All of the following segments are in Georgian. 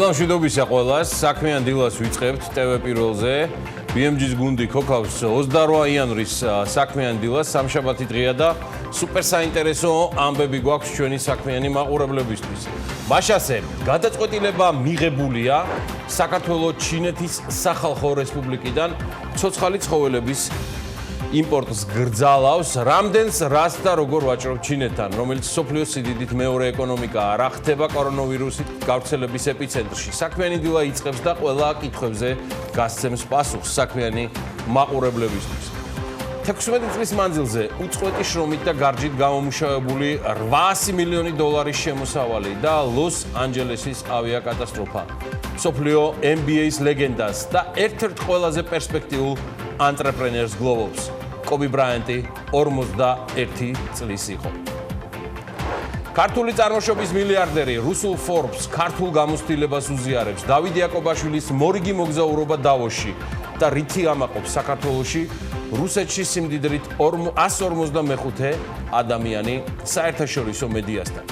დილამ შვიდობისა ყველას, საქმიან დილას ვიწყებთ TV პირველზე. BMG-ის გუნდი ქოქავს 28 იანვრის საქმიან დილას, სამშაბათი დღეა და სუპერ საინტერესო ამბები გვაქვს ჩვენი საქმიანი მაყურებლებისთვის. მაშასე, გადაწყვეტილება მიღებულია საქართველოს ჩინეთის სახალხო რესპუბლიკიდან ცოცხალი ცხოველების იმპორტს გრძალავს, რამდენს, რას და როგორ ვაჭრობთ ჩინეთთან, რომელიც სოფლიოს სიდიდით მეორე ეკონომიკაა, რა ხდება კორონავირუსით გავრცელების ეპიცენტრში. საქმიანი დილა იწყებს და ყველა კითხვებზე გასცემს პასუხს საქმიანი მაყურებლებისთვის. 16 წლის მანძილზე უწყვეტი შრომით და გარჯით გამომუშავებული 800 მილიონი დოლარის შემოსავალი და ლოს-ანჯელესის ავიაკატასტროფა. სოფლიო NBA-ის ლეგენდას და ერთ-ერთ ყველაზე პერსპექტიულ ანტრეპრენერს გლოვობს. კობი ბრაიანტი 41 წლის იყო. ქართული წარმოშობის მილიარდერი რუსულ Forbes ქართულ გამოცდილებას უზიარებს. დავით იაკობაშვილის მორიგი მოგზაურობა დავოში და რითი ამაყობს საქართველოში რუსეთში სიმდიდრით 145 ადამიანი საერთაშორისო მედიასთან.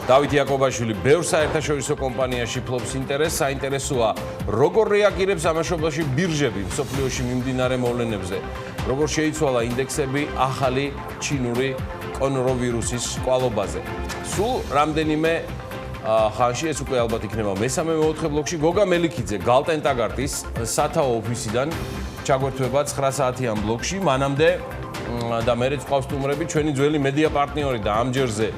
დავით იაკობაშვილი ბევრ საერთაშორისო კომპანიაში ფლობს ინტერესს, საინტერესოა როგორ რეაგირებს ამაშობაში ბირჟები მსოფლიოში მიმდინარე მოვლენებზე, როგორ შეიცვალა ინდექსები ახალი ჩინური კორონავირუსის კვალობაზე. სულ რამდენიმე ხანში ეს უკვე ალბათ იქნება მესამე-მეოთხე ბლოკში გოგა მელიქიძე გალტენტაგარტის სათაო ოფისიდან ჩაგვერთვება 9 საათიან ბლოკში, მანამდე და მეც ყავს სტუმრები ჩვენი ძველი მედია პარტნიორი და ამჯერზე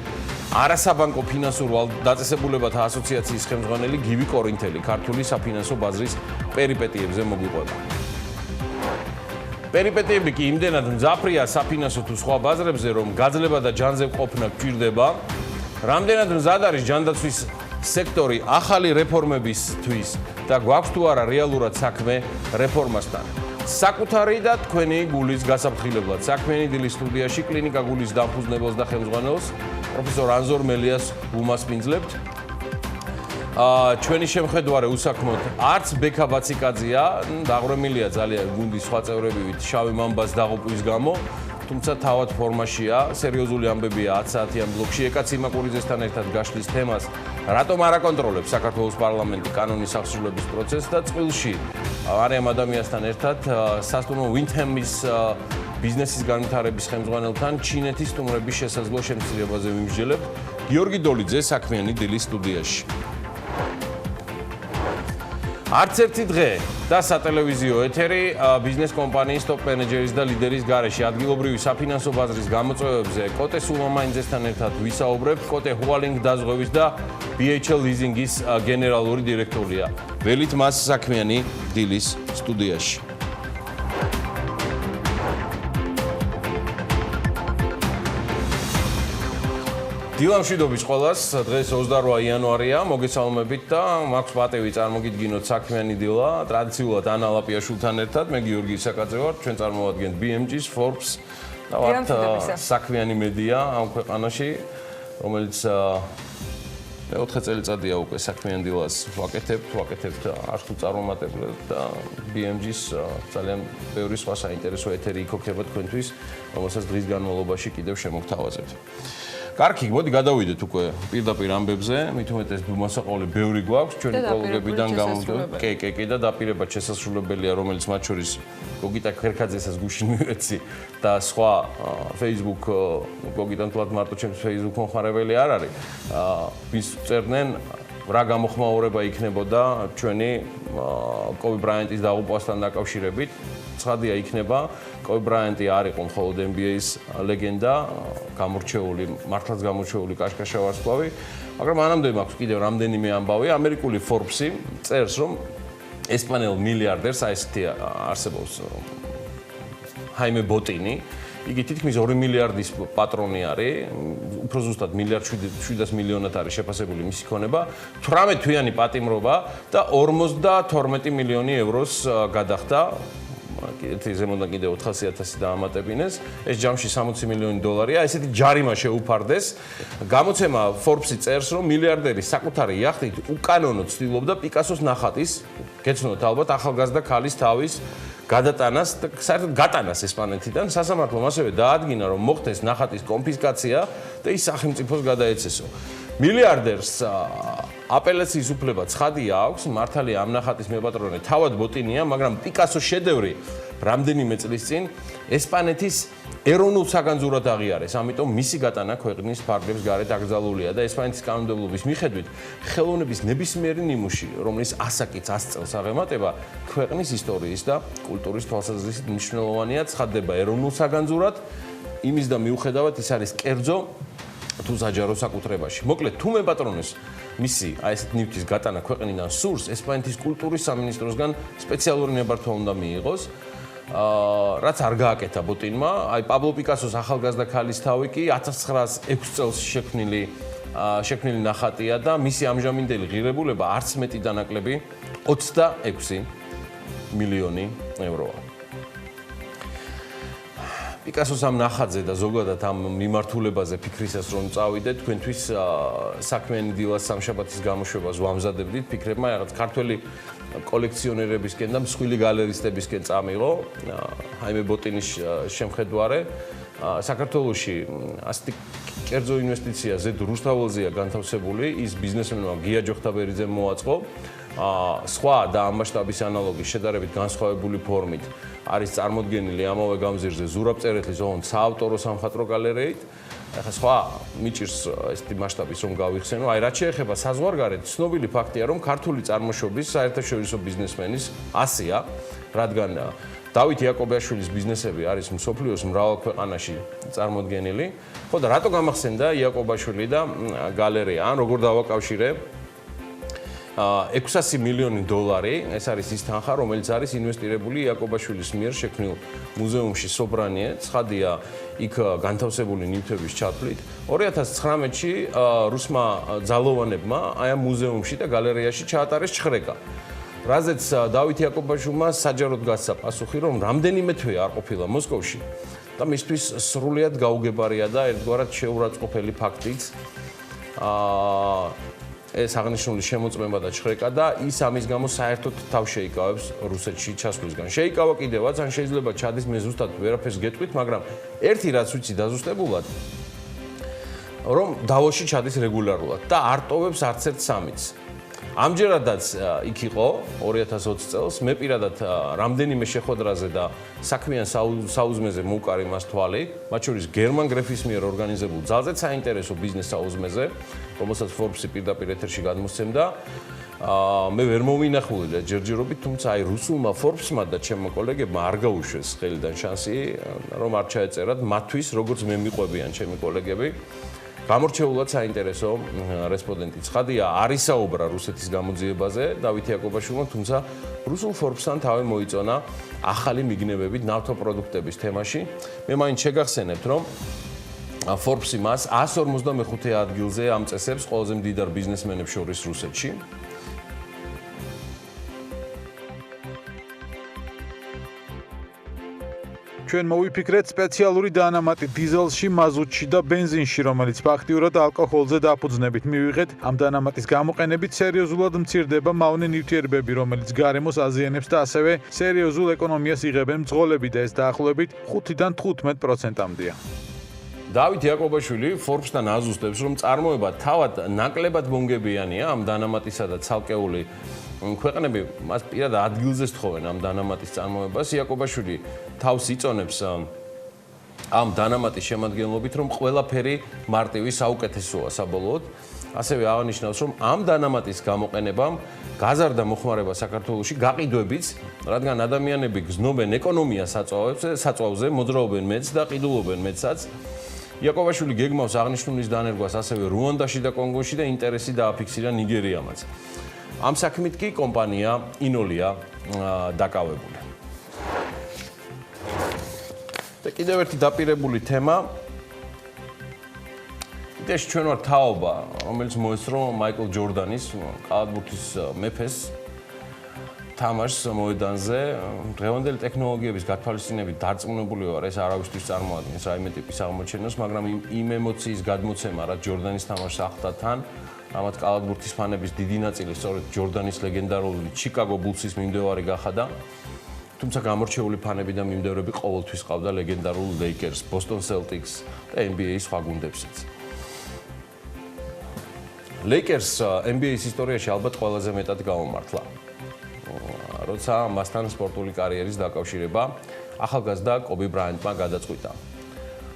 არასაბანკო ფინანსურ დაწესებულებათა ასოციაციის ხელმძღვანელი გივი კორინთელი ქართული საფინანსო ბაზრის პერიპეტიებზე მოგვიყვება. პერიპეტიები კი იმდენად მძაფრია საფინანსო თუ სხვა ბაზრებზე, რომ გაძლება და ჯანზე ყოფნა გჭირდება. რამდენად მზად არის ჯანდაცვის სექტორი ახალი რეფორმებისთვის და გვაქვს თუ არა რეალურად საქმე რეფორმასთან. საკუთარი და თქვენი გულის გასაფრთხილებლად საქმიანი დილის სტუდიაში კლინიკა გულის დამფუძნებელს და ხელმძღვანელს პროფესორ ანზორ მელიას უმასპინძლებთ. ჩვენი შემხედვარე უსაქმოდ არც ბექა ბაციკაძეა, დაღვრემილია ძალიან გუნდის სხვა წევრებივით შავი მამბას დაღუპვის გამო, თუმცა თავად ფორმაშია, სერიოზული ამბებია 10 საათიან ბლოკში ეკაც იმაკურიძესთან ერთად გაშლის თემას, რატომ არ აკონტროლებს საქართველოს პარლამენტი კანონის აღსრულების პროცესს და წყვილში არიამ ადამიანთან ერთად სასტუმრო ვინთემის ბიზნესის განვითარების ხელმძღვანელთან ჩინეთის სტუმრების შესაძლო შემცირებაზე ვიმსჯელებთ. გიორგი დოლიძე საქმიანი დილის სტუდიაში. არც ერთი დღე და სატელევიზიო ეთერი ბიზნეს კომპანიის ტოპ მენეჯერის და ლიდერის გარეშე ადგილობრივი საფინანსო ბაზრის გამოწვევებზე კოტე სულამაინძესთან ერთად ვისაუბრებთ. კოტე ჰუალინგ დაზღვევის და BHL ლიზინგის გენერალური დირექტორია. ველით მას საქმიანი დილის სტუდიაში. დილამ შვიდობის ყველას, დღეს 28 იანვარია, მოგესალმებით და მაქვს პატივი წარმოგიდგინოთ საქმიანი დილა, ტრადიციულად ანა ლაპიაშვილთან ერთად, მე გიორგი ისაკაძე ვარ, ჩვენ წარმოვადგენთ BMG-ს, Forbes და ვართ საქმიანი მედია ამ ქვეყანაში, რომელიც მე-4 წელიწადია უკვე საქმიან დილას ვაკეთებთ არც თუ წარმომადგენლად და BMG-ს ძალიან ბევრი სხვა საინტერესო ეთერი იქოქება თქვენთვის, რომელსაც დღის განმავლობაში კიდევ შემოგთავაზებთ. კარგი, მოდი გადავიდეთ უკვე პირდაპირ ამბებზე, მით უმეტეს მოსაყოლი ბევრი გვაქვს, ჩვენი პროლოგებიდან გამომდინარე. კი და დაპირებად შესასრულებელია, რომელიც მათ შორის გოგიტა ქერქაძესაც გუშინ მივეცი და სხვა Facebook გოგიტან თლად მარტო ჩემს Facebook მომხმარებელი არ არის. ვის წერდნენ რა გამოხმაურება იქნებოდა ჩვენი კობი ბრაიანტის დაღუპვასთან დაკავშირებით. ცხადია იქნება, კობი ბრაიანტი არ იყო მხოლოდ NBA-ის ლეგენდა, გამორჩეული, მართლაც გამორჩეული კაშკაშა ვარსკვლავი, მაგრამ მანამდე მაქვს კიდევ რამდენიმე ამბავი. ამერიკული Forbes-ი წერს, რომ ესპანელ მილიარდერს ესეთი არსებობს ჰაიმე ბოტინი, იგი თითქმის 2 მილიარდის პატრონი არის, უფრო ზუსტად 1.7 მილიონად არის შეფასებული მისი ქონება, 18 თვიანი პატიმრობა და 52 მილიონი ევროს გადახდა. ზემოდან კიდევ 400,000 დაამატებინეს, ეს ჯამში 60 მილიონი დოლარია, ესეთი ჯარიმა შეუფარდეს. გამოცემა Forbes-ი წერს, რომ მილიარდერი საკუთარი იახტით უკანონოდ ცდილობდა პიკასოს ნახატის, გეცნოთ ალბათ ახალგაზრდა ქალის თავის გადატანას და საერთოდ გატანას ესპანეთიდან. სასამართლომ ასევე დაადგინა, რომ მოხდეს ნახატის კონფისკაცია და ის სახელმწიფოს გადაეცესო. მილიარდერს აპელაციის უფლება ცხადია აქვს, მართალია ამ ნახატის მეპატრონე თავად ბოტინია, მაგრამ პიკასოს შედევრი რამდენიმე წლის წინ ესპანეთის ეროვნულ საგანძურად აღიარეს, ამიტომ მისი გატანა ქვეყნის ფარგლებს გარეთ აკრძალულია და ესპანეთის კანონმდებლობის მიხედვით ხელოვნების ნებისმიერი ნიმუში, რომელიც ასაკից 100 წელს აღემატება, ქვეყნის ისტორიის და კულტურის თვალსაზრისით მნიშვნელოვანია, ცხადდება ეროვნულ საგანძურად, იმის და მიუხედავად ის არის კერძო თუ საჯარო საკუთრებაში. მოკლედ, თუ მეპატრონეს მისი ესეთ ნივთის გატანა ქვეყნიდან სურს, ესპანეთის კულტურის სამინისტროსგან სპეციალური ნებართვა უნდა მიიღოს. რაც არ გააკეთა ბოტინმა, აი პაბლო პიკასოს ახალგაზრდა ქალის თავი კი 1906 წელს შექმნილი ნახატია და მისი ამჟამინდელი ღირებულება არც მეტი და ნაკლები 26 მილიონი ევროა. პიკასოს ამ ნახატზე და ზოგადად ამ მიმართულებაზე ფიქრისას რომ წავიდეთ, თქვენთვის საქმიანი დილას სამშაბათის გამოშვებას ვამზადებდით, ფიქრებმა რაღაც ქართველი კოლექციონერებისკენ და მსხვილი გალერისტებისკენ წამიღო, აიმე ბოტინის შემხედვარე. საქართველოში ასეთი კერძო ინვესტიცია ზედ რუსთაველზეა განთავსებული, ის ბიზნესმენმა გია ჯოხტაბერიძემ მოაწყო. სხვა და ამ მასშტაბის ანალოგი შედარებით განსხვავებული ფორმით არის წარმოდგენილი ამავე გამზირზე ზურაბ წერეთლის ოღონდ საავტორო სამხატვრო გალერეით. ახლა სხვა მიჭირს ესეთი მასშტაბის რომ გავიხსენო. აი რაც შეეხება საზღვარგარეთ, ცნობილი ფაქტია რომ ქართული წარმოშობის საერთაშორისო ბიზნესმენის 100-ია, რადგან დავით იაკობაშვილის ბიზნესები არის მსოფლიოს მრავალ ქვეყანაში წარმოდგენილი. ხო და რატო გამახსენდა იაკობაშვილი და გალერეა? ან როგორ დავაკავშირე 600 მილიონი დოლარი, ეს არის ის თანხა, რომელიც არის ინვესტირებული იაკობაშვილის მიერ შექმნილ მუზეუმში სობრანიე, ცხადია იქ განთავსებული ნივთების ჩათვლით. 2019-ში რუსმა ძალოვანებმა აი ამ მუზეუმში და გალერეაში ჩაატარეს ჩხრეკა. რაზეც დავით იაკობაშვილმა საჯაროდ გასცა პასუხი, რომ რამდენიმე თვე არ ყოფილა მოსკოვში და მისთვის სრულიად გაუგებარია და ერთგვარად შეურაცხყოფელი ფაქტიც ეს აღნიშნული შემოწმება და ჩხრეკა და ის ამის გამო საერთოდ თავს შეიკავებს რუსეთში ჩასვლისგან. შეიკავა კიდევაც, ან შეიძლება ჩადის, მე ზუსტად ვერაფერს გეტყვით, მაგრამ ერთი რაც ვიცი დაზუსტებულად, რომ დავოში ჩადის რეგულარულად და არ ტოვებს არც ერთ სამიც. ამჯერადაც იქ იყო 2020 წელს, მე პირადად რამდენიმე შეხვედრაზე და საქმიან საუზმეზე მოვკარი მას თვალი, მათ შორის გერმან გრეფის მიერ ორგანიზებულ ძალზედ საინტერესო ბიზნეს საუზმეზე, რომელსაც Forbes-ი პირდაპირ ეთერში გადმოსცემდა. მე ვერ მოვინახულე ჯერჯერობით, თუმცა აი რუსულმა Forbes-მა და ჩემმა კოლეგებმა არ გაუშვეს ხელიდან შანსი, რომ არ ჩაეწერათ მათთვის, როგორც მე მიყვებიან ჩემი კოლეგები. გამორჩეულად საინტერესო რესპონდენტი. ცხადია, არ ისაუბრა რუსეთის გამოძიებაზე დავით იაკობაშვილმა, თუმცა რუსულ Forbes-თან თავი მოიწონა ახალი მიგნებებით ნავთობპროდუქტების თემაში. მე მაინც შეგახსენებთ, რომ Forbes-ი მას 155 ადგილზე ამწესებს ყველაზე მდიდარ ბიზნესმენებს შორის რუსეთში. ჩვენ მოვიფიქრეთ სპეციალური დანამატი დიზელში, მაზუტში და ბენზინში, რომელიც ფაქტიურად ალკოჰოლზე დაფუძნებით მივიღეთ. ამ დანამატის გამოყენებით სერიოზულად მცირდება მავნე ნივთიერებები, რომელიც გარემოს აზიანებს და ასევე სერიოზულ ეკონომიას იღებენ მძღოლები და ეს დაახლოებით 5-დან 15%-მდეა. დავით იაკობაშვილი Forbes-თან აზუსტებს, რომ წარმოება თავად ნაკლებად მომგებიანია ამ დანამატისა და ცალკეული ქვეყნები მას პირადად ადგილზე სთხოვენ ამ დანამატის წარმოებას. იაკობაშვილი თავს იწონებს ამ დანამატის შემადგენლობით, რომ ყველაფერი მარტივი საუკეთესოა საბოლოოდ. ასევე აღნიშნავს, რომ ამ დანამატის გამოყენებამ გაზარდა მოხმარება საქართველოში გაყიდვებიც, რადგან ადამიანები გზნობენ ეკონომიას საწვავზე, მოძრაობენ მეც და ყიდულობენ მეცაც. იაკობაშვილი გეგმავს აღნიშნულის დანერგვას ასევე რუანდაში და კონგოში და ინტერესი დააფიქსირა ნიგერიამაც. ამ საქმით კი კომპანია ინოლია დაკავებული. და კიდევ ერთი დაპირებული თემა. იდეაში ჩვენ ვართ თაობა, რომელიც მოესწრო მაიკლ ჯორდანის, კალათბურთის მეფეს თამაშს მოედანზე. დღევანდელი ტექნოლოგიების გათვალისწინებით დარწმუნებული ვარ, ეს არავისთვის წარმოადგენს რაიმე ტიპის აღმოჩენას, მაგრამ იმ ემოციის გადმოცემა, რაც ჯორდანის თამაშს ახლდა თან, რამაც კალათბურთის ფანების დიდი ნაწილი სწორედ ჯორდანის ლეგენდარული ჩიკაგო ბულსის მიმდევარი გახადა. თუმცა გამორჩეული ფანები და მიმდევრები ყოველთვის ყავდა ლეგენდარულ ლეიკერს, ბოსტონ სელტიკს და NBA-ის სხვა გუნდებსაც. ლეიკერს NBA-ის ისტორიაში ალბათ ყველაზე მეტად გაუმართლა. როცა მასთან სპორტული კარიერის დაკავშირება ახალგაზრდა კობი ბრაიანტმა გადაწყვიტა,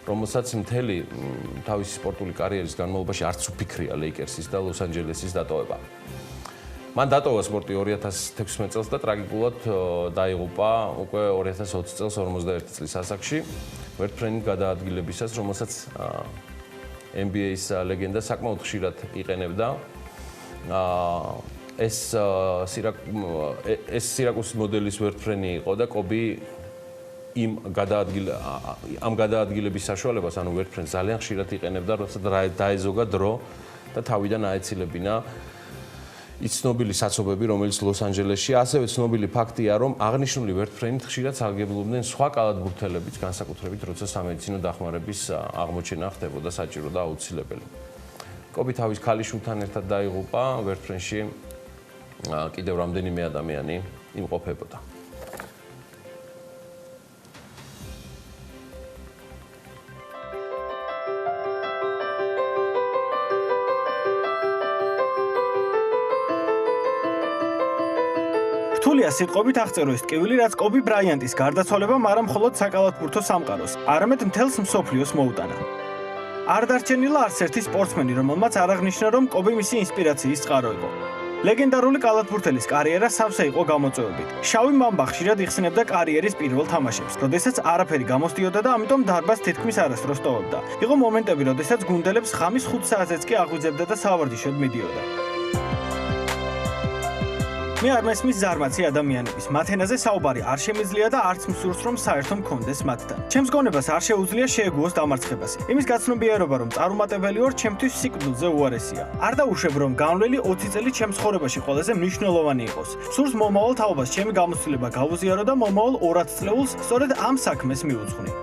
რომელსაც მთელი თავისი სპორტული კარიერის განმავლობაში არც უფიქრია ლეიკერსის და ლოს-ანჯელესის დატოვება. მან დატოვა სპორტი 2016 წელს და ტრაგიკულად დაიღუპა უკვე 2020 წელს 51 წლის ასაკში, ვერტფრენის გადაადგილებისას, რომელსაც NBA-ის ლეგენდა საკმაოდ ხშირად იყენებდა. ეს სირაკუსის მოდელის ვერტფრენი იყო და კობი ამ გადაადგილების საშუალებას, ანუ ვერტფრენს ძალიან ხშირად იყენებდა, როცა დაეზოგა დრო და თავიდან აეცილებინა ის ცნობილი საცობები, რომელიც ლოს-ანჯელესში, ასევე ცნობილი ფაქტია, რომ აღნიშნული ვერტფრენით ხშირად სარგებლობდნენ სხვა კალათბურთელებიც, განსაკუთრებით, როცა სამედიცინო დახმარების აღმოჩენა ხდებოდა საჭირო და აუცილებელი. კობი თავის ქალიშვილთან ერთად დაიღუპა, ვერტფრენში კიდევ რამდენიმე ადამიანი იმყოფებოდა. რთულია სიტყვებით აღწერო ის ტკივილი, რაც კობი ბრაიანტის გარდაცვალებამ არა მხოლოდ საკალათბურთო სამყაროს, არამედ მთელს მსოფლიოს მოუტანა. არ დარჩენილა არც ერთი სპორტსმენი, რომელმაც არ აღნიშნა, რომ კობი მისი ინსპირაციის წყარო იყო. ლეგენდარული კალათბურთელის კარიერა სავსე იყო გამოწვევებით. შავი მამბა ხშირად იხსენებდა კარიერის პირველ თამაშებს, როდესაც არაფერი გამოსდიოდა და ამიტომ დარბაზს თითქმის არასდროს ტოვებდა. იყო მომენტები, როდესაც გუნდელებს ღამის 5 საათზეც კი აღვიძებდა და სავარჯიშოდ მიდიოდა. მე არ მესმის ზარმაცი ადამიანების, მათ ენაზე საუბარი არ შემიძლია და არც მსურს, რომ საერთო მქონდეს მათთან. ჩემს გონებას არ შეუძლია შეეგუოს დამარცხებას. იმის გაცნობიერება, რომ წარუმატებელი ვარ, ჩემთვის სიკვდილზე უარესია. არ დაუშვებ, რომ განვლილი 20 წელი ჩემს ცხოვრებაში ყველაზე მნიშვნელოვანი იყოს. სურს მომავალ თაობას ჩემი გამოცდილება გავუზიარო და მომავალ 200 წლეულს სწორედ ამ საქმეს მივუძღვნი.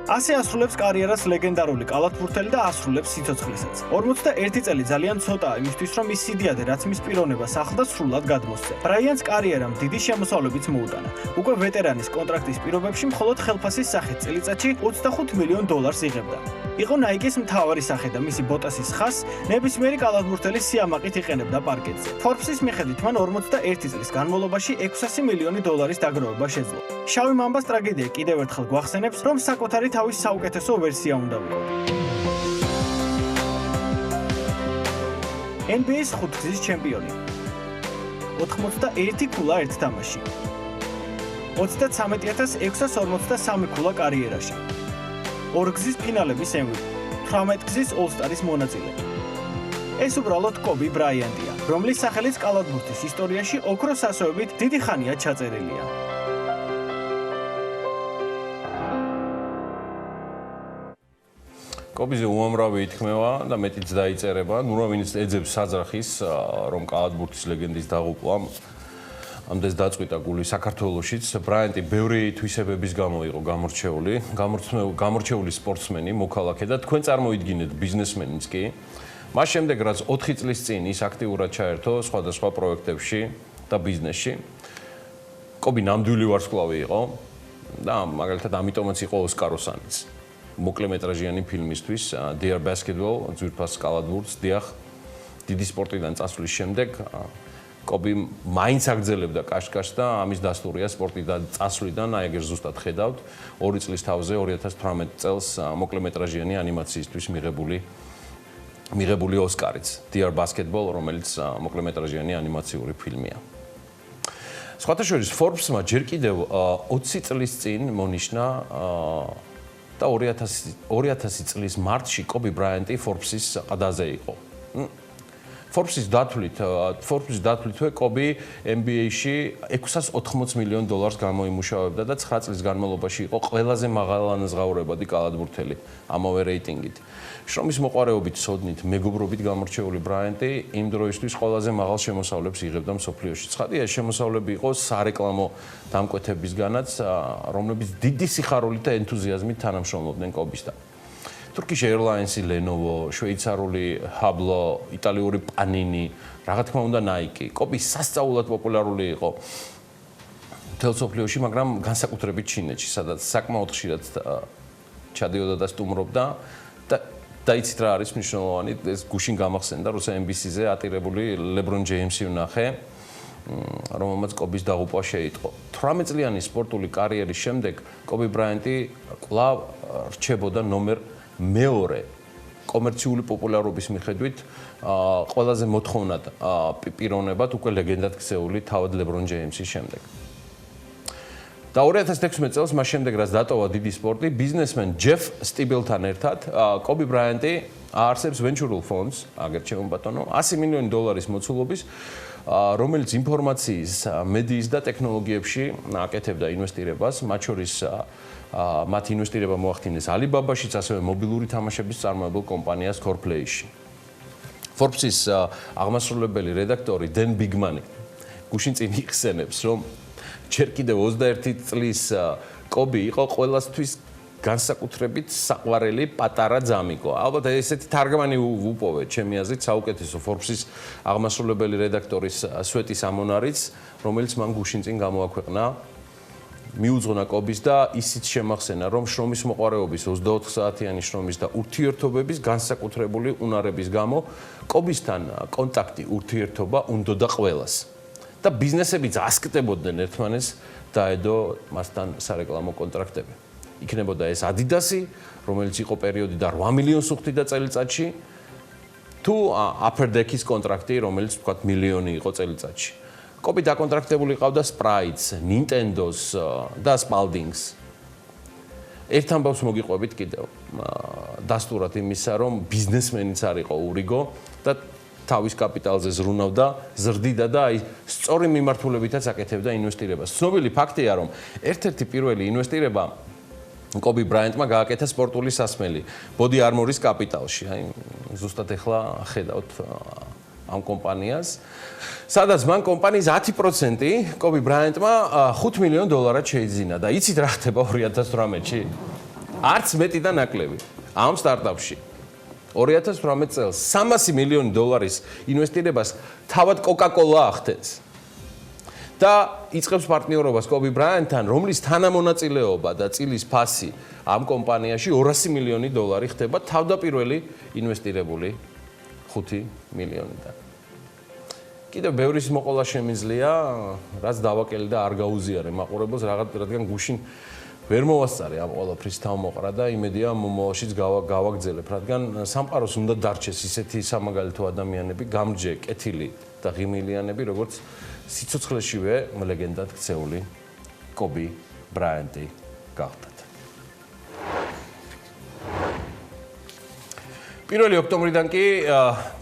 ასე ასრულებს კარიერას ლეგენდარული კალათბურთელი და ასრულებს სიცოცხლესაც. 41 წელი ძალიან ცოტაა იმისთვის, რომ ის სიდიადე, რაც მის პიროვნებას ახლდა, სრულად გადმოსცე. ბრაიანტს კარიერამ დიდი შემოსავლებიც მოუტანა. უკვე ვეტერანის კონტრაქტის პირობებში მხოლოდ ხელფასის სახით წელიწადში $25 მილიონ იღებდა. იყო ნაიკის მთავარი სახე და მისი ბოტასის ხაზს ნებისმიერი კალათბურთელი სიამაყით იყენებდა პარკეტზე. Forbes-ის მიხედვით მან 41 წლის განმავლობაში $600 მილიონი დაგროვება შეძლო. შავი მამბას ტრაგედია კიდევ ერთხელ გვახსენებს, რომ საკუთარი თავის საუკეთესო ვერსია უნდა ვიყო. NBA-ის 5-გზის ჩემპიონი. 81 ქულა ერთ თამაში. 33643 ქულა კარიერაში. 2 გზის ფინალების MVP. 18 გზის All-Star-ის მონაწილე. ეს უბრალოდ კობი ბრაიანტია, რომლის სახელიც კალათბურთის ისტორიაში ოქროს ასოებით დიდი ხანია ჩაწერილია. კობიზე უამრავი ითქმევა და მეტიც დაიწერება. ნუ რა ვინც ეძებს საძრახის, რომ კალათბურთის ლეგენდის დაღუპვა ამდენს დაწყვიტა გული საქართველოშიც. ბრაიანტი ბევრი თვისებების გამო იყო გამორჩეული სპორტსმენი, მოქალაქე და თქვენ წარმოიდგინეთ ბიზნესმენიც კი. მას შემდეგ, რაც 4 წლის წინ ის აქტიურად ჩაერთო სხვადასხვა პროექტებში და ბიზნესში, კობი ნამდვილი ვარსკვლავი იყო და მაგალითად ამიტომაც იყო ოსკაროსანიც. მოკლემეტრაჟიანი ფილმისთვის Dear Basketball, ძვირფას კალათბურთს, დიახ, დიდი სპორტიდან წასვლის შემდეგ კობი მაინც აგრძელებდა კაშკაშს და ამის დასტურია სპორტიდან წასვლიდან, აი ეგერ ზუსტად ხედავთ, 2 წლის თავზე 2018 წელს მოკლემეტრაჟიანი ანიმაციისთვის მიღებული ოსკარიც, Dear Basketball, რომელიც მოკლემეტრაჟიანი ანიმაციური ფილმია. სხვათა შორის Forbes-მა ჯერ კიდევ 20 წლის წინ მონიშნა და 2000 წლის მარტში კობი ბრაიანტი Forbes-ის ყდაზე იყო. Forbes-ის დათვლითვე კობი NBA-ში $680 მილიონ გამოიმუშავებდა და 9 წლის განმავლობაში იყო ყველაზე მაღალანაზღაურებადი კალათბურთელი ამავე რეიტინგით. შრომის მოყვარეობით, სოდნით, მეგობრობით გამორჩეული ბრაიანტი იმ დროისთვის ყველაზე მაღალ შემოსავლებს იღებდა მსოფლიოში. ცხადია, ეს შემოსავლები იყო სარეკლამო დამკვეთებისგანაც, რომლებიც დიდი სიხარულით და ენთუზიაზმით თანამშრომლობდნენ კობისთან. Turkish Airlines-ი, Lenovo, შვეიცარული Hablo, იტალიური Panini, რა თქმა უნდა Nike. კობი სასწაულად პოპულარული იყო მთელ მსოფლიოში, მაგრამ განსაკუთრებით ჩინეთში, სადაც საკმაოდ ხშირად ჩადიოდა და სტუმრობდა და და იცით რა არის მნიშვნელოვანი, ეს გუშინ გამახსენდა, რომ NBC-ზე ატირებული LeBron James-ი ვნახე, რომელმაც კობის დაღუპვა შეიტყო. 18 წლიანი სპორტული კარიერის შემდეგ კობი ბრაიანტი კვლავ რჩებოდა ნომერ მეორე კომერციული პოპულარობის მიხედვით ყველაზე მოთხოვნად პიროვნებად უკვე ლეგენდად ქცეული თავად LeBron James-ის შემდეგ. და 2016 წელს მას შემდეგ რაც დატოვა დიდი სპორტი, ბიზნესმენ ჯეფ სტიბელთან ერთად კობი ბრაიანტი აარსებს venture funds, აგერ ჩემო ბატონო, $100 მილიონი მოცულობის, რომელიც ინფორმაციის, მედიის და ტექნოლოგიებში აკეთებდა ინვესტირებას, მათ შორის მათ ინვესტირება მოახდინეს Alibaba-შიც, ასევე მობილური თამაშების წარმოებულ კომპანიას Corplay-ში. Forbes-ის აღმასრულებელი რედაქტორი დენ ბიგმანი გუშინ წინ იხსენებს, რომ ჯერ კიდევ 21 წლის კობი იყო ყველასთვის განსაკუთრებით საყვარელი პატარა ძამიკო. ალბათ ესეთი თარგმანი ვუპოვეთ ჩემი აზრით საუკეთესო Forbes-ის აღმასრულებელი რედაქტორის სვეტის ამონარიც, რომელიც მან გუშინ წინ გამოაქვეყნა. მიუძღვნა კობის და ისიც შემახსენა, რომ შრომის მოყვარეობის 24 საათიანი შრომის და ურთიერთობების განსაკუთრებული უნარების გამო კობისთან კონტაქტი, ურთიერთობა უნდოდა ყველას. და ბიზნესებიც ასკდებოდნენ ერთმანეს დაედო მასთან სარეკლამო კონტრაქტები. იქნებოდა ეს Adidas-ი, რომელიც იყო პერიოდიდან 8 მილიონს უხდიდა წელიწადში, თუ Upper Deck-ის კონტრაქტი, რომელიც თქვათ მილიონი იყო წელიწადში. კობი დაკონტრაქტებული ყავდა Sprites, Nintendo-ს და Spalding-ს. ერთ ამბავს მოგიყვებით კიდევ. დასტურად იმისა, რომ ბიზნესმენიც არ იყო ურიგო და თავის კაპიტალზე ზრუნავდა, ზრდიდა და აი სწორი მიმართულებითაც აკეთებდა ინვესტირებას. ცნობილი ფაქტია, რომ ერთ-ერთი პირველი ინვესტირება კობი ბრაიანტმა გააკეთა სპორტული სასმელი Body Armor-ის კაპიტალში. აი ზუსტად ახლა ხედავთ ამ კომპანიას, სადაც მან კომპანიის 10% კობი ბრაიანტმა $5 მილიონ შეიძინა და იცით რა ხდება 2018-ში? არც მეტი და ნაკლები ამ სტარტაპში. 2018 წელს $300 მილიონი ინვესტირებას თავად Coca-Cola ახდენს. და იწყებს პარტნიორობას კობი ბრაიანტთან, რომლის თანამონაწილეობა და წილის ფასი ამ კომპანიაში $200 მილიონი ხდება თავდაპირველი ინვესტირებული $5 მილიონიდან. კიდევ ბევრის მოყოლა შემიძლია, რაც დავაკელი და არ გაუზიარე მაყურებელს, რადგან გუშინ ვერ მოვასწარე ამ ყველაფრის თავმოყრა და იმედია მომავალშიც გავაგრძელებ, რადგან სამყაროს უნდა დარჩეს ისეთი სამაგალითო ადამიანები, გამრჯე, კეთილი და ღიმილიანები, როგორც სიცოცხლეშივე ლეგენდად ქცეული კობი ბრაიანტი გახდათ. 1 ოქტომბრიდან კი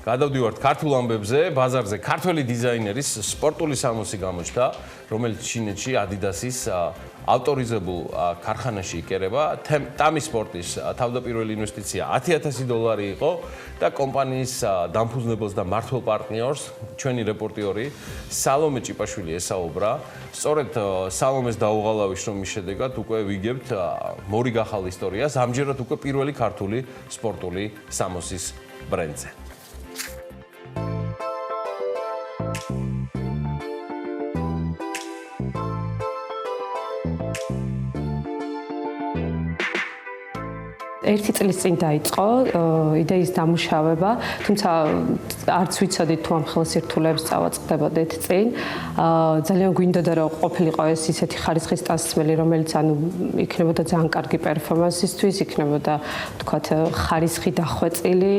გადავდივართ ქართულ ამბებზე, ბაზარზე ქართველი დიზაინერის სპორტული სამოსი გამოჩნდა, რომელიც ჩინეთში Adidas-ის ავტორიზებულ ქარხანაში იკერება. ტამი სპორტის თავდაპირველი ინვესტიცია $10,000 იყო და კომპანიის დამფუძნებელს და მმართველ პარტნიორს ჩვენი რეპორტიორი სალომე ჭიპაშვილი ესაუბრა. სწორედ სალომეს დაუღალავი შრომის შედეგად უკვე ვიგებთ მორიგ ახალ ისტორიას, ამჯერად უკვე პირველი ქართული სპორტული სამოსის ბრენდზე. ერთი წლის წინ დაიწყო იდეის დამუშავება, თუმცა არც ვიცოდით თუ ამ ხელსირთულეებს წავაწყდებოდეთ წინ. ძალიან გვინდოდა რომ ყოფილიყო ეს ისეთი ხარისხის ტანსაცმელი, რომელიც ანუ იქნებოდა ძალიან კარგი პერფორმანსისთვის, იქნებოდა თქვათ ხარისხი დახვეწილი,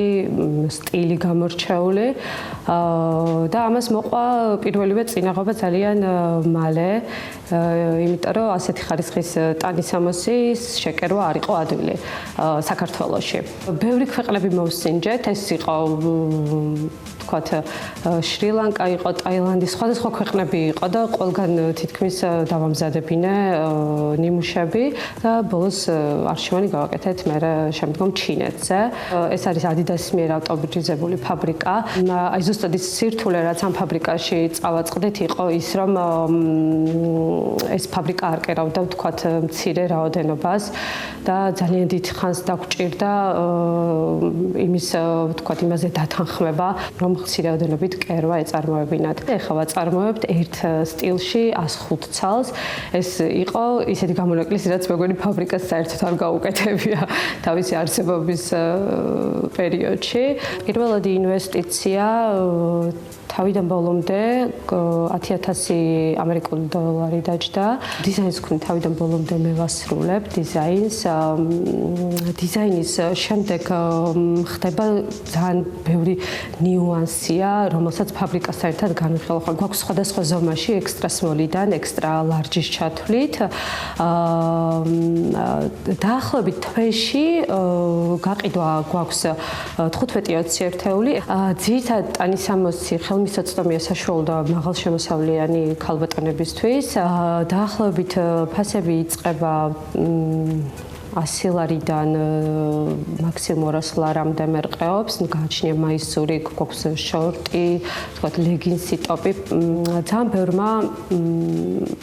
სტილი გამორჩეული და ამას მოყვა პირველივე წინაღობა ძალიან მალე, იმიტომ რომ ასეთი ხარისხის ტანისამოსის შეკერვა არ იყო ადვილი. საქართველოში. ბევრი ქვეყნები მოვსინჯეთ, ეს იყო თქვათ შრი-ლანკა იყო, ტაილანდი, სხვადასხვა ქვეყნები იყო და ყველგან თითქმის დავამზადებინე ნიმუშები და ბოლოს არშივანი გავაკეთეთ მე შემდგომ ჩინეთზე. ეს არის Adidas-ის მიერ ავტორიზებული ფაბრიკა. აი ზუსტად ის სირთულე, რაც ამ ფაბრიკაში წავაწყდით, იყო ის, რომ ეს ფაბრიკა არ კერავდა თქვათ მცირე რაოდენობას და ძალიან დიდ ხანს დაგვჭირდა იმის თქვათ იმაზე დათანხმება, რომ მცირეოდენობით კერვა ეწარმოებინათ. ეხლა ვაწარმოებთ ერთ სტილში 105 ცალს. ეს იყო ისეთი გამონაკლისი, რაც მეგონი ფაბრიკას საერთოდ არ გაუკეთებია თავისი არსებობის პერიოდში. პირველადი ინვესტიცია თავიდან ბოლომდე 10,000 ამერიკული დოლარი დაჯდა. დიზაინს ვქნი თავიდან ბოლომდე მე ვასრულებ დიზაინს. დიზაინის შემდეგ ხდება ძალიან ბევრი ნიუანსია, რომელსაც ფაბრიკასთან ერთად განვიხილავ. გვაქვს სხვადასხვა ზომაში ექსტრა სმოლიდან ექსტრა ლარჯის ჩათვლით. დაახლოებით თვეში გაყიდვა გვაქვს 15-20 ერთეული. ძირითადად ტანისამოსი ხელმისაწვდომია საშუალო და მაღალშემოსავლიანი ქალბატონებისთვის. დაახლოებით ფასები იწყება 100 ლარიდან მაქსიმუმ 200 ლარამდე მერყეობს. გააჩნია მაისური, გვაქვს შორტი, თქვათ ლეგინსი, ტოპი. ძალიან ბევრმა,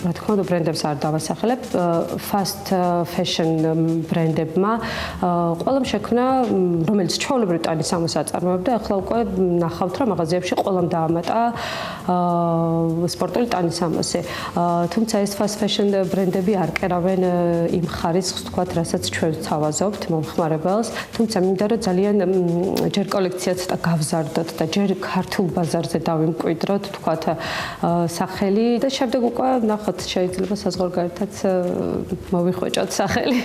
რა თქმა უნდა, ბრენდებს არ დავასახელებ, fast fashion ბრენდებმა ყველამ შექმნა, რომელიც ჩვეულებრივ ტანისამოს აწარმოებდა, ახლა უკვე ნახავთ, რომ მაღაზიებში ყველამ დაამატა სპორტული ტანისამოსი. თუმცა ეს fast fashion ბრენდები არ კერავენ იმ ხარისხს, თქვათ, რასაც ჩვენ თავაზობთ მომხმარებელს, თუმცა მინდა რომ ძალიან ჯერ კოლექციაც და გავზარდოთ და ჯერ ქართულ ბაზარზე დავიმკვიდროთ, თქვათ, სახელი და შემდეგ უკვე ნახოთ, შეიძლება საზღვარგარეთაც მოვიხვეჭოთ სახელი.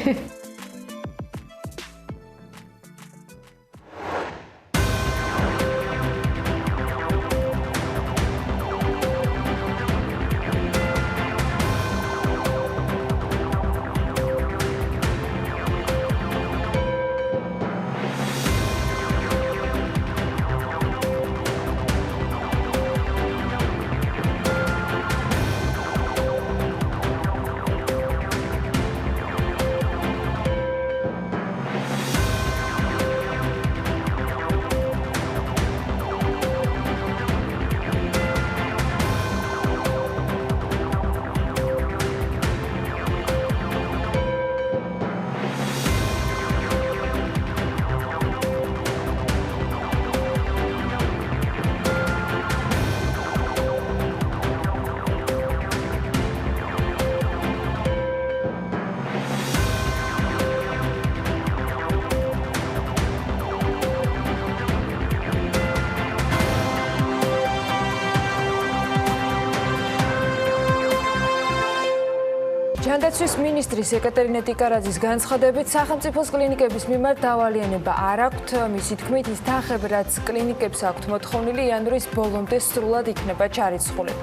ჯანდაცვის მინისტრის ეკატერინე ტიკარაძის განცხადებით, სახელმწიფოს კლინიკების მიმართ დავალიანება არ აქვთ. მისი თქმით, ის თანხები, რაც კლინიკებს აქვთ მოთხოვნილი, იანვრის ბოლომდე სრულად იქნება ჩარიცხული.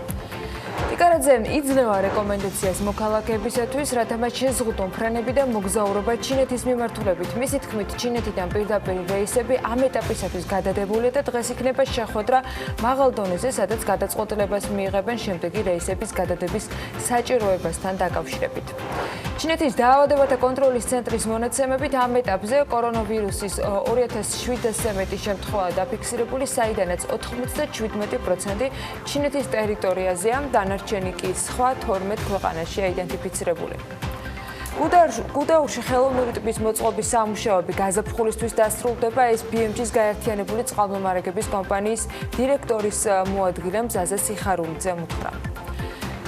ტიკარაძე იძლევა რეკომენდაციას მოქალაქეებისათვის, რათა მათ შეზღუდონ ფრენები და მოგზაურობა ჩინეთის მიმართულებით. მისი თქმით, ჩინეთიდან პირდაპირ რეისები ამ ეტაპისათვის გადადებულია და დღეს იქნება შეხვედრა მაღალ დონეზე, სადაც გადაწყვეტილებას მიიღებენ შემდეგი რეისების გადადების საჭიროებასთან დაკავშირებით. ჩინეთის დაავადებათა კონტროლის ცენტრის მონაცემებით ამ ეტაპზე კორონავირუსის 2700-ზე მეტი შემთხვევა დაფიქსირებული, საიდანაც 97% ჩინეთის ტერიტორიაზეა, დანარჩენი კი სხვა 12 ქვეყანაშია იდენტიფიცირებული. გუდაურში ხელოვნური ტბის მოწყობის სამუშაოები გაზაფხულისთვის დასრულდება, ეს BMG-ს გაერთიანებული წყალმომარაგების კომპანიის დირექტორის მოადგილე მზაზა სიხარულიძემ უთხრა.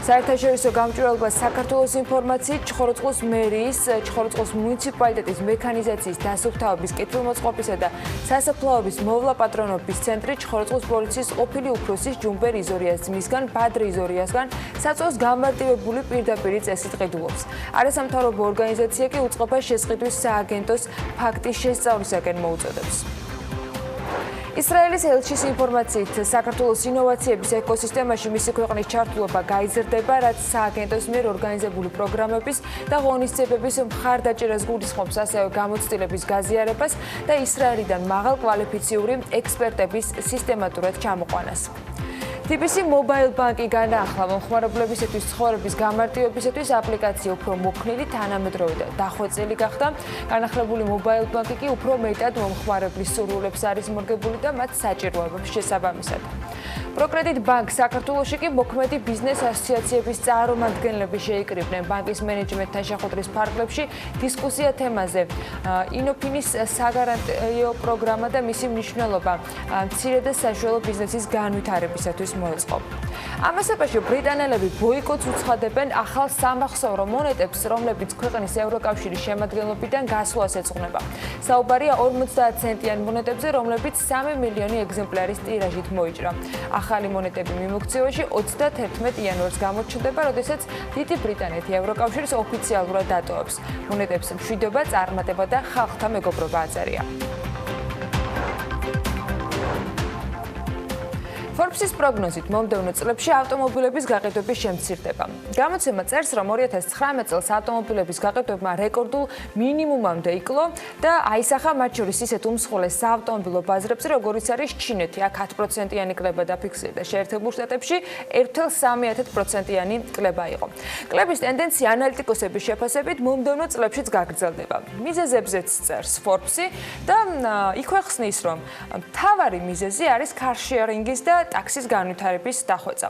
საერთაშორისო გამჭვირვალობას საქართველოს ინფორმაციით ჩხოროწყუს მერიის, ჩხოროწყუს მუნიციპალიტეტის მექანიზაციის დასუფთავების კეთილმოწყობისა და სასაფლაოების მოვლა პატრონობის ცენტრი ჩხოროწყუს პოლიციის ყოფილი უფროსის ჯუმბერ იზორიას ძმისგან ბადრ იზორიასგან საწოლს გამარტივებული პირდაპირი წესით ყიდულობს. არასამთავრობო ორგანიზაცია კი უწყებას შესყიდვის სააგენტოს ფაქტის შესწავლისაკენ მოუწოდებს. ისრაელის ელჩის ინფორმაციით, საქართველოს ინოვაციების ეკოსისტემაში მისი ქვეყნის ჩართულობა გაიზრდება, რაც სააგენტოს მიერ ორგანიზებული პროგრამების და ღონისძიებების მხარდაჭერას გულისხმობს, ასევე გამოცდილების გაზიარებას და ისრაელიდან მაღალკვალიფიციური ექსპერტების სისტემატურად ჩამოყვანას. TBC Mobile Bank-ი განაახლა მომხმარებლებისათვის ცხოვრების გამარტივებისათვის აპლიკაცია უფრო მოქნილი, თანამედროვე და დახვეწილი გახდა. განახლებული Mobile Bank-ი კი უფრო მეტად მომხმარებლის სურვილებს არის მორგებული და მათ საჭიროებებს შესაბამისად. პროკრედიტ ბანკ საქართველოში კი მოქმედი ბიზნეს ასოციაციების წარმომადგენლები შეიკრიბნენ ბანკის მენეჯმენტთან შეხვედრის ფარგლებში დისკუსია თემაზე. ინოფინის საგარანტიო პროგრამა და მისი მნიშვნელობა მცირე და საშუალო ბიზნესის განვითარებისათვის მოეწყო. ამასობაში ბრიტანელები ბოიკოტს უცხადებენ ახალ სამახსოვრო მონეტებს, რომლებიც ქვეყნის ევროკავშირის შემადგენლობიდან გასვლას ეძღვნება. საუბარია 50 ცენტიან მონეტებზე, რომლებიც 3 მილიონი ეგზემპლარის ტირაჟით მოიჭრა. ახალი მონეტები მიმოქცევაში 31 იანვარს გამოჩნდება, როდესაც დიდი ბრიტანეთი ევროკავშირს ოფიციალურად დატოვებს. მონეტებს მშვიდობა, წარმატება და ხალხთა მეგობრობა აწერია. Forbes-ის პროგნოზით მომდევნო წლებში ავტომობილების გაყიდვების შემცირდება. გამოცემა წერს, რომ 2019 წელს ავტომობილების გაყიდვებმა რეკორდულ მინიმუმამდე იკლო და აისახა მათ შორის ისეთ უმსხვილეს საავტომობილო ბაზრებზე, როგორიც არის ჩინეთი, აქ 10%-იანი კლება დაფიქსირდა, შეერთებულ შტატებში 1,3%-იანი კლება იყო. კლების ტენდენცია ანალიტიკოსების შეფასებით მომდევნო წლებშიც გაგრძელდება. მიზეზებზეც წერს Forbes-ი და იქვე ხსნის, რომ მთავარი მიზეზი არის car-sharing-ის და ტაქსის განვითარების დახვეწა.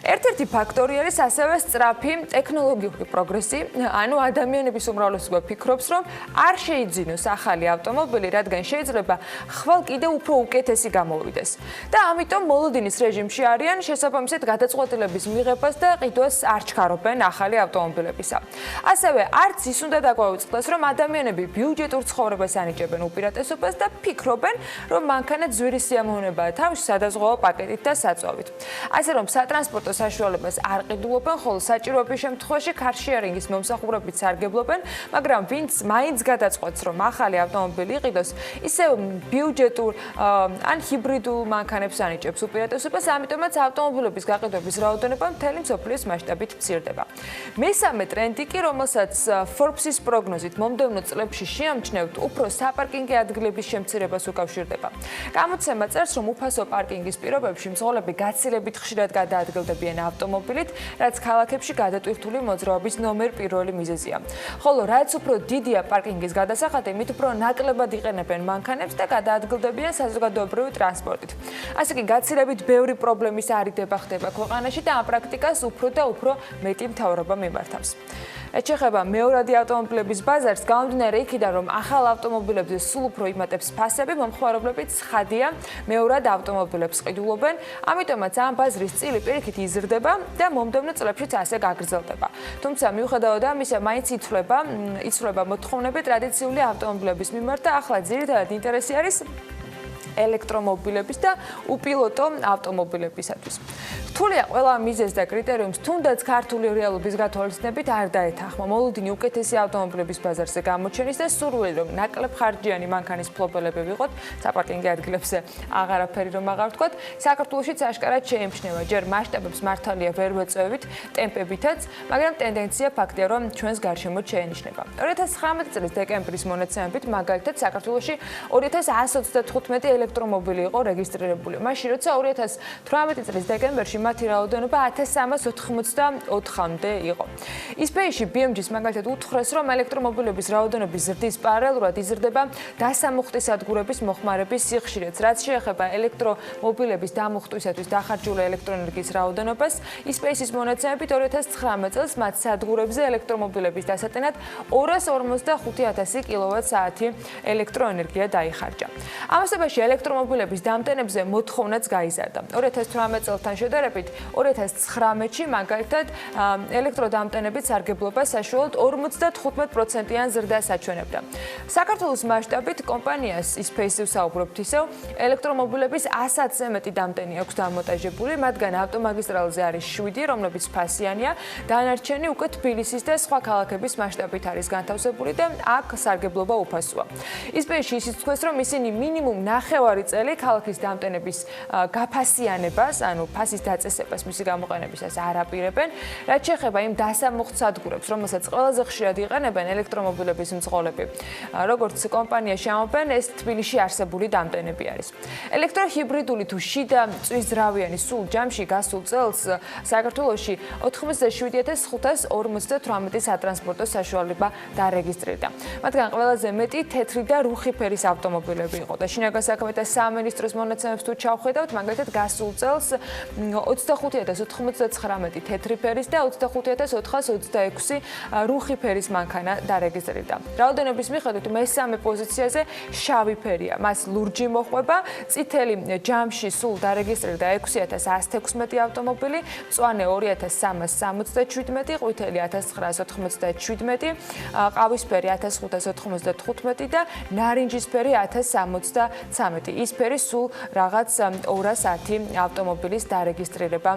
ერთ-ერთი ფაქტორი არის ასევე სწრაფი ტექნოლოგიური პროგრესი, ანუ ადამიანების უმრავლესობა ფიქრობს, რომ არ შეიძინოს ახალი ავტომობილი, რადგან შეიძლება ხვალ კიდევ უფრო უკეთესი გამოვიდეს. და ამიტომ მოლოდინის რეჟიმში არიან, შესაბამისად გადაწყვეტილების მიღებას და ყიდვას არ ჩქარობენ ახალი ავტომობილებისა. ასევე არც ის უნდა დაგვაუწყდეს, რომ ადამიანები ბიუჯეტურ ცხოვრებას ანიჭებენ უპირატესობას და ფიქრობენ, რომ მანქანა ძვირის სიამოვნებაა თავის სადაზღვევო პაკეტით და საწვავით. ასე რომ სატრანსპორტო საშუალებას არ ყიდულობენ, ხოლო საჭიროების შემთხვევაში car-sharing-ის მომსახურებით სარგებლობენ, მაგრამ ვინც მაინც გადაწყვეტს, რომ ახალი ავტომობილი იყიდოს, ისევ ბიუჯეტურ ან ჰიბრიდულ მანქანებს ანიჭებს უპირატესობას, ამიტომაც ავტომობილების გაყიდვების რაოდენობა მთელი მსოფლიოს მასშტაბით მცირდება. მესამე ტრენდი კი, რომელსაც Forbes-ის პროგნოზით მომდევნო წლებში შეამჩნევთ, უფრო საპარკინგო ადგილების შემცირებას უკავშირდება. გამოცემა წერს, რომ უფასო პარკინგის პირობებში მძღოლები გაცილებით ხშირად გადაადგილდებიან ავტომობილით, რაც ქალაქებში გადატვირთული მოძრაობის ნომერ პირველი მიზეზია. ხოლო რაც უფრო დიდია პარკინგის გადასახადი, მით უფრო ნაკლებად იყენებენ მანქანებს და გადაადგილდებიან საზოგადოებრივი ტრანსპორტით. ასე კი გაცილებით ბევრი პრობლემის არიდება ხდება ქვეყანაში და ამ პრაქტიკას უფრო და უფრო მეტი მთავრობა მიმართავს. რაც შეეხება მეორადი ავტომობილების ბაზარს, გამომდინარე იქიდან, რომ ახალ ავტომობილებზე სულ უფრო იმატებს ფასები, მომხმარებლები ცხადია მეორად ავტომობილებს ყიდულობენ, ამიტომაც ამ ბაზრის წილი პირიქით იზრდება და მომდევნო წლებშიც ასე გაგრძელდება. თუმცა მიუხედავად ამისა, მაინც იცვლება მოთხოვნები ტრადიციული ავტომობილების მიმართ და ახლა ძირითადად ინტერესი არის ელექტრომობილების და უპილოტო ავტომობილებისათვის. რთულია ყველა მიზეზს და კრიტერიუმს თუნდაც ქართული რეალობის გათვალისწინებით არ დაეთანხმა. მოლოდინი უკეთესი ავტომობილების ბაზარზე გამოჩენის და სურვილი, რომ ნაკლებ ხარჯიანი მანქანის ფლობელები ვიყოთ, საპარკინგო ადგილებზე აღარაფერი რომ აღარ ვთქვათ, საქართველოშიც აშკარად შეემჩნევა. ჯერ მასშტაბებს მართალია ვერ ვეწევით ტემპებითაც, მაგრამ ტენდენცია ფაქტია, რომ ჩვენს გარშემო შეენიშნება. 2019 წლის დეკემბრის მონაცემებით მაგალითად საქართველოში 2135 ელექტრომობილი იყო რეგისტრირებული. მაშინ როცა 2018 წლის დეკემბერში მათი რაოდენობა 1384-მდე იყო. ისპეიში BMG-ს მაგალითად უთხრეს, რომ ელექტრომობილების რაოდენობის ზრდის პარალელურად იზრდება დასამუხტი სადგურების მოხმარების სიხშირეც. რაც შეეხება ელექტრომობილების დამუხტვისათვის დახარჯული ელექტროენერგიის რაოდენობას, ისპეისის მონაცემებით 2019 წელს მათ სადგურებზე ელექტრომობილების დასატანად 245,000 კილოვატ-საათი ელექტროენერგია დაიხარჯა. ამასობაში ელექტრომობილების დამტენებზე მოთხოვნაც გაიზარდა. 2018 წელთან შედარებით 2019-ში მაგალითად ელექტროდამტენებით სარგებლობა საშუალოდ 55%-იან ზრდას აჩვენებდა. საქართველოს მასშტაბით კომპანიას ისპეისი ვსაუბრობთ ისევ, ელექტრომობილების 100-ზე მეტი დამტენი აქვს დამონტაჟებული, მათგან ავტომაგისტრალზე არის 7, რომლებიც ფასიანია, დანარჩენი უკვე თბილისის და სხვა ქალაქების მასშტაბით არის განთავსებული და აქ სარგებლობა უფასოა. ისპეიში ისიც თქვეს, რომ ისინი მინიმუმ ნახევარი წელი ქალაქის დამტენების გაფასიანებას, ანუ ფასის დაწესებას მისი გამოყენებისას არ აპირებენ, რაც შეეხება იმ დასამუხტ სადგურებს, რომელსაც ყველაზე ხშირად იყენებენ ელექტრომობილების მძღოლები. როგორც კომპანია შეამბობენ, ეს თბილისში არსებული დამტენები არის. ელექტროჰიბრიდული თუ შიდა წვისძრავიანი სულ ჯამში გასულ წელს საქართველოში 87,548 სატრანსპორტო საშუალება დარეგისტრირდა. მათგან ყველაზე მეტი თეთრი და რუხი ფერის ავტომობილები იყო და შინაგან საქმეთა და სამინისტროს მონაცემებს თუ ჩავხედავთ, მაგალითად გასულ წელს 25099 თეთრი ფერის და 25426 რუხი ფერის მანქანა დარეგისტრირდა. რაოდენობის მიხედვით მესამე პოზიციაზე შავი ფერია. მას ლურჯი მოჰყვება, წითელი ჯამში სულ დარეგისტრირდა 6116 ავტომობილი, მწვანე 2377, ყვითელი 1997, ყავისფერი 1595 და ნარინჯისფერი 1073. ის ფერი სულ რაღაც 210 ავტომობილის დარეგისტრირება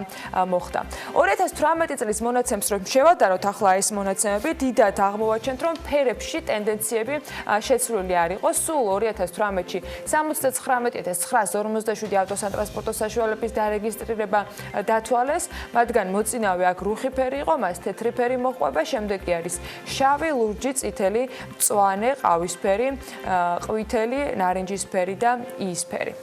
მოხდა. 2018 წლის მონაცემს რომ შევადაროთ ახლა ეს მონაცემები, დიდად აღმოვაჩენთ რომ ფერებში ტენდენციები შეცვლილი არ იყო. სულ 2018-ში 79957 ავტოსანტრანსპორტო საშუალების დარეგისტრირება დათვალეს, მათგან მოწინავე აქ რუხი ფერი იყო, მას თეთრი ფერი მოჰყვება, შემდეგი არის შავი, ლურჯი, წითელი, მწვანე, ყავისფერი, ყვითელი, ნარინჯისფერი და იისფერი.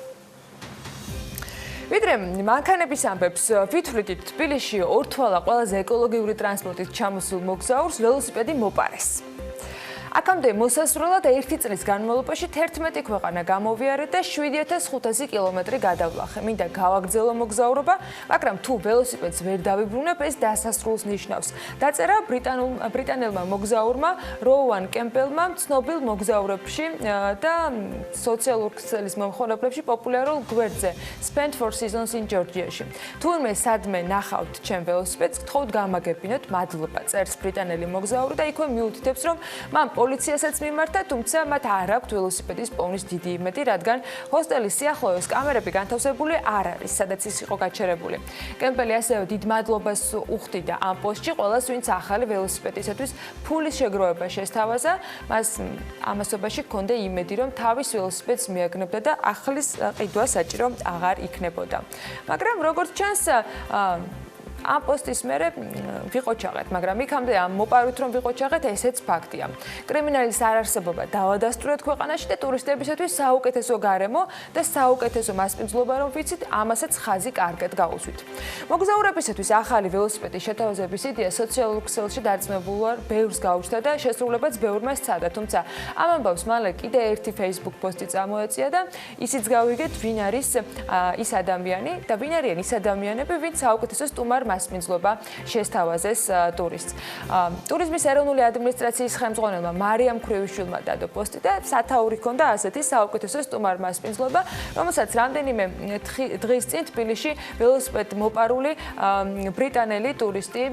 ვიდრე მანქანების ამბებს ვითვლით, თბილისში ორთვალა ყველაზე ეკოლოგიური ტრანსპორტით ჩამოსულ მოგზაურს ველოსიპედი მოპარეს. აქამდე მოსასრულად 1 წლის განმავლობაში 11 ქვეყანა გამოვიარეთ და 7500 კილომეტრი გადავლახე. მინდა გავაგრძელო მოგზაურობა, მაგრამ თუ ველოსიპედს ვერ დავიბრუნებ, ეს დასასრულს ნიშნავს. დაწერა ბრიტანელმა მოგზაურმა როუან კემპელმა ცნობილ მოგზაურებში და სოციალურ ქსელის მომხმარებლებში პოპულარულ გვერდზე Spend 4 Seasons in Georgia-ში. თურმე სადმე ნახავთ ჩემ ველოსიპედს, გთხოვთ გამაგებინოთ, მადლობა, წერს ბრიტანელი მოგზაური და იქვე მიუთითებს, რომ მან პოლიციასაც მიმართა, თუმცა მათ არ აქვთ ველოსიპედის პოვნის დიდი იმედი, რადგან ჰოსტელის სიახლოვეს კამერები განთავსებული არ არის, სადაც ის იყო გაჩერებული. კემპელი ასევე დიდ მადლობას უხდიდა ამ პოსტში ყველას, ვინც ახალი ველოსიპედისათვის ფულის შეგროვება შესთავაზა, მას ამასობაში ჰქონდა იმედი, რომ თავის ველოსიპედს მიაგნებდა და ახლის ყიდვა საჭირო აღარ იქნებოდა. მაგრამ როგორც ჩანს, ამ პოსტის მერე ვიყოჩაღეთ, მაგრამ იქამდე ამ მოპარვით რომ ვიყოჩაღეთ, ესეც ფაქტია. კრიმინალის არარსებობა დავადასტურეთ ქვეყანაში და ტურისტებისათვის საუკეთესო გარემო და საუკეთესო მასპინძლობა რომ ვიცით, ამასაც ხაზი კარგად გაუსვით. მოგზაურებისათვის ახალი ველოსიპედის შეთავაზების იდეა სოციალურ ქსელში დარწმებულ ვარ, ბევრს გაუჩნდა და შესრულებაც ბევრმა სცადა, თუმცა ამ ამბავს მალე კიდე ერთი Facebook პოსტი წამოეწია და ისიც გავიგეთ, ვინ არის ის ადამიანი და ვინ არიან ის ადამიანები, ვინც საუკეთესო სტუმარ მასპინძლობა შესთავაზეს ტურისტს. ტურიზმის ეროვნული ადმინისტრაციის ხელმძღვანელმა მარიამ ქრივიშვილმა დადო პოსტი და სათაური ჰქონდა ასეთი საუკეთესო სტუმარ მასპინძლობა, რომელსაც რამდენიმე დღის წინ თბილისში ველოსიპედ მოპარული ბრიტანელი ტურისტი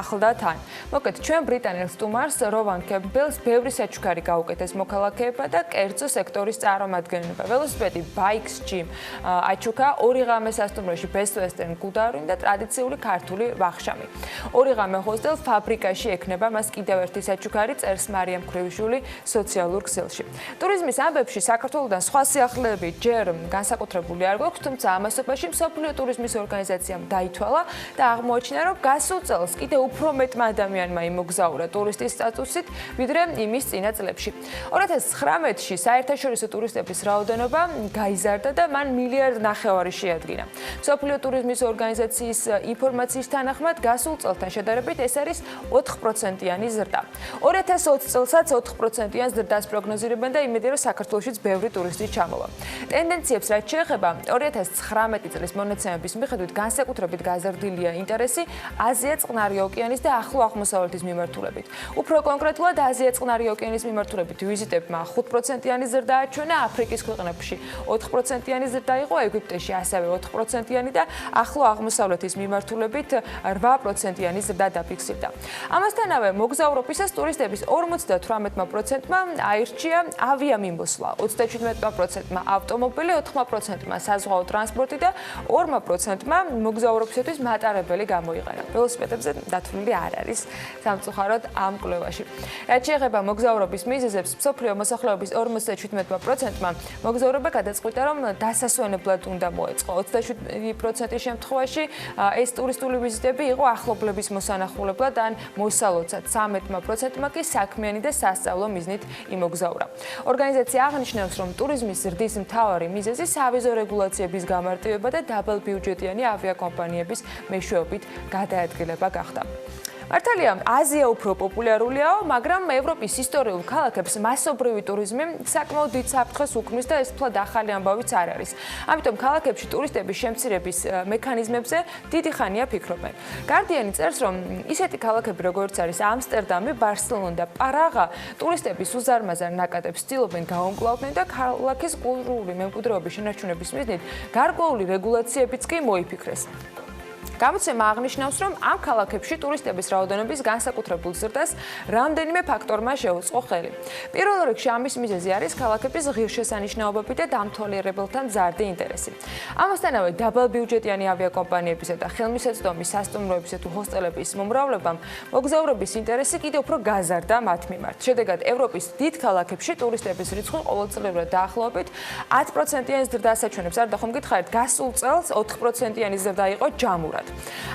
ახლდა თან. მოკეთ, ჩვენ ბრიტანელ სტუმარს როვან კემპბელს ბევრი საჩუქარი გაუკეთეს მოქალაქეება და კერძო სექტორის წარმომადგენლობა. ველოსიპედი ბაიქს ჯიმ აჩუქა, ორი ღამე სასტუმროში Best Western გუდავრინ და ტრადიციული ქართული ვახშამი. ორი ღამე ჰოსტელ ფაბრიკაში ექნება, მას კიდევ ერთი საჩუქარი, წერს მარიამ ქრივიშვილი სოციალურ ქსელში. ტურიზმის ამბებში საქართველოსთან სხვა სიახლეები ჯერ განსაკუთრებული არ გვაქვს, თუმცა ამასობაში მსოფლიო ტურიზმის ორგანიზაციამ დაითვალა და აღმოაჩინა, რომ გასულ წელს კიდევ უფრო მეტმა ადამიანმა იმოგზაურა ტურისტის სტატუსით, ვიდრე იმის წინა წლებში. 2019-ში საერთაშორისო ტურისტების რაოდენობა გაიზარდა და მან 1,5 მილიარდი შეადგინა. მსოფლიო ტურიზმის ორგანიზაციის ინფორმაციის თანახმად გასულ წელთან შედარებით ეს არის 4%-იანი ზრდა. 2020 წელსაც 4%-იან ზრდას პროგნოზირებენ და იმედია, რომ საქართველოშიც ბევრი ტურისტი ჩამოვა. ტენდენციებს რაც შეეხება 2019 წლის მონაცემების მიხედვით განსაკუთრებით გაზრდილია ინტერესი აზია წყნარი ოკეანის და ახლო აღმოსავლეთის მიმართულებით. უფრო კონკრეტულად აზია წყნარი ოკეანის მიმართულებით ვიზიტებმა 5%-იანი ზრდა აჩვენა, აფრიკის ქვეყნებში 4%-იანი ზრდა იყო, ეგვიპტეში ასევე 4%-იანი და ახლო აღმოსავლეთის მიმართულებით 8%-იანი ზრდა დაფიქსირდა. ამასთანავე მოგზაურობისას ტურისტების 58%-მა აირჩია ავიამიმოსვლა, 37%-მა ავტომობილი, 4%-მა საზღვაო ტრანსპორტი და 2%-მა მოგზაურობისათვის მატარებელი გამოიყენა. ველოსიპედებზე დათვლილი არ არის სამწუხაროდ ამ კვლევაში. რაც შეეხება მოგზაურობის მიზეზებს, მსოფლიო მოსახლეობის 57%-მა მოგზაურობა გადაწყვიტა, რომ დასასვენებლად უნდა მოეწყო. 27% შემთხვევაში ეს ტურისტული ვიზიტები იყო ახლობლების მოსანახულებლად ან მოსალოცად. 13%-მა კი საქმიანი და სასწავლო მიზნით იმოგზაურა. ორგანიზაცია აღნიშნავს, რომ ტურიზმის ზრდის მთავარი მიზეზი სავიზო რეგულაციების გამარტივება და დაბალბიუჯეტიანი ავიაკომპანიების მეშვეობით გადაადგილება გახდა. მართალია, აზია უფრო პოპულარულია, მაგრამ ევროპის ისტორიულ ქალაქებს მასობრივი ტურიზმი საკმაოდ დიდ საფრთხეს უქმნის და ეს თლად ახალი ამბავიც არ არის. ამიტომ ქალაქებში ტურისტების შემცირების მექანიზმებზე დიდი ხანია ფიქრობენ. Guardian წერს, რომ ისეთი ქალაქები როგორც არის ამსტერდამი, ბარსელონა და პრაღა ტურისტების უზარმაზარ ნაკადებს ცდილობენ გაუმკლავდნენ და ქალაქის კულტურული მემკვიდრეობის შენარჩუნების მიზნით გარკვეული რეგულაციებიც კი მოიფიქრეს. გამოცემა აღნიშნავს, რომ ამ ქალაქებში ტურისტების რაოდენობის განსაკუთრებულ ზრდას რამდენიმე ფაქტორმა შეუწყო ხელი. პირველ რიგში ამის მიზეზი არის ქალაქების ღირსშესანიშნაობები და დამთვალიერებელთა მზარდი ინტერესი. ამასთანავე დაბალბიუჯეტიანი ავიაკომპანიებისა და ხელმისაწვდომი სასტუმროებისა თუ ჰოსტელების მომრავლებამ მოგზაურების ინტერესი კიდევ უფრო გაზარდა მათ მიმართ. შედეგად ევროპის დიდ ქალაქებში ტურისტების რიცხვი ყოველწლიურად დაახლოებით 10%-იანი ზრდას აჩვენებს. არ დახომ გითხარით, გასულ წელს 4%-იანი ზრდა იყო ჯამურად.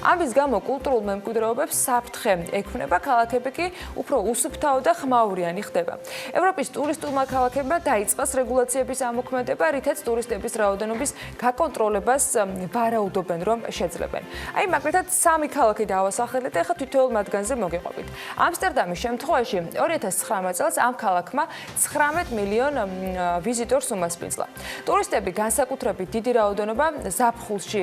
ამის გამო კულტურულ მემკვიდრეობებს საფრთხე ექმნება, ქალაქები კი უფრო უსუფთავო და ხმაურიანი ხდება. ევროპის ტურისტულმა ქალაქებმა დაიწყეს რეგულაციების ამოქმედება, რითაც ტურისტების რაოდენობის გაკონტროლებას ვარაუდობენ, რომ შეძლებენ. აი, მაგალითად, 3 ქალაქი დავასახელეთ და ახლა თითოეულ მათგანზე მოგიყვებით. ამსტერდამის შემთხვევაში 2019 წელს ამ ქალაქმა 19 მილიონ ვიზიტორს უმასპინძლა. ტურისტები განსაკუთრებით დიდი რაოდენობა ზაფხულში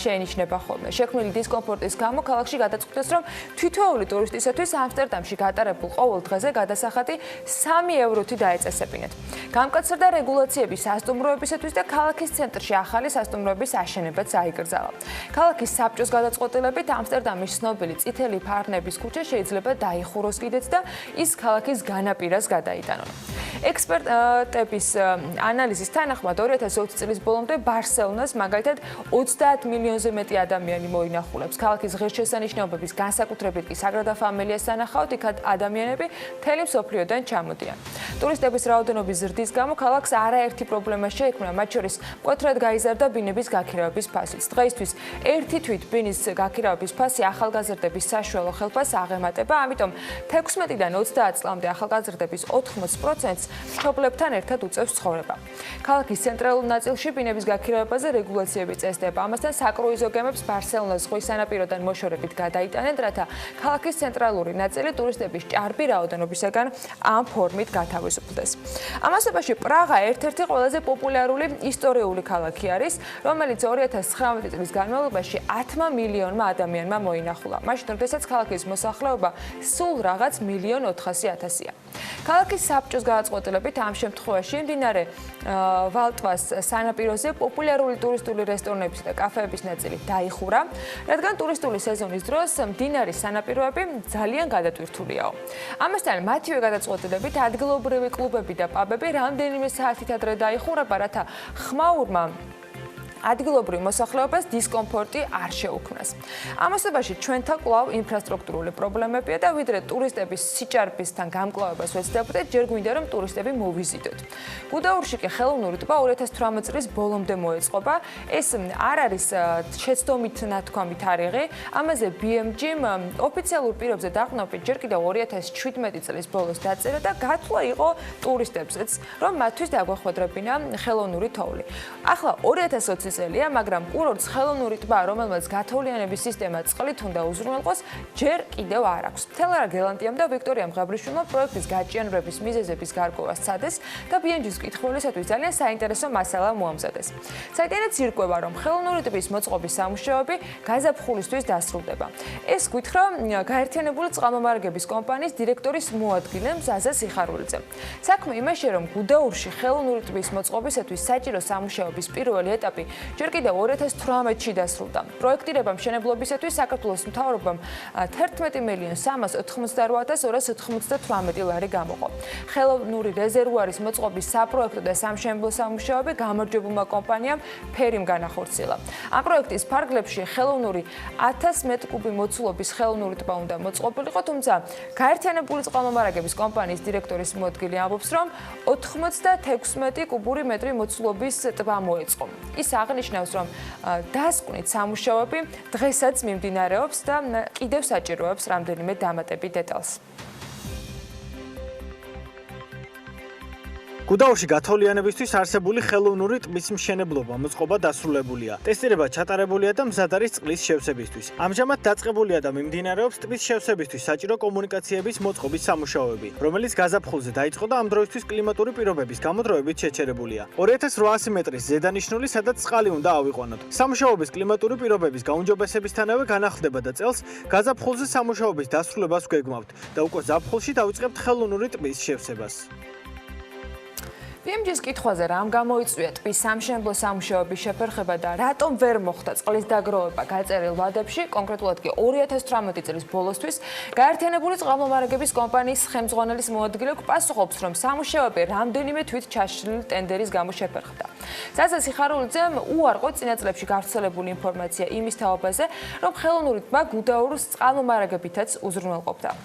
შეინიშნება ხოლმე. შექმნილი დისკომფორტის გამო ქალაქში გადაწყვიტეს, რომ თითოეული ტურისტისათვის ამსტერდამში გატარებულ ყოველ დღეზე გადასახადი 3 ევროთი დაეწესებინათ. გამკაცრდა რეგულაციები სასტუმროებისათვის და ქალაქის ცენტრში ახალი სასტუმროების აშენებაც აიკრძალა. ქალაქის საბჭოს გადაწყვეტილებით ამსტერდამის ცნობილი წითელი ფარნების ქუჩა შეიძლება დაიხუროს კიდეც და ის ქალაქის განაპირას გადაიტანონ. ექსპერტების ანალიზის თანახმად 2020 წლის ბოლომდე ბარსელონას მაგალითად 30 მილიონზე მეტი ადამიანი მოინახულებს. ქალაქის ღირსშესანიშნაობების განსაკუთრებით კი საგრადა ფამილიას სანახავთ, იქ ადამიანები მთელი მსოფლიოდან ჩამოდიან. ტურისტების რაოდენობის ზრდის გამო ქალაქს არაერთი პრობლემა შეექმნა, მათ შორის მკვეთრად გაიზარდა ბინების გაქირავების ფასიც. დღეისთვის ერთი თვით ბინის გაქირავების ფასი ახალგაზრდების საშუალო ხელფასს აღემატება, ამიტომ 16-დან 30 წლამდე ახალგაზრდების 80%-ს მშობლებთან ერთად უწევს ცხოვრება. ქალაქის ცენტრალურ ნაწილში ბინების გაქირავებაზე რეგულაციები წესდება. ამასთან საკრუიზო გემებს ბარსელონას ზღვის სანაპიროდან მოშორებით გადაიტანენ, რათა ქალაქის ცენტრალური ნაწილი ტურისტების ჭარბი რაოდენობისაგან ამ ფორმით გათავისუფლდეს. ამასობაში პრაღა ერთ-ერთი ყველაზე პოპულარული ისტორიული ქალაქი არის, რომელიც 2019 წლის განმავლობაში 10 მილიონმა ადამიანმა მოინახულა. მაშინ, როდესაც ქალაქის მოსახლეობა სულ რაღაც 1.4 მილიონია. ქალაქის საბჭოს გადაწყვეტილებით ამ შემთხვევაში მდინარე ვალტვას სანაპიროზე პოპულარული ტურისტული რესტორნებისა და კაფეების ნაწილი დაიხურა, რადგან ტურისტული სეზონის დროს მდინარის სანაპიროები ძალიან გადატვირთულიაო. ამასთან მათივე გადაწყვეტილებით ადგილობრივი კლუბები და პაბები რამდენიმე საათით ადრე დაიხურება, რათა ხმაურმა ადგილობრივ მოსახლეობას დისკომფორტი არ შეუქმნას. ამასობაში ჩვენთან კვლავ ინფრასტრუქტურული პრობლემებია და ვიდრე ტურისტების სიჭარბისთან გამკლავებას ვეცდებოდეთ, ჯერ გვინდა რომ ტურისტები მოვიზიდოთ. გუდაურში კი ხელოვნური ტბა 2018 წლის ბოლომდე მოეწყობა. ეს არ არის შეცდომით ნათქვამი თარიღი, ამაზე BMG-მ ოფიციალურ პირებზე დაყრდნობით ჯერ კიდევ 2017 წლის ბოლოს დაწერა და გათვლა იყო ტურისტებზეც, რომ მათთვის დაგვახვედრებინა ხელოვნური თოვლი. ახლა 2020 წელია, მაგრამ კურორტს ხელოვნური ტბა, რომელმაც გათოვლიანების სისტემა წყლით უნდა უზრუნველყოს, ჯერ კიდევ არ აქვს. თელარა გელანტიამ და ვიქტორიამ ღაბრიშვილმა პროექტის გაჭიანურების მიზეზების გარკვევა სცადეს და BMG-ს კითხველისათვის ძალიან საინტერესო მასალა მოამზადეს. საინტერესოა ირკვევა, რომ ხელოვნური ტბის მოწყობის სამუშაოები გაზაფხულისთვის დასრულდება. ეს გითხრა გაერთიანებული წყალმომარაგების კომპანიის დირექტორის მოადგილე ზაზა სიხარულიძემ. საქმე იმაშია, რომ გუდაურში ხელოვნური ტბის მოწყობისათვის საჭირო სამუშაოების პირველი ეტაპი ჯერ კიდევ 2018-ში დასრულდა. პროექტირება მშენებლობისათვის საქართველოს მთავრობამ 11.388.298 ლარი გამოყო. ხელოვნური რეზერვუარის მოწყობის საპროექტო და სამშენებლო სამუშაოები გამარჯვებულმა კომპანიამ ფერიმ განახორციელა. ამ პროექტის ფარგლებში ხელოვნური 1000 მ3 მოცულობის ხელოვნური ტბა უნდა მოწყობილიყო, თუმცა გაერთიანებული წყალმომარაგების კომპანიის დირექტორის მოადგილე ამბობს, რომ 96 კუბური მეტრი მოცულობის ტბა მოეწყო. ის აღნიშნავს, რომ დასკვნით სამუშაოები დღესაც მიმდინარეობს და კიდევ საჭიროებს რამდენიმე დამატებით დეტალს. გუდაურში გათოვლიანებისთვის არსებული ხელოვნური ტბის მშენებლობა მოწყობა დასრულებულია. ტესტირება ჩატარებულია და მზად არის წყლის შევსებისთვის. ამჟამად დაწყებულია და მიმდინარეობს ტბის შევსებისთვის საჭირო კომუნიკაციების მოწყობის სამუშაოები, რომელიც გაზაფხულზე დაიწყო და ამ დროისთვის კლიმატური პირობების გამოდროებით შეჩერებულია. 2800 მეტრის ზედანიშნული, სადაც წყალი უნდა ავიყვანოთ. სამუშაოების კლიმატური პირობების გაუმჯობესებისთანავე განახლდება და წელს გაზაფხულზე სამუშაოების დასრულებას გვეგმავთ და უკვე ზაფხულში დავიწყებთ ხელოვნური ტბის შევსებას. PMG-ს კითხვაზე რამ გამოიწვია ტბის სამშენებლო სამუშაოების შეფერხება და რატომ ვერ მოხდა წყლის დაგროვება გაწერილ ვადებში, კონკრეტულად კი 2018 წლის ბოლოსთვის გაერთიანებული წყალმომარაგების კომპანიის ხელმძღვანელის მოადგილე პასუხობს, რომ სამუშაოები რამდენიმე თვით ჩაშლილი ტენდერის გამო შეფერხდა. ზაზა სიხარულიძემ უარყო წინა წლებში გავრცელებული ინფორმაცია იმის თაობაზე, რომ ხელოვნური ტბა გუდაურს წყალმომარაგებითაც უზრუნველყოფდა.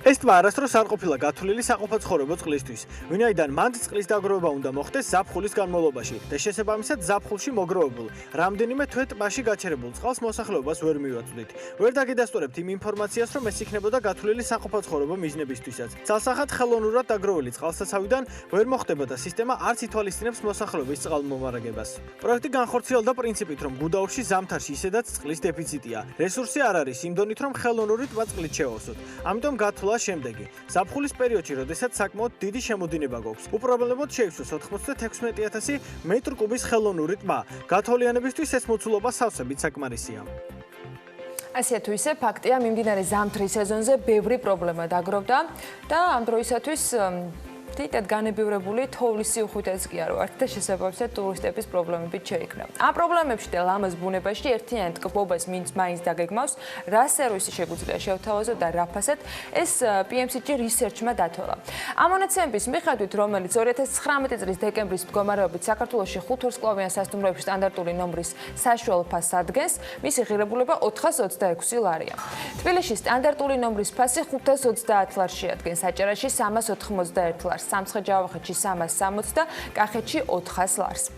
ეს ტბა არასდროს არ ყოფილა გათვლილი საყოფაცხოვრებო წყლისთვის, ვინაიდან მანდ წყლის დაგროვება უნდა მოხდეს ზაფხულის განმავლობაში და შესაბამისად ზაფხულში მოგროვებულ რამდენიმე თვე ტბაში გაჩერებულ წყალს მოსახლეობას ვერ მივაწვდით. ვერ დაგიდასტურებთ იმ ინფორმაციას, რომ ეს იქნებოდა გათვლილი საყოფაცხოვრებო მიზნებისთვისაც. ძალსახად ხელოვნურად დაგროვილი წყალსაცავიდან ვერ მოხდება და სისტემა არც ითვალისწინებს მოსახლეობის წყალმომარაგებას. პროექტი განხორციელდა პრინციპით, რომ გუდაურში ზამთარში ისედაც წყლის დეფიციტია. რესურსი არ არის იმ დონით, რომ ხელოვნური ტბა წყლით შევავსოთ. ამიტომ გათვლა შემდეგი. ზაფხულის პერიოდში, როდესაც საკმაოდ დიდი შემოდინება გვაქვს, უპრობლემოდ შეივსოს 96000 მეტრ კუბის ხელოვნური ტბა. გათოვლიანებისთვის ეს მოცულობა სავსებით საკმარისია. ასე თუ ისე ფაქტია, მიმდინარე ზამთრის სეზონზე ბევრი პრობლემა დაგროვდა და ამ დროისათვის დიდად განებივრებული თოვლის სიუხვითაც კი არ ვართ და შესაბამისად ტურისტების პრობლემებით შეიქმნა. ამ პრობლემებში და ლამაზ ბუნებაში ერთიანი ტკბობას მაინც დაგეგმავს, რა სერვისი შეგვიძლია შევთავაზოთ და რა ფასად ეს PMCG Research-მა დათვალა. ამ მონაცემების მიხედვით, რომელიც 2019 წლის დეკემბრის მდგომარეობით საქართველოში 5 ვარსკვლავიან სასტუმროებში სტანდარტული ნომრის საშუალო ფასს ადგენს, მისი ღირებულება 426 ლარია. თბილისში სტანდარტული ნომრის ფასი 530 ლარს შეადგენს, საჭარაში 391 ლარს. სამცხე-ჯავახეთში 360 და კახეთში 400 ლარს.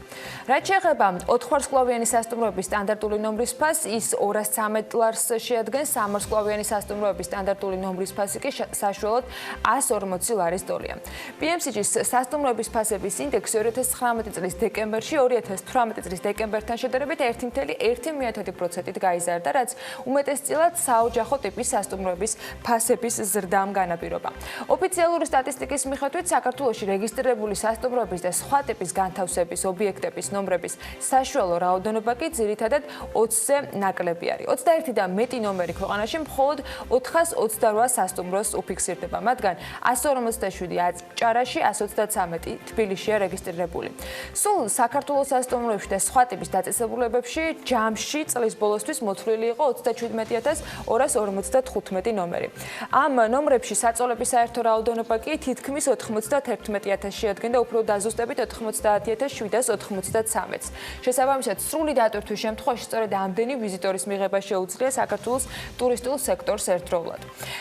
რაც შეეხება 4 ვარსკვლავიანი სასტუმროების სტანდარტული ნომრის ფასს, ის 213 ლარს შეადგენს, 3 ვარსკვლავიანი სასტუმროების სტანდარტული ნომრის ფასი კი საშუალოდ 140 ლარის ტოლია. PMCG-ს სასტუმროების ფასების ინდექსი 2019 წლის დეკემბერში 2018 წლის დეკემბერთან შედარებით 1.1%-ით გაიზარდა, რაც უმეტესწილად საოჯახო ტიპის სასტუმროების ფასების ზრდამ განაპირობა. ოფიციალური სტატისტიკის მიხედვით საქართველოში რეგისტრირებული სასტუმროების და სხვა ტიპის განთავსების ობიექტების ნომრების საშუალო რაოდენობა კი ძირითადად 20-ზე ნაკლები არის. 21 და მეტი ნომერი ქვეყანაში მხოლოდ 428 სასტუმროს უფიქსირდება, მათგან 157 აჭარაში, 133 თბილისშია რეგისტრირებული. სულ საქართველოს სასტუმროებში და სხვა ტიპის დაწესებულებებში ჯამში წლის ბოლოსთვის მოთვლილი იყო 37255 ნომერი. ამ ნომრებში საწოლების საერთო რაოდენობა კი თითქმის 91,000 შეადგენდა, უფრო დაზუსტებით 90793-ს. შესაბამისად, სრული დატვირთვის შემთხვევაში სწორედ ამდენი ვიზიტორის მიღება შეუძლია საქართველოს ტურისტულ სექტორს ერთდროულად.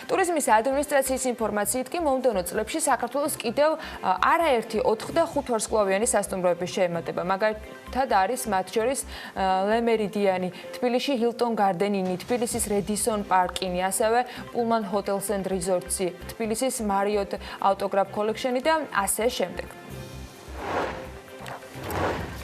ტურიზმის ადმინისტრაციის ინფორმაციით კი მომდევნო წლებში საქართველოს კიდევ არაერთი 4 და 5 ვარსკვლავიანი სასტუმროები შეემატება. მაგალითად არის მათ შორის ლემერიდიანი, თბილისში ჰილტონ გარდენინი, თბილისის რედისონ პარკინი, ასევე პულმან ჰოტელს ენდ რიზორტსი, თბილისის მარიოტ ავტოგრაფ კოლექშენი და ასე შემდეგ.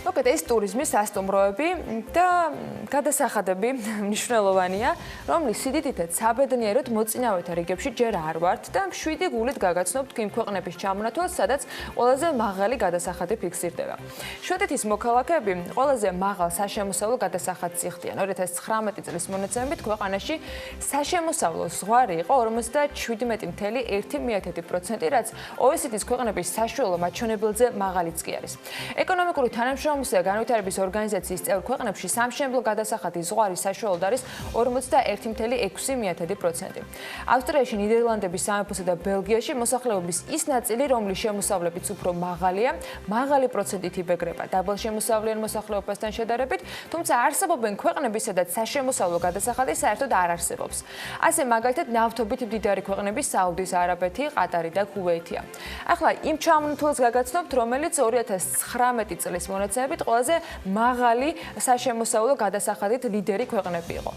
მოკეთ ეს ტურიზმის სასტუმროები და გადასახადები მნიშვნელოვანია, რომლის სიდიდითაც საბედნიეროდ მოწინავეთა რიგებში ჯერ არ ვართ და 7 გულით გაგაცნობთ იმ ქვეყნების ჩამონათვალს, სადაც ყველაზე მაღალი გადასახადი ფიქსირდება. შვედეთის მოქალაქეები ყველაზე მაღალ საშემოსავლო გადასახადს იხდიან. 2019 წლის მონაცემებით ქვეყანაში საშემოსავლო ზღვარი იყო 57.1%, რაც OECD-ის ქვეყნების საშუალო მაჩვენებელზე მაღალიც კი არის. ეკონომიკური თანამშრომლობა განვითარების ორგანიზაციის წევრ ქვეყნებში სამშენებლო გადასახადის ზღვარი საშუალოდ არის 41.6%. ავსტრიაში, ნიდერლანდების სამეფოსა და ბელგიაში მოსახლეობის ის ნაწილი, რომლის შემოსავლებიც უფრო მაღალია, მაღალი პროცენტით იბეგრება დაბალ შემოსავლიან მოსახლეობასთან შედარებით, თუმცა არსებობენ ქვეყნები, სადაც საშემოსავლო გადასახადი საერთოდ არ არსებობს. ასე მაგალითად ნავთობით მდიდარი ქვეყნები საუდის არაბეთი, ყატარი და ქუვეითია. ახლა იმ ჩამონათვალს გაგაცნობთ, რომელიც 2019 წლის მონაცემებით ყველაზე მაღალი საშემოსავლო გადასახადით ლიდერი ქვეყნები იყო.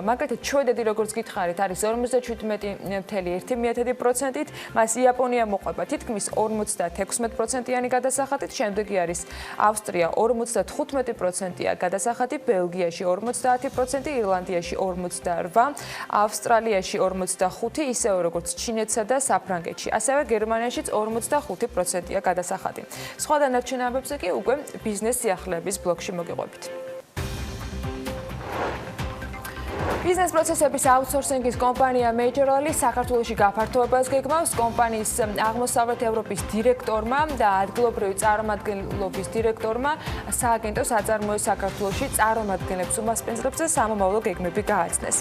მაგალითად, შვედეთი როგორც გითხარით, არის 57.1%-ით, მას იაპონია მოყვება თითქმის 56%-იანი გადასახადით, შემდეგი არის ავსტრია 55%-ია გადასახადი, ბელგიაში 50%, ირლანდიაში 48%, ავსტრალიაში 45%, ისევე როგორც ჩინეთსა და საფრანგეთში. ასევე გერმანიაშიც 45%-ია გადასახადი. სხვა დანარჩენ ამბებზე კი უკვე ბიზნეს სიახლეების ბლოკში მოგიყვებით. ბიზნეს პროცესების აუთსორსინგის კომპანია Majorly საქართველოში გაფართოებას გეგმავს. კომპანიის აღმოსავლეთ ევროპის დირექტორმა და ადგილობრივი წარმომადგენლობის დირექტორმა სააგენტო საწარმოო საქართველოში წარმომადგენლებს უმასპინძლებს და სამომავლო გეგმები გააცნეს.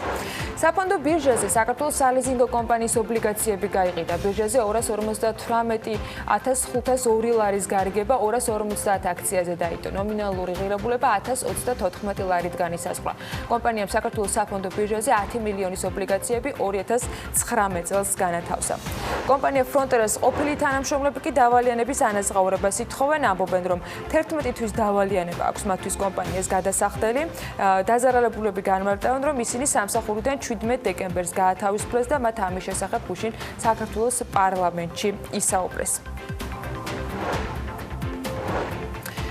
საფონდო ბირჟაზე საქართველოს სალიზინგო კომპანიის ობლიგაციები გაიყიდა. ბირჟაზე 250.502 ლარის გარიგება 250 აქციაზე დაიდო. ნომინალური ღირებულება 1034 ლარით განისაზღვრა. კომპანიამ საქართველოს საფონდო ბირჟაზე 10 მილიონის ობლიგაციები 2019 წელს განათავსა. კომპანია Fronteras ყოფილი თანამშრომლები კი დავალიანების ანაზღაურებას ითხოვენ, ამბობენ, რომ 11 თვის დავალიანება აქვს მათთვის კომპანიას გადასახდელი. დაზარალებულები განმარტავენ, რომ ისინი სამსახურიდან 17 დეკემბერს გაათავისუფლეს და მათ ამის შესახებ გუშინ საქართველოს პარლამენტში ისაუბრეს.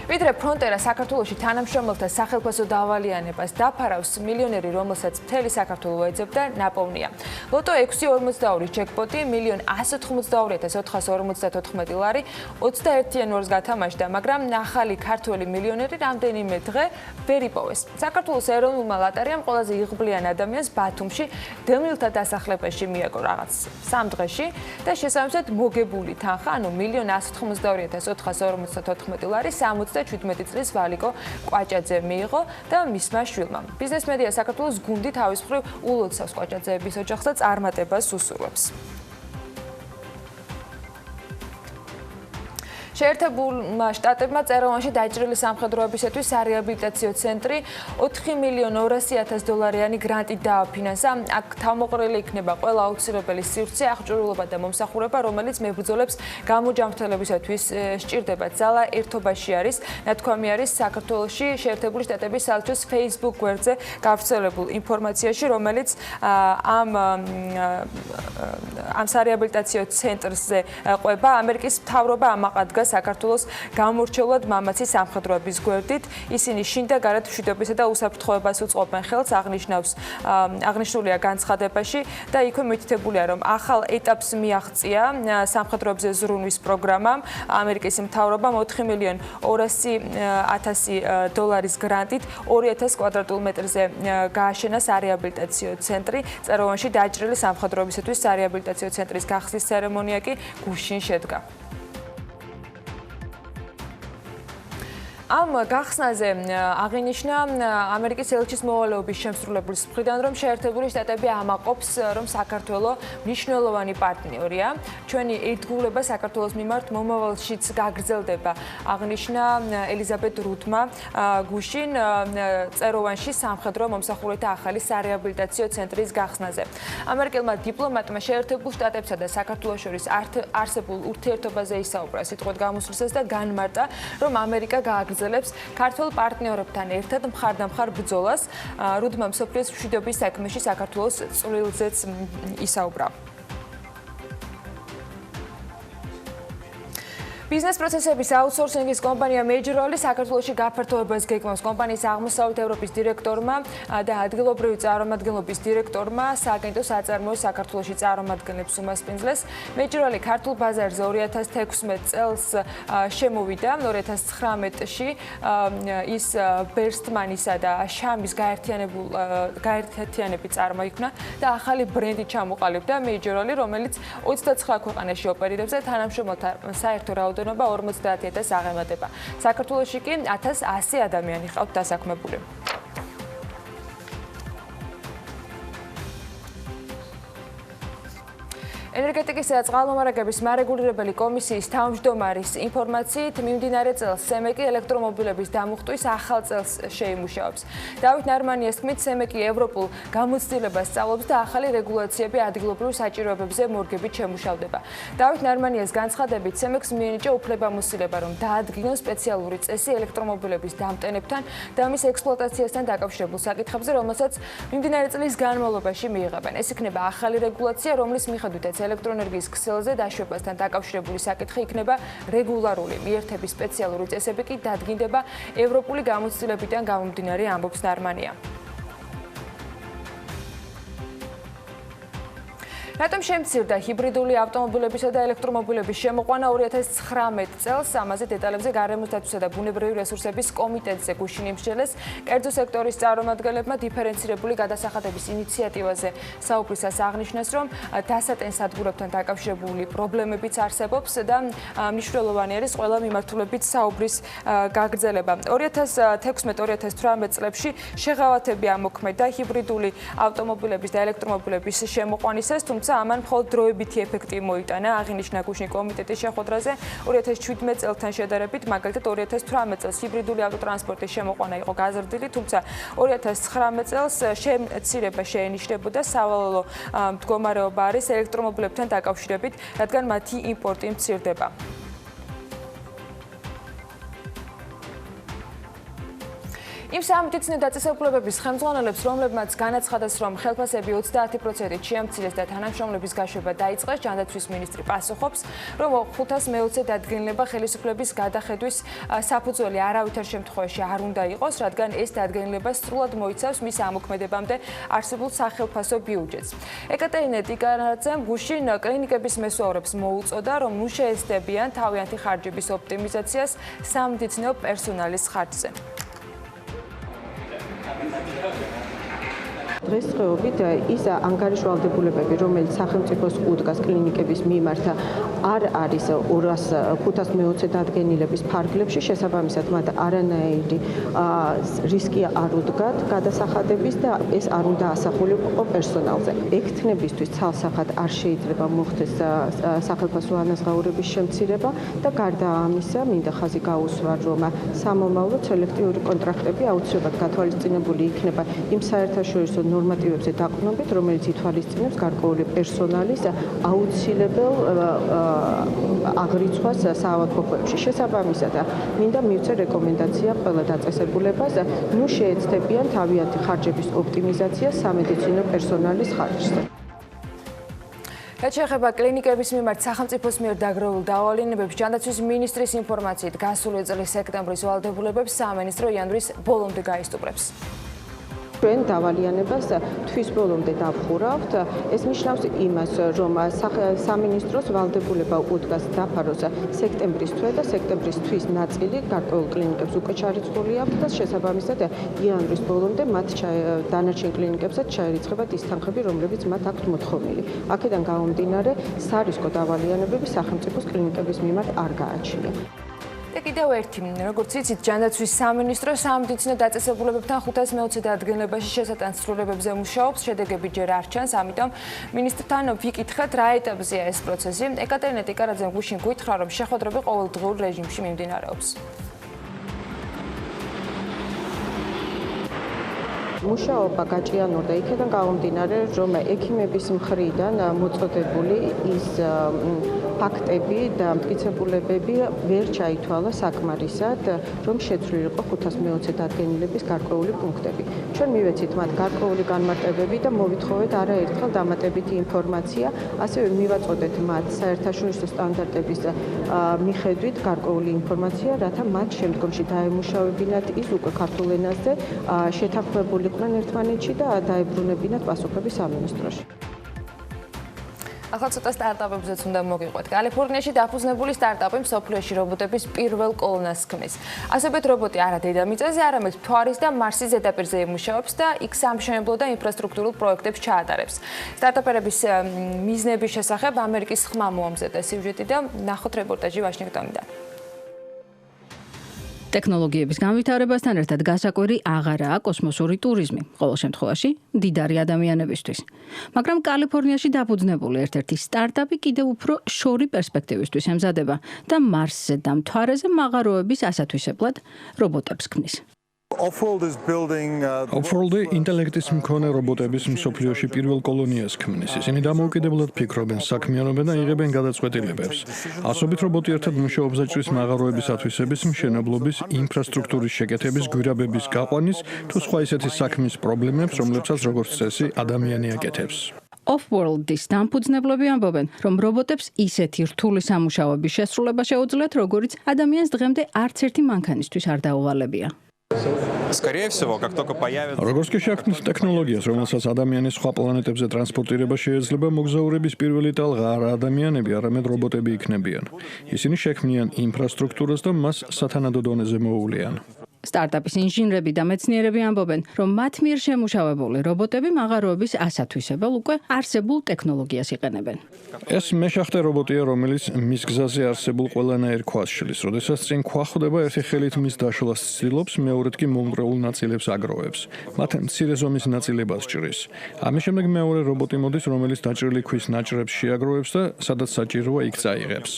ვიდრე Frontera საქართველოში თანამშრომელთა სახელმწიფო დავალიანებას დაფარავს მილიონერი, რომელსაც მთელი საქართველო ეძებდა, ნაპოვნია. ლოტო 642 ჯეკპოტი 1,182,454 ლარი 21 იანვარს გათამაშდა, მაგრამ ახალი ქართველი მილიონერი რამდენიმე დღე ვერ იპოვეს. საქართველოს ეროვნულმა ლოტერიამ ყველაზე იღბლიან ადამიანს ბათუმში დევნილთა დასახლებაში მიაგო რაღაც 3 დღეში და შესაბამისად მოგებული თანხა, ანუ 1,182,454 ლარი 17 წლის ვალიკო კვაჭაძე მიიღო და მისმა შვილმა. ბიზნეს მედია საქართველოს გუნდი თავის მხრივ ულოცავს კვაჭაძეების ოჯახს და წარმატებას უსურვებს. შეერთებულმა შტატებმა წეროვანში დაჭრილი სამხედროებისათვის სარეაბილიტაციო ცენტრი 4,200,000 გრანტით დააფინანსა. აქ თავმოყრილი იქნება ყველა აუცილებელი სივრცე, აღჭურვილობა და მომსახურება, რომელიც მებრძოლებს გამოჯანმრთელებისათვის სჭირდებათ. ძალა ერთობაში არის, ნათქვამი არის საქართველოში შეერთებული შტატების საელჩოს Facebook გვერდზე გავრცელებულ ინფორმაციაში, რომელიც ამ სარეაბილიტაციო ცენტრზე ყვება. ამერიკის მთავრობა ამაყადგა საქართველოს გამორჩეულად მამაცი სამხედროების გვერდით. ისინი შინ და გარეთ მშვიდობისა და უსაფრთხოებას უწყობენ ხელს, აღნიშნულია განცხადებაში და იქვე მითითებულია, რომ ახალ ეტაპს მიაღწია სამხედროებზე ზრუნვის პროგრამამ. ამერიკის მთავრობამ 4,200,000 დოლარის გრანტით 2000 კვადრატულ მეტრზე გააშენა სარეაბილიტაციო ცენტრი. წეროვანში დაჭრილი სამხედროებისათვის სარეაბილიტაციო ცენტრის გახსნის ცერემონია კი გუშინ შედგა. ამ გახსნაზე აღინიშნა ამერიკის ელჩის მოვალეობის შემსრულებლის მხრიდან, რომ შეერთებული შტატები ამაყობს, რომ საქართველო მნიშვნელოვანი პარტნიორია. ჩვენი ერთგულება საქართველოს მიმართ მომავალშიც გაგრძელდება, აღნიშნა ელიზაბეთ რუდმა გუშინ წეროვანში სამხედრო მომსახურეთა ახალი სარეაბილიტაციო ცენტრის გახსნაზე. ამერიკელმა დიპლომატმა შეერთებულ შტატებსა და საქართველოს შორის არსებულ ურთიერთობაზე ისაუბრა სიტყვით გამოსვლისას და განმარტა, რომ ამერიკა გააგრძელებს ქართულ პარტნიორებთან ერთად მხარდამხარ ბრძოლას. რუდმა მსოფლიოს მშვიდობის საქმეში საქართველოს წვლილზეც ისაუბრა. ბიზნეს პროცესების აუთსორსინგის კომპანია Majorly საქართველოში გაფართოებას გეგმავს. კომპანიის აღმოსავლეთ ევროპის დირექტორმა და ადგილობრივი წარმომადგენლობის დირექტორმა სააგენტო საწარმოო საქართველოში წარმომადგენლებს უმასპინძლეს. Majorly ქართულ ბაზარზე 2016 წელს შემოვიდა. 2019-ში ის ბერსტმანისა და შამის გაერთიანებით წარმოიქმნა და ახალი ბრენდი ჩამოყალიბდა Majorly, რომელიც 29 ქვეყანაში ოპერირებს და თანამშრომელთა საერთო რაოდენობა 50,000-ს აღემატება. საქართველოში კი 1100 ადამიანი ჰყავთ დასაქმებული. ენერგეტიკის და წყალმომარაგების მარეგულირებელი კომისიის თავმჯდომარის ინფორმაციით, მიმდინარე წელს სემეკი ელექტრომობილების დამუხტვის ახალ წელს შეიმუშავებს. დავით ნარმანიას თქმით, სემეკი ევროპულ გამოცდილებას სწავლობს და ახალი რეგულაციები ადგილობრივ საჭიროებებზე მორგებით შემუშავდება. დავით ნარმანიას განცხადებით, სემეკს მიენიჭა უფლებამოსილება, რომ დაადგინოს სპეციალური წესი ელექტრომობილების დამტენებთან და მის ექსპლუატაციასთან დაკავშირებულ საკითხებზე, რომელსაც მიმდინარე წლის განმავლობაში მიიღებენ. ეს იქნება ახალი რეგულაცია, რომლის მიხედვითაც ელექტროენერგიის ქსელზე დაშვებასთან დაკავშირებული საკითხი იქნება რეგულარული. მიერთების სპეციალური წესები კი დადგინდება ევროპული გამოცდილებიდან გამომდინარე, ამბობს ნარმანია. რატომ შემცირდა ჰიბრიდული ავტომობილებისა და ელექტრომობილების შემოყვანა 2019 წელს? ამაზე დეტალებზე გარემოს დაცვისა და ბუნებრივი რესურსების კომიტეტზე გუშინ იმსჯელეს კერძო სექტორის წარმომადგენლებმა დიფერენცირებული გადასახადების ინიციატივაზე საუბრისას აღნიშნეს, რომ დასატენ სადგურებთან დაკავშირებული პრობლემებიც არსებობს და მნიშვნელოვანი არის ყველა მიმართულებით საუბრის გაგრძელება. 2016-2018 წლებში შეღავათები ამოქმედა ჰიბრიდული ავტომობილების და ელექტრომობილების შემოყვანისას, ამან მხოლოდ დროებითი ეფექტი მოიტანა. აღინიშნა გუშინ კომიტეტის შეხვედრაზე 2017 წელთან შედარებით, მაგალითად 2018 წელს ჰიბრიდული ავტოტრანსპორტის შემოყვანა იყო გაზრდილი, თუმცა 2019 წელს შემცირება შეენიშნებოდა. სავალალო მდგომარეობა არის ელექტრომობილებთან დაკავშირებით, რადგან მათი იმპორტი მცირდება. იმ სამედიცინო დაწესებულებების ხელმძღვანელებს, რომლებმაც განაცხადეს, რომ ხელფასები 30%-ით შეამცირეს და თანამშრომლების გაშვება დაიწყეს, ჯანდაცვის მინისტრი პასუხობს, რომ 520-ზე დადგენილება ხელისუფლების გადახედვის საფუძველი არავითარ შემთხვევაში არ უნდა იყოს, რადგან ეს დადგენილება სრულად მოიცავს მის ამოქმედებამდე არსებულ სახელფასო ბიუჯეტს. ეკატერინე ტიკარაძემ გუშინ კლინიკების მესვეურებს მოუწოდა, რომ ნუ შეესწებიან თავიანთი ხარჯების ოპტიმიზაციას სამედიცინო პერსონალის ხარჯზე. დღესდღეობით ის ანგარიშვალდებულებები, რომელიც სახელმწიფოს უდგას კლინიკების მიმართ, არ არის 520 დადგენილების ფარგლებში, შესაბამისად მათ არანაირი რისკი არ უდგათ გადასახადების და ეს არ უნდა ასახულიყო პერსონალზე. ექთნებისთვის ცალსახად არ შეიძლება მოხდეს სახელმწიფო ანაზღაურების შემცირება და გარდა ამისა, მინდა ხაზი გაუსვა, რომ სამომავლო სელექტიური კონტრაქტები აუცილებლად გათვალისწინებული იქნება იმ საერთაშორისო ნორმატივებზე დაყრდნობით, რომელიც ითვალისწინებს გარკვეული პერსონალის აუცილებელ აღრიცხვას საავადმყოფოებში. შესაბამისად, მინდა მივცე რეკომენდაცია ყველა დაწესებულებას, ნუ შეეცდებიან თავიანთი ხარჯების ოპტიმიზაცია სამედიცინო პერსონალის ხარჯზე. რაც შეეხება კლინიკების მიმართ სახელმწიფოს მიერ დაგროვილ დავალიანებებს, ჯანდაცვის მინისტრის ინფორმაციით, გასული წლის სექტემბრის ვალდებულებებს სამინისტრო იანვრის ბოლომდე გაისტუბრებს. ჩვენ დავალიანებას თვის ბოლომდე დავხურავთ. ეს ნიშნავს იმას, რომ სამინისტროს ვალდებულება უდგას დაფაროს სექტემბრის თვე და სექტემბრის თვის ნაწილი გარკვეულ კლინიკებს უკვე ჩარიცხული აქვს და შესაბამისად იანვრის ბოლომდე მათ დანარჩენ კლინიკებსაც ჩაერიცხებათ ის თანხები, რომლებიც მათ აქვთ მოთხოვნილი. აქედან გამომდინარე, სარისკო დავალიანებები სახელმწიფოს კლინიკების მიმართ არ გააჩნია. კიდევ ერთი, როგორც იცით, ჯანდაცვის სამინისტრო სამედიცინო დაწესებულებებთან 520 დადგენილებაში შესატან ცვლილებებზე მუშაობს, შედეგები ჯერ არ ჩანს, ამიტომ მინისტრთან ვიკითხეთ, რა ეტაპზეა ეს პროცესი. ეკატერინე ტიკარაძემ გუშინ გითხრა, რომ შეხვედრები ყოველდღიურ რეჟიმში მიმდინარეობს. მუშაობა გაჭიანურდა იქიდან გამომდინარე, რომ ექიმების მხრიდან მოწოდებული ის ფაქტები და მტკიცებულებები ვერ ჩაითვალა საკმარისად, რომ შეცვლილიყო 520 დადგენილების გარკვეული პუნქტები. ჩვენ მივეცით მათ გარკვეული განმარტებები და მოვითხოვეთ არაერთხელ დამატებითი ინფორმაცია, ასევე მივაწოდეთ მათ საერთაშორისო სტანდარტების მიხედვით გარკვეული ინფორმაცია, რათა მათ შემდგომში დაემუშავებინათ ის უკვე ქართულ ენაზე შეთანხმებული ერთმანეთში და დაებრუნებინათ პასუხები სამინისტროში. ახლა ცოტა სტარტაპებზეც უნდა მოგიყვეთ. კალიფორნიაში დაფუძნებული სტარტაპი მსოფლიოში რობოტების პირველ კოლონას ქმნის. ასობით რობოტი არა დედამიწაზე, არამედ მთვარის და მარსის ზედაპირზე იმუშავებს და იქ სამშენებლო და ინფრასტრუქტურულ პროექტებს ჩაატარებს. სტარტაპერების მიზნების შესახებ ამერიკის ხმა მოამზადა სიუჟეტი და ნახოთ რეპორტაჟი ვაშინგტონიდან. ტექნოლოგიების განვითარებასთან ერთად გასაკვირი აღარაა კოსმოსური ტურიზმი, ყოველ შემთხვევაში მდიდარი ადამიანებისთვის. მაგრამ კალიფორნიაში დაფუძნებული ერთ-ერთი სტარტაპი კიდევ უფრო შორი პერსპექტივისთვის ემზადება და მარსზე და მთვარეზე მაღაროების ასათვისებლად რობოტებს ქმნის. Off-world-ი ინტელექტის მქონე რობოტების მსოფლიოში პირველ კოლონიას ქმნის. ისინი დამოუკიდებლად ფიქრობენ, საქმიანობენ და იღებენ გადაწყვეტილებებს. ასობით რობოტი ერთად მუშაობს დაჭრის მაღაროების ათვისების, მშენებლობის, ინფრასტრუქტურის შეკეთების, გვირაბების გაყვანის თუ სხვა ისეთი საქმის პრობლემებს, რომლებსაც როგორც წესი ადამიანი აკეთებს. Off-world-ის დამფუძნებლები ამბობენ, რომ რობოტებს ისეთი რთული სამუშაოების შესრულება შეუძლიათ, როგორც ადამიანს დღემდე არც ერთი მანქანისთვის არ დაუვალებია. Როგორც კი შექმნით ტექნოლოგიას, რომელსაც ადამიანის სხვა პლანეტებზე ტრანსპორტირება შეიძლება, მოგზაურების პირველი ტალღა არა ადამიანები, არამედ რობოტები იქნებიან. ისინი შექმნიან ინფრასტრუქტურას და მას სათანადო დონეზე მოუვლიან. სტარტაპის ინჟინრები და მეცნიერები ამბობენ, რომ მათ მიერ შემუშავებული რობოტები მაღაროების ასათვისებელ უკვე არსებულ ტექნოლოგიას იყენებენ. ეს მეშახტე რობოტია, რომელიც მის გზაზე არსებულ ყველანაირ ქვას შლის. როდესაც წინ ქვა ხვდება, ერთი ხელით მის დაშლას ცდილობს, მეორედ კი მომრეულ ნაწილებს აგროვებს. მათ მცირე ზომის ნაწილებას ჭრის. ამის შემდეგ მეორე რობოტი მოდის, რომელიც დაჭრილი ქვის ნაჭრებს შეაგროვებს და სადაც საჭიროა, იქ წაიღებს.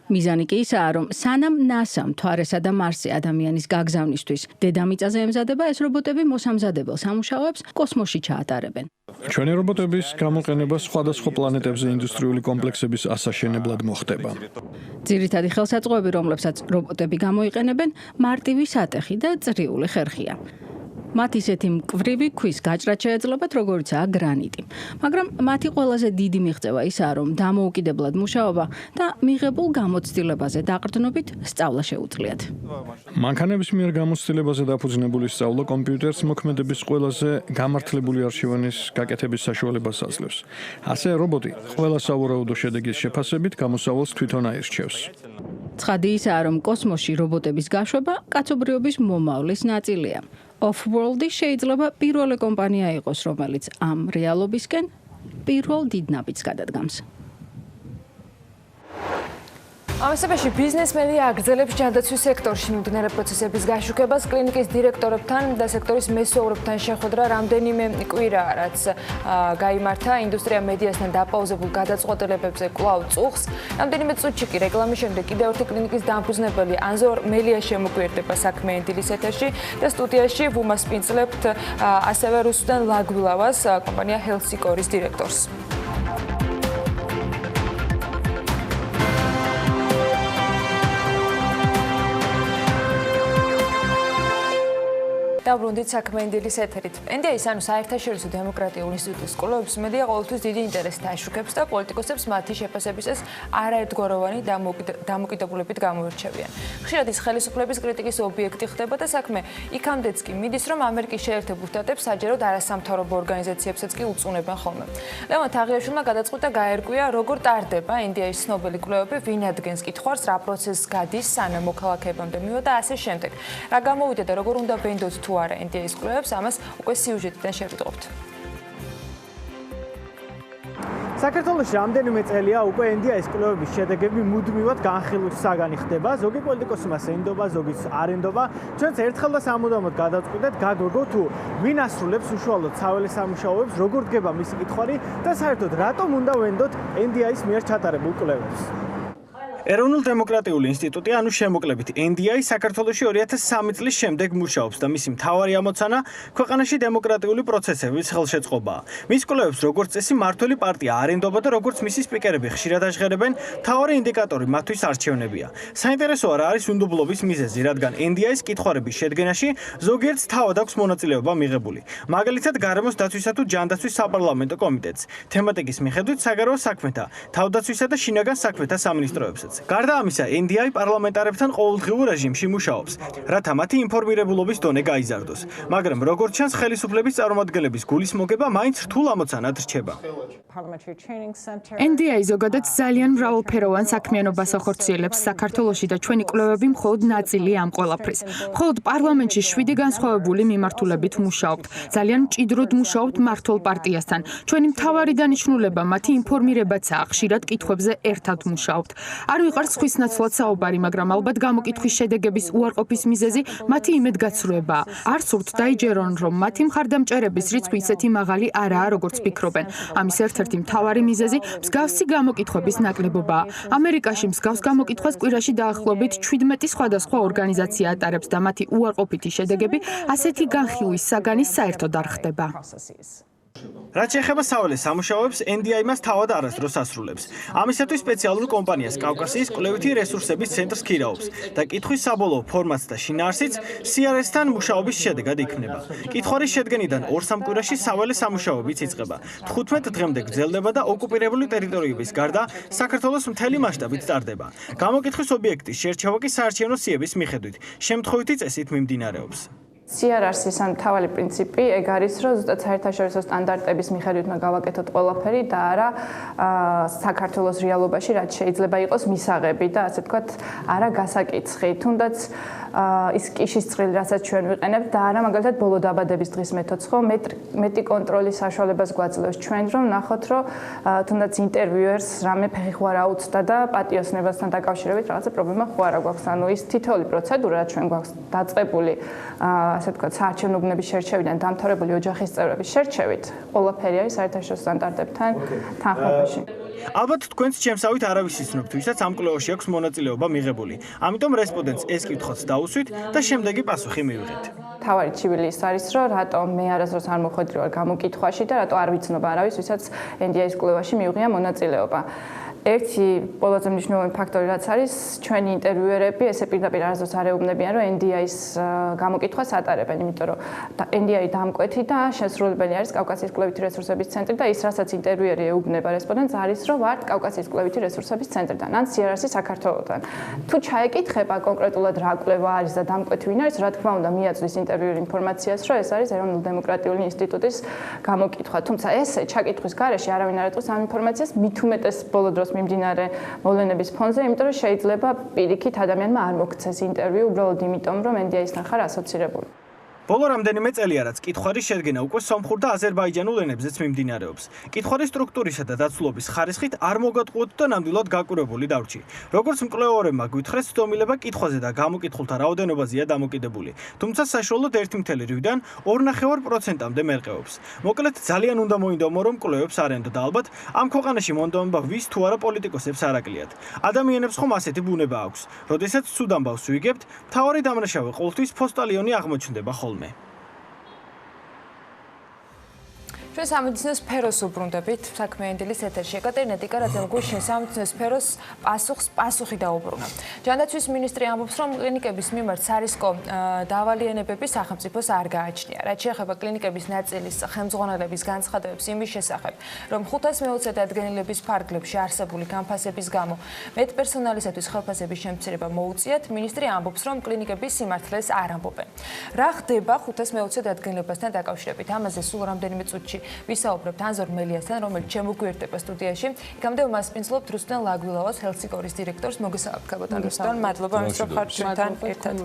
მიზანი კი ისაა, რომ სანამ NASA მთვარესა და მარსზე ადამიანის გაგზავნისთვის დედამიწაზე ემზადება, ეს რობოტები მოსამზადებელ სამუშაოებს კოსმოსში ჩაატარებენ. ჩვენი რობოტების გამოყენება სხვადასხვა პლანეტებზე ინდუსტრიული კომპლექსების ასაშენებლად მოხდება. ძირითადი ხელსაწყოები, რომლებსაც რობოტები გამოიყენებენ, მარტივი სატეხი და წრიული ხერხია. მათ ისეთი მკვრივი ქვის გაჭრა შეეძლებათ, როგორიცაა გრანიტი. მაგრამ მათი ყველაზე დიდი მიღწევა ისაა, რომ დამოუკიდებლად მუშაობა და მიღებულ გამოცდილებაზე დაყრდნობით სწავლა შეუძლიათ. მანქანების მიერ გამოცდილებაზე დაფუძნებული სწავლა კომპიუტერს მოქმედების ყველაზე გამართლებული არჩევანის გაკეთების საშუალებას აძლევს. ასე რობოტი ყველა სავარაუდო შედეგის შეფასებით გამოსავალს თვითონ აირჩევს. ცხადი ისაა, რომ კოსმოსში რობოტების გაშვება კაცობრიობის მომავლის ნაწილია. Off-world-ი შეიძლება პირველი კომპანია იყოს, რომელიც ამ რეალობისკენ პირველ დიდ ნაბიჯს გადადგამს. ამასობაში ბიზნესმენი აგრძელებს ჯანდაცვის სექტორში მიმდინარე პროცესების გაშუქებას, კლინიკის დირექტორებთან და სექტორის მესვეურებთან შეხვედრა რამდენიმე კვირაა, რაც გაიმართა ინდუსტრია მედიასთან დაპაუზებულ გადაწყვეტილებებზე კვლავ წუხს. რამდენიმე წუთში კი რეკლამის შემდეგ კიდევ ერთი კლინიკის დამფუძნებელი ანზორ მელია შემოგვიერთდება საქმიანი დილის ეთერში და სტუდიაში ვუმასპინძლებთ ასევე რუსუდან ლაგვილავას, კომპანია ჰელსიკორის დირექტორს. დაბრუნდით საქმიანი დილის ეთერით. NDI-ის ანუ საერთაშორისო დემოკრატიულ ინსტიტუტის კვლევებს მედია ყოველთვის დიდი ინტერესით აშუქებს და პოლიტიკოსებს მათი შეფასებისას არაერთგვაროვანი დამოკიდებულებით გამოირჩევიან. ხშირად ის ხელისუფლების კრიტიკის ობიექტი ხდება და საქმე იქამდეც კი მიდის, რომ ამერიკის შეერთებულ შტატებს საჯაროდ არასამთავრობო ორგანიზაციებსაც კი უწუნებენ ხოლმე. ლევან თაღიაშვილმა გადაწყვიტა გაერკვია, როგორ ტარდება NDI-ის ცნობილი კვლევები, ვინ ადგენს კითხვარს, რა პროცესს გადის, სანამ მოქალაქეებამდე მივა და ასე შემდეგ. რა გამოვიდა და როგორ უნდა ვენდოთ თუ არა NDI-ის კვლევებს, ამას უკვე სიუჟეტიდან შევიტყობთ. საქართველოში რამდენიმე წელია უკვე NDI-ის კვლევების შედეგები მუდმივად განხილვის საგანი ხდება. ზოგი პოლიტიკოსი მას ენდობა, ზოგიც არ ენდობა. ჩვენც ერთხელ და სამუდამოდ გადავწყვიტეთ გაგვეგო თუ ვინ ასრულებს უშუალოდ საველე სამუშაოებს, როგორ დგება მისი კითხვარი და საერთოდ რატომ უნდა ვენდოთ NDI-ის მიერ ჩატარებულ კვლევებს. ეროვნულ დემოკრატიული ინსტიტუტი, ანუ შემოკლებით NDI საქართველოში 2003 წლის შემდეგ მუშაობს და მისი მთავარი ამოცანა ქვეყანაში დემოკრატიული პროცესების ხელშეწყობაა. მის კვლევებს როგორც წესი მმართველი პარტია არ ენდობა და როგორც მისი სპიკერები ხშირად აჟღერებენ, მთავარი ინდიკატორი მათთვის არჩევნებია. საინტერესოა რა არის უნდობლობის მიზეზი, რადგან NDI-ის კითხვარების შედგენაში ზოგიერთს თავად აქვს მონაწილეობა მიღებული. მაგალითად, გარემოს დაცვისა თუ ჯანდაცვის საპარლამენტო კომიტეტს, თემატიკის მიხედვით საგარეო საქმეთა, თავდაცვისა და შინაგან საქმეთა სამინისტროებსაც. გარდა ამისა, NDI პარლამენტარებთან ყოველდღიურ რეჟიმში მუშაობს, რათა მათი ინფორმირებულობის დონე გაიზარდოს. მაგრამ როგორც ჩანს, ხელისუფლების წარმომადგენლების გულის მოგება მაინც რთულ ამოცანად რჩება. NDI ზოგადად ძალიან მრავალფეროვან საქმიანობას ახორციელებს საქართველოში და ჩვენი კვლევები მხოლოდ ნაწილია ამ ყველაფრის. მხოლოდ პარლამენტში 7 განსხვავებული მიმართულებით მუშაობთ. ძალიან მჭიდროდ მუშაობთ მმართველ პარტიასთან. ჩვენი მთავარი დანიშნულება მათი ინფორმირებაცაა, ხშირად კითხვებზე ერთად მუშაობთ. არ ვიყარ სხვის ნაცვლად საუბარი, მაგრამ ალბათ გამოკითხვის შედეგების უარყოფის მიზეზი მათი იმედგაცრუებაა. არ სურთ დაიჯერონ, რომ მათი მხარდამჭერების რიცხვი ისეთი მაღალი არაა, როგორც ფიქრობენ. ამის ერთ-ერთი მთავარი მიზეზი მსგავსი გამოკითხვების ნაკლებობაა. ამერიკაში მსგავს გამოკითხვას კვირაში დაახლოებით 17 სხვადასხვა ორგანიზაცია ატარებს და მათი უარყოფითი შედეგები ასეთი განხილვის საგანის საერთოდ არ ხდება. რაც შეეხება საველე სამუშაოებს, NDI-მას თავად არასდროს ასრულებს. ამისათვის სპეციალურ კომპანიას კავკასიის კვლევითი რესურსების ცენტრს ქირაობს და კითხვის საბოლოო ფორმატს და შინაარსიც CRS-თან მუშაობის შედეგად იქმნება. კითხვარის შედგენიდან 2-3 კვირაში საველე სამუშაოებიც იწყება. 15 დღემდე გრძელდება და ოკუპირებული ტერიტორიების გარდა საქართველოს მთელი მასშტაბით ტარდება. გამოკითხვის ობიექტის შერჩევა კი საარჩევნო სიების მიხედვით შემთხვევითი წესით მიმდინარეობს. CRS-ის მთავარი პრინციპი ეგ არის, რომ ზუსტად საერთაშორისო სტანდარტების მიხედვით უნდა გავაკეთოთ ყველაფერი და არა საქართველოს რეალობაში, რაც შეიძლება იყოს მისაღები და ასე ვთქვათ, არა გასაკითხი. თუნდაც ის კიშის წრილი, რასაც ჩვენ ვიყენებთ და არა მაგალითად ბოლო დაბადების დღის მეთოდს, ხო, მეტი კონტროლის საშუალებას გვაძლევს ჩვენ, რომ ნახოთ, რომ თუნდაც ინტერვიუერს რამე ფეხი ხო არ აუწდა და პატიოსნებასთან დაკავშირებით რაღაცა პრობლემა ხო არა გვაქვს. ანუ ის თითოეული პროცედურა, რაც ჩვენ გვაქვს დაწყებული ასე ვთქვათ, საარჩევნო უბნების შერჩევიდან დამთავრებული ოჯახის წევრების შერჩევით, ყველაფერი არის საერთაშორისო სტანდარტებთან თანხმობაში. ალბათ თქვენს ჩემსავით არავის იცნობთ, ვისაც ამ კვლევაში აქვს მონაწილეობა მიღებული. ამიტომ რესპონდენტს ეს კითხვაც დაუსვით და შემდეგი პასუხი მივიღეთ. თავარი ჩივილი ის არის, რომ რატომ მე არასდროს არ მოხვედრი ვარ გამოკითხვაში და რატო არ ვიცნობა არავის, ვისაც NDI-ის კვლევაში მიუღია მონაწილეობა. ერთი ყველაზე მნიშვნელოვანი ფაქტორი რაც არის, ჩვენი ინტერვიუერები ესე პირდაპირ არასდროს არ ეუბნებიან, რომ NDI-ის გამოკითხვას ატარებენ, იმიტომ რომ NDI დამკვეთი და შესრულებელი არის კავკასიის კვლევითი რესურსების ცენტრი და ის, რასაც ინტერვიუერი ეუბნება რესპონდენტს, არის, რომ ვართ კავკასიის კვლევითი რესურსების ცენტრიდან, ან CRS-ის საქართველოსთან. თუ ჩაეკითხება კონკრეტულად რა კვლევა არის და დამკვეთი ვინ არის, რა თქმა უნდა, მიაწვის ინტერვიუერი ინფორმაციას, რომ ეს არის ეროვნული დემოკრატიული ინსტიტუტის გამოკითხვა. თუმცა ესე ჩაკითხვის გარეშე არავინ არ ეტყვის ამ ინფორმაციას, მით უმეტეს ბოლო დროს მიმდინარე მოვლენების ფონზე, იმიტომ რომ შეიძლება პირიქით ადამიანმა არ მოგცეს ინტერვიუ, უბრალოდ იმიტომ, რომ NDI-ისთან ხარ ასოცირებული. ბოლო რამდენიმე წელია, რაც კითხვარის შედგენა უკვე სომხურ და აზერბაიჯანულ ენებზეც მიმდინარეობს. კითხვარის სტრუქტურისა და დაცულობის ხარისხით არ მოგატყუოთ და ნამდვილად გაკურებული დავრჩი. როგორც მკვლევარებმა გვითხრეს, ცდომილება კითხვაზე და გამოკითხულთა რაოდენობაზეა დამოკიდებული. თუმცა საშუალოდ 1.8-დან 2.5%-მდე მერყეობს. მოკლედ ძალიან უნდა მოინდომო, რომ კვლევებს არ ენდო და ალბათ ამ ქვეყანაში მონდომება ვის თუ არა პოლიტიკოსებს არ აკლიათ. ადამიანებს ხომ ასეთი ბუნება აქვს. როდესაც ცუდ ამბავს ვიგებთ, მთავარი დამნაშავე ყოველთვის ფოსტალიონი აღმოჩნდება ხოლმე. ჩვენ სამედიცინო სფეროს უბრუნდებით, საქმიანი დილის ეთერში. ეკატერინე ტიკარაძემ გუშინ სამედიცინო სფეროს პასუხი დაუბრუნა. ჯანდაცვის მინისტრი ამბობს, რომ კლინიკების მიმართ სარისკო დავალიანებები სახელმწიფოს არ გააჩნია. რაც შეეხება კლინიკების ნაწილის ხელმძღვანელების განცხადებებს იმის შესახებ, რომ 520 დადგენილების ფარგლებში არსებული განფასების გამო მეტპერსონალისათვის ხელფასების შემცირება მოუწიათ, მინისტრი ამბობს, რომ კლინიკების სიმართლეს არ ამბობენ. რა ხდება 520 დადგენილებასთან დაკავშირებით? ამაზე სულ რამდენიმე წუთში ვისაუბრებთ ანზორ მელიასთან, რომელიც შემოგვიერთდება სტუდიაში. იქამდე უმასპინძლობთ რუსტენ ლაგვილავას, ჰელსინკორის დირექტორს. მოგესალმებით, ბატონო რუსტენ, მადლობა, რომ ხართ ჩვენთან ერთად.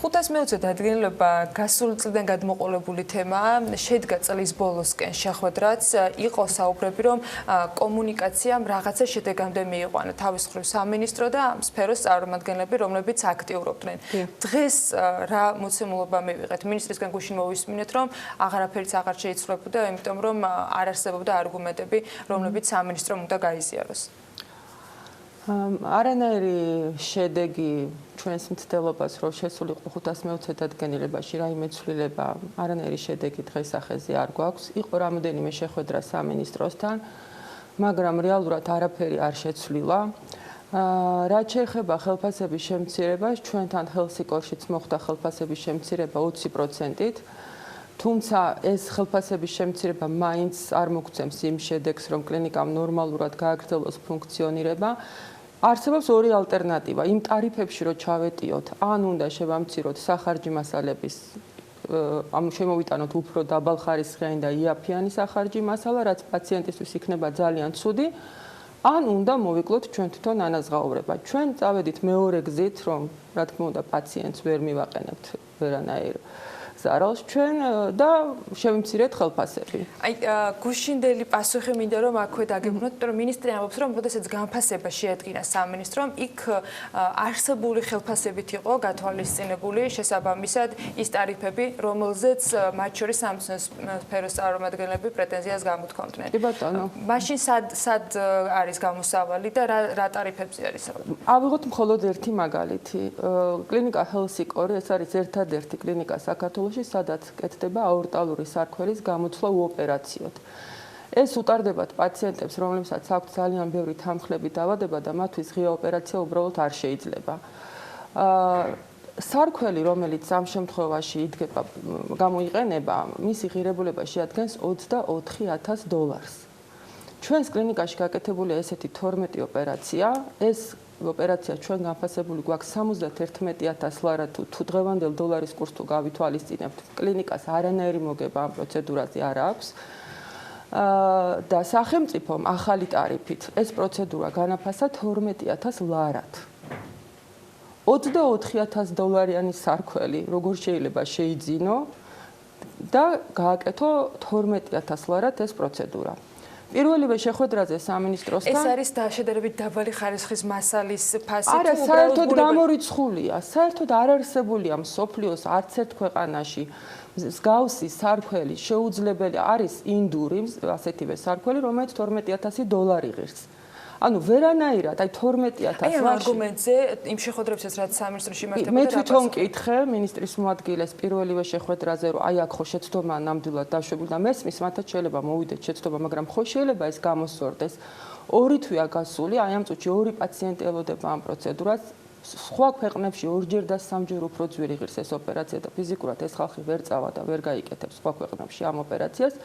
520 დადგენილება გასული წლიდან გადმოყოლებული თემაა. შედგა წლის ბოლოსკენ შეხვედრაც, იყო საუბრები, რომ კომუნიკაციამ რაღაცა შედეგამდე მიიყვანა თავის მხრივ სამინისტრო და სფეროს წარმომადგენლები, რომლებიც აქტიურობდნენ. დღეს რა მოცემულობა მივიღეთ? მინისტრისგან გუშინ მოვისმინეთ, რომ აღარაფერიც აღარ შეიცვლებოდა, იმიტომ რომ არ არსებობდა არგუმენტები, რომლებიც სამინისტრომ უნდა გაიზიაროს. არანაირი შედეგი ჩვენს მცდელობას, რომ შესულიყო 520 დადგენილებაში რაიმე ცვლილება, არანაირი შედეგი დღეს ახეზე არ გვაქვს. იყო რამოდენიმე შეხვედრა სამინისტროსთან, მაგრამ რეალურად არაფერი არ შეცვლილა. რაც შეეხება ხელფასების შემცირებას, ჩვენთან ჰელსინკორშიც მოხდა ხელფასების შემცირება 20%-ით. თუმცა ეს ხელფასების შემცირება მაინც არ მოგცემს იმ შედეგს, რომ კლინიკამ ნორმალურად გააგრძელოს ფუნქციონირება. არსებობს ორი ალტერნატივა. იმ ტარიფებში რო ჩავეტიოთ, ან უნდა შევამციროთ სახარჯი მასალების, ამ შემოვიტანოთ უფრო დაბალხარისხიანი და იაფიანი სახარჯი მასალა, რაც პაციენტისთვის იქნება ძალიან ცუდი, ან უნდა მოვიკლოთ ჩვენ თვითონ ანაზღაურება. ჩვენ წავედით მეორე გზით, რომ რა თქმა უნდა პაციენტს ვერ მივაყენებთ ვერანაირ ზარალს ჩვენ და შევიმცირეთ ხელფასები. აი გუშინდელი პასუხი მინდა რომ აქვე დაგებრუნოთ, იმიტომ რომ მინისტრი ამბობს რომ როდესაც განფასება შეადგინა სამინისტრომ, იქ არსებული ხელფასებით იყო გათვალისწინებული შესაბამისად ის ტარიფები, რომელზეც მათ შორის სამეცნიერო სფეროს წარმომადგენლები პრეტენზიას გამოთქვამდნენ. კი ბატონო. მაშინ სად არის გამოსავალი და რა ტარიფებზე არის საუბარი? ავიღოთ მხოლოდ ერთი მაგალითი. კლინიკა ჰელსიკორი, ეს არის ერთადერთი კლინიკა საქართველოში, სადაც კეთდება აორტალური სარქველის გამოცვლა უოპერაციოდ. ეს უტარდებათ პაციენტებს, რომლებსაც აქვთ ძალიან ბევრი თანხლები დაავადება და მათთვის ღია ოპერაცია უბრალოდ არ შეიძლება. სარქველი, რომელიც ამ შემთხვევაში იდგება, გამოიყენება, მისი ღირებულება შეადგენს $24,000. ჩვენს კლინიკაში გაკეთებულია ესეთი 12 ოპერაცია, ეს ოპერაცია ჩვენ განფასებული გვაქვს $71,000 თუ დღევანდელ დოლარის კურსს თუ გავითვალისწინებთ, კლინიკას არანაირი მოგება ამ პროცედურაზე არ აქვს. და სახელმწიფომ ახალი ტარიფით ეს პროცედურა განაფასა $12,000. $24,000 სარქველი როგორ შეიძლება შეიძინო და გააკეთო $12,000 ეს პროცედურა. პირველივე შეხვედრაზე სამინისტროსთან ეს არის შედარებით დაბალი ხარისხის მასალის ფასი თუ არა, საერთოდ გამორიცხულია, საერთოდ არ არსებულია მსოფლიოს არც ერთ ქვეყანაში მსგავსი სარქველი შეუძლებელი არის ინდური ასეთივე სარქველი, რომელიც $12,000 ღირს. ანუ ვერანაირად, აი 12,000 აი ამ არგუმენტზე იმ შეხვედრებსაც რაც სამინისტროში იმართებოდა მე თვითონ მკითხე ministris მოადგილეს პირველივე შეხვედრაზე, რომ აი აქ ხო შეცდომა ნამდვილად დაშვებული და მესმის მათაც შეიძლება მოვიდეთ შეცდომა, მაგრამ ხო შეიძლება ეს გამოსწორდეს. ორი თვეა გასული, აი ამ წუთში ორი პაციენტი ელოდება ამ პროცედურას. სხვა ქვეყნებში ორჯერ და სამჯერ უფრო ძვირი ღირს ეს ოპერაცია და ფიზიკურად ეს ხალხი ვერ წავა და ვერ გაიკეთებს სხვა ქვეყნებში ამ ოპერაციას.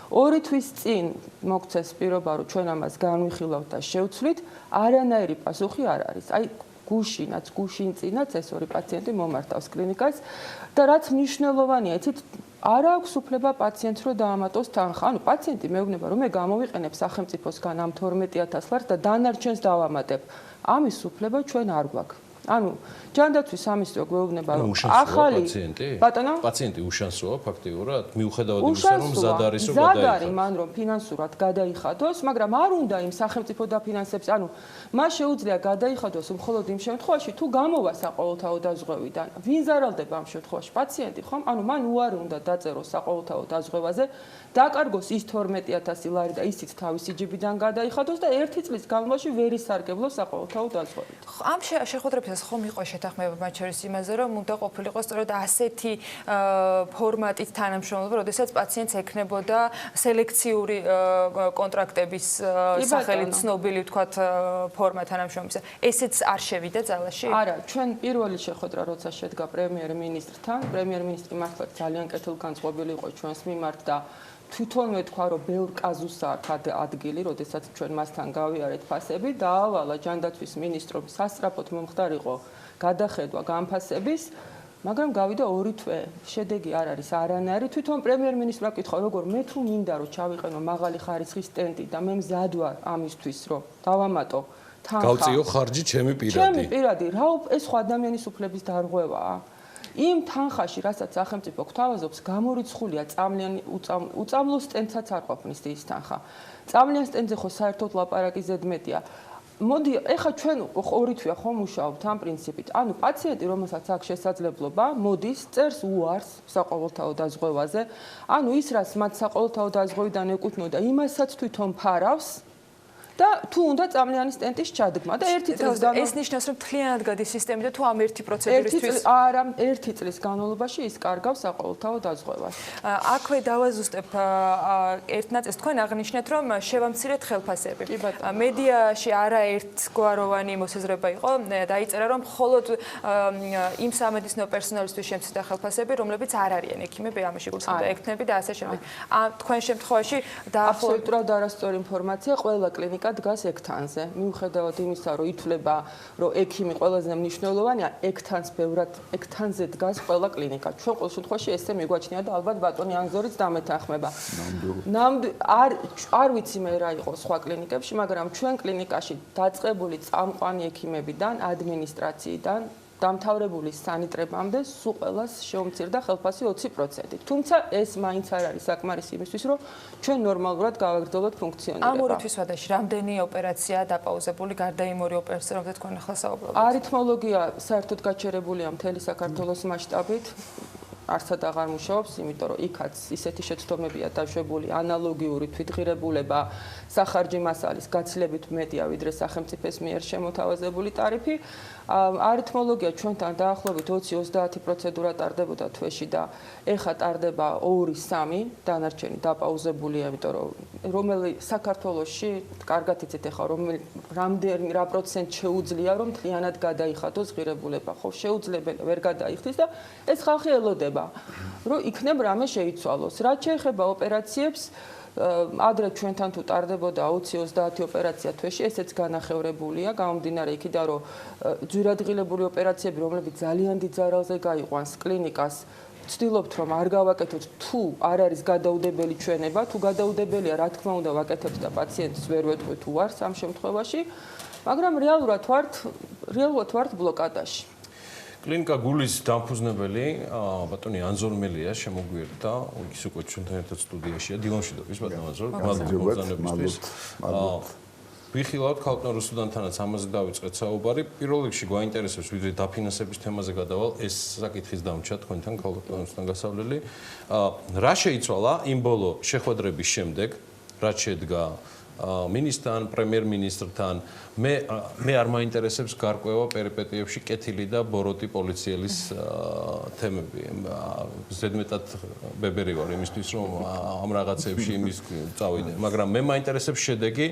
ორი თვის წინ მოგცეს პირობა, რომ ჩვენ ამას განვიხილავთ და შევცვლით, არანაირი პასუხი არ არის. აი გუშინ წინაც ეს ორი პაციენტი მომართავს კლინიკას და რაც მნიშვნელოვანია, იცით, არ აქვს უფლება პაციენტს რომ დაამატოს თანხა. ანუ პაციენტი მეუბნება, რომ მე გამოვიყენებ სახელმწიფოსგან ამ $12,000 და დანარჩენს დავამატებ. ამის უფლება ჩვენ არ გვაქვს. ანუ ჯანდაცვის სამინისტრო გვეუბნება, რომ ახალი ბატონო პაციენტი უშანსოა ფაქტიურად, მიუხედავად იმისა, რომ მზად არის რომ გადაიხადოს. მან რომ ფინანსურად გადაიხადოს, მაგრამ არ უნდა იმ სახელმწიფო დაფინანსებს, ანუ მას შეუძლია გადაიხადოს მხოლოდ იმ შემთხვევაში, თუ გამოვა საყოველთაო დაზღვევიდან. ვინ ზარალდება ამ შემთხვევაში? პაციენტი, ხომ? ანუ მან უარი უნდა დაწეროს საყოველთაო დაზღვევაზე, დაკარგოს ის $12,000 და ისიც თავისი ჯიბიდან გადაიხადოს და 1 წლის განმავლობაში ვერ ისარგებლოს საყოველთაო დაზღვევით. ამ შეხვედრებისას ხომ იყო შეთანხმება მათ შორის იმაზე, რომ უნდა ყოფილიყო სწორედ ასეთი ფორმატით თანამშრომლობა, როდესაც პაციენტს ექნებოდა სელექციური კონტრაქტების სახელით ცნობილი ვთქვათ ფორმა თანამშრომლობისა. ესეც არ შევიდა ძალაში? არა, ჩვენ პირველი შეხვედრა როცა შედგა პრემიერ-მინისტრთან, პრემიერ-მინისტრი მართლაც ძალიან კეთილგანწყობილი იყო ჩვენს მიმართ და თვითონ მეთქვა, რომ ბევრ კაზუსს აქვს ადგილი, როდესაც ჩვენ მასთან გავიარეთ ფასები, დაავალა ჯანდაცვის მინისტრომ სასწრაფოდ მომხდარიყო გადახედვა განფასების, მაგრამ გავიდა 2 თვე. შედეგი არ არის არანაირი. თვითონ პრემიერ-მინისტრმა კითხა, როგორ მე თუ მინდა რომ ჩავიყენო მაღალი ხარისხის სტენტი და მე მზად ვარ ამისთვის, რომ დავამატო თანხა. გავწიო ხარჯი ჩემი პირადი. ჩემი პირადი, რა ეს ხო ადამიანის უფლების დარღვევაა? იმ თანხაში, რასაც სახელმწიფო გვთავაზობს, გამორიცხულია წამლიანი უწამლო სტენტსაც არ ყოფნის ის თანხა. წამლიან სტენტზე ხო საერთოდ ლაპარაკი ზედმეტია. მოდი, ეხლა ჩვენ 2 თვეა ხომ მუშაობთ ამ პრინციპით. ანუ პაციენტი, რომელსაც აქვს შესაძლებლობა, მოდის, წერს უარს საყოველთაო დაზღვევაზე. ანუ ის, რაც მათ საყოველთაო დაზღვევიდან ეკუთვნოდა, იმასაც თვითონ ფარავს. და თუ უნდა წამლიანი სტენტის ჩადგმა და 1 წლის განმავლობაში ეს ნიშნავს, რომ მთლიანად გადის სისტემიდან თუ ამ ერთი პროცედურისთვის არა 1 წლის განმავლობაში ის კარგავს საყოველთაო დაზღვევას. აქვე დავაზუსტებ ერთ ნაწილს, თქვენ აღნიშნეთ, რომ შევამცირეთ ხელფასები. მედიაში არაერთგვაროვანი მოსაზრება იყო, დაიწერა, რომ მხოლოდ იმ სამედიცინო პერსონალისთვის შემცირდა ხელფასები, რომლებიც არ არიან ექიმები, ამაში გულისხმობდა ექთნები და ასე შემდეგ. თქვენ შემთხვევაში აბსოლუტურად არასწორი ინფორმაცია, ყველა კლინიკა დგას ექთანზე. მიუხედავად იმისა, რომ ითვლება, რომ ექიმი ყველაზე მნიშვნელოვანია, ექთანს ბევრად ექთანზე დგას ყველა კლინიკა. ჩვენ ყოველ შემთხვევაში ესე მიგვაჩნია და ალბათ ბატონი ანგზორიც დამეთანხმება. არ ვიცი მე რა იყო სხვა კლინიკებში, მაგრამ ჩვენ კლინიკაში დაწყებული წამყვანი ექიმებიდან, ადმინისტრაციიდან დამთავრებული სანიტრებამდე სულ ყველას შეუმცირდა ხელფასი 20%. თუმცა ეს მაინც არ არის საკმარისი იმისთვის, რომ ჩვენ ნორმალურად გავაგრძელოთ ფუნქციონირება. ამ ორი თვის ვადაში რამდენი ოპერაციაა დაპაუზებული გარდა იმ ორი ოპერაცია, რომელზეც თქვენ ახლა საუბრობთ? არითმოლოგია საერთოდ გაჩერებულია მთელი საქართველოს მასშტაბით. არსად აღარ მუშაობს, იმიტომ რომ იქაც ისეთი შეცდომებია დაშვებული, ანალოგიური თვითღირებულება სახარჯი მასალის გაცილებით მეტია, ვიდრე სახელმწიფოს მიერ შემოთავაზებული ტარიფი. არითმოლოგია ჩვენთან დაახლოებით 20-30 პროცედურა ტარდებოდა თვეში და ეხლა ტარდება 2-3, დანარჩენი დაპაუზებულია, იმიტომ რომ რომელი საქართველოში, კარგად იცით ეხლა რამდენი რა პროცენტ შეუძლია რომ მთლიანად გადაიხადოს ღირებულება. ხო, შეუძლებელია, ვერ გადაიხდის და ეს ხალხი ელოდება, რომ იქნებ რამე შეიცვალოს. რაც შეეხება ოპერაციებს, ადრე ჩვენთან თუ ტარდებოდა 20-30 ოპერაცია თვეში, ესეც განახევრებულია, გამომდინარე იქიდან, რომ ძვირადღირებული ოპერაციები, რომლებიც ძალიან დიდ ზარალზე გაიყვანს კლინიკას, ვცდილობთ რომ არ გავაკეთოთ თუ არ არის გადაუდებელი ჩვენება, თუ გადაუდებელია, რა თქმა უნდა, ვაკეთებთ და პაციენტს ვერ ვეტყვი თუ ვარს ამ შემთხვევაში, მაგრამ რეალურად ვართ ბლოკადაში. კლინიკა გულის დამფუძნებელი ბატონი ანზორმელია შემოგვიერთა, ის უკვე ჩვენთან ერთად სტუდიაშია, დილონშიდობის ბატონ ანზორ, მადლობთ. ვიხილავთ ქალბატონ რუსუდანთანაც ამაზე დავიწყეთ საუბარი. პირველ რიგში გვაინტერესებს ვიდრე დაფინანსების თემაზე გადავალ, ეს საკითხის დამჭა თქვენთან ქალბატონ რუსუდან გასავლელი. რა შეიცვალა იმ ბოლო შეხვედრების შემდეგ, რაც შედგა მინისტრთან, პრემიერ-მინისტრთან, მე არ მაინტერესებს გარკვევა პერიპეტიებში კეთილი და ბოროტი პოლიციელის თემები. ზედმეტად ბებერი ვარ იმისთვის, რომ ამ რაღაცებში იმის წავიდე, მაგრამ მე მაინტერესებს შედეგი,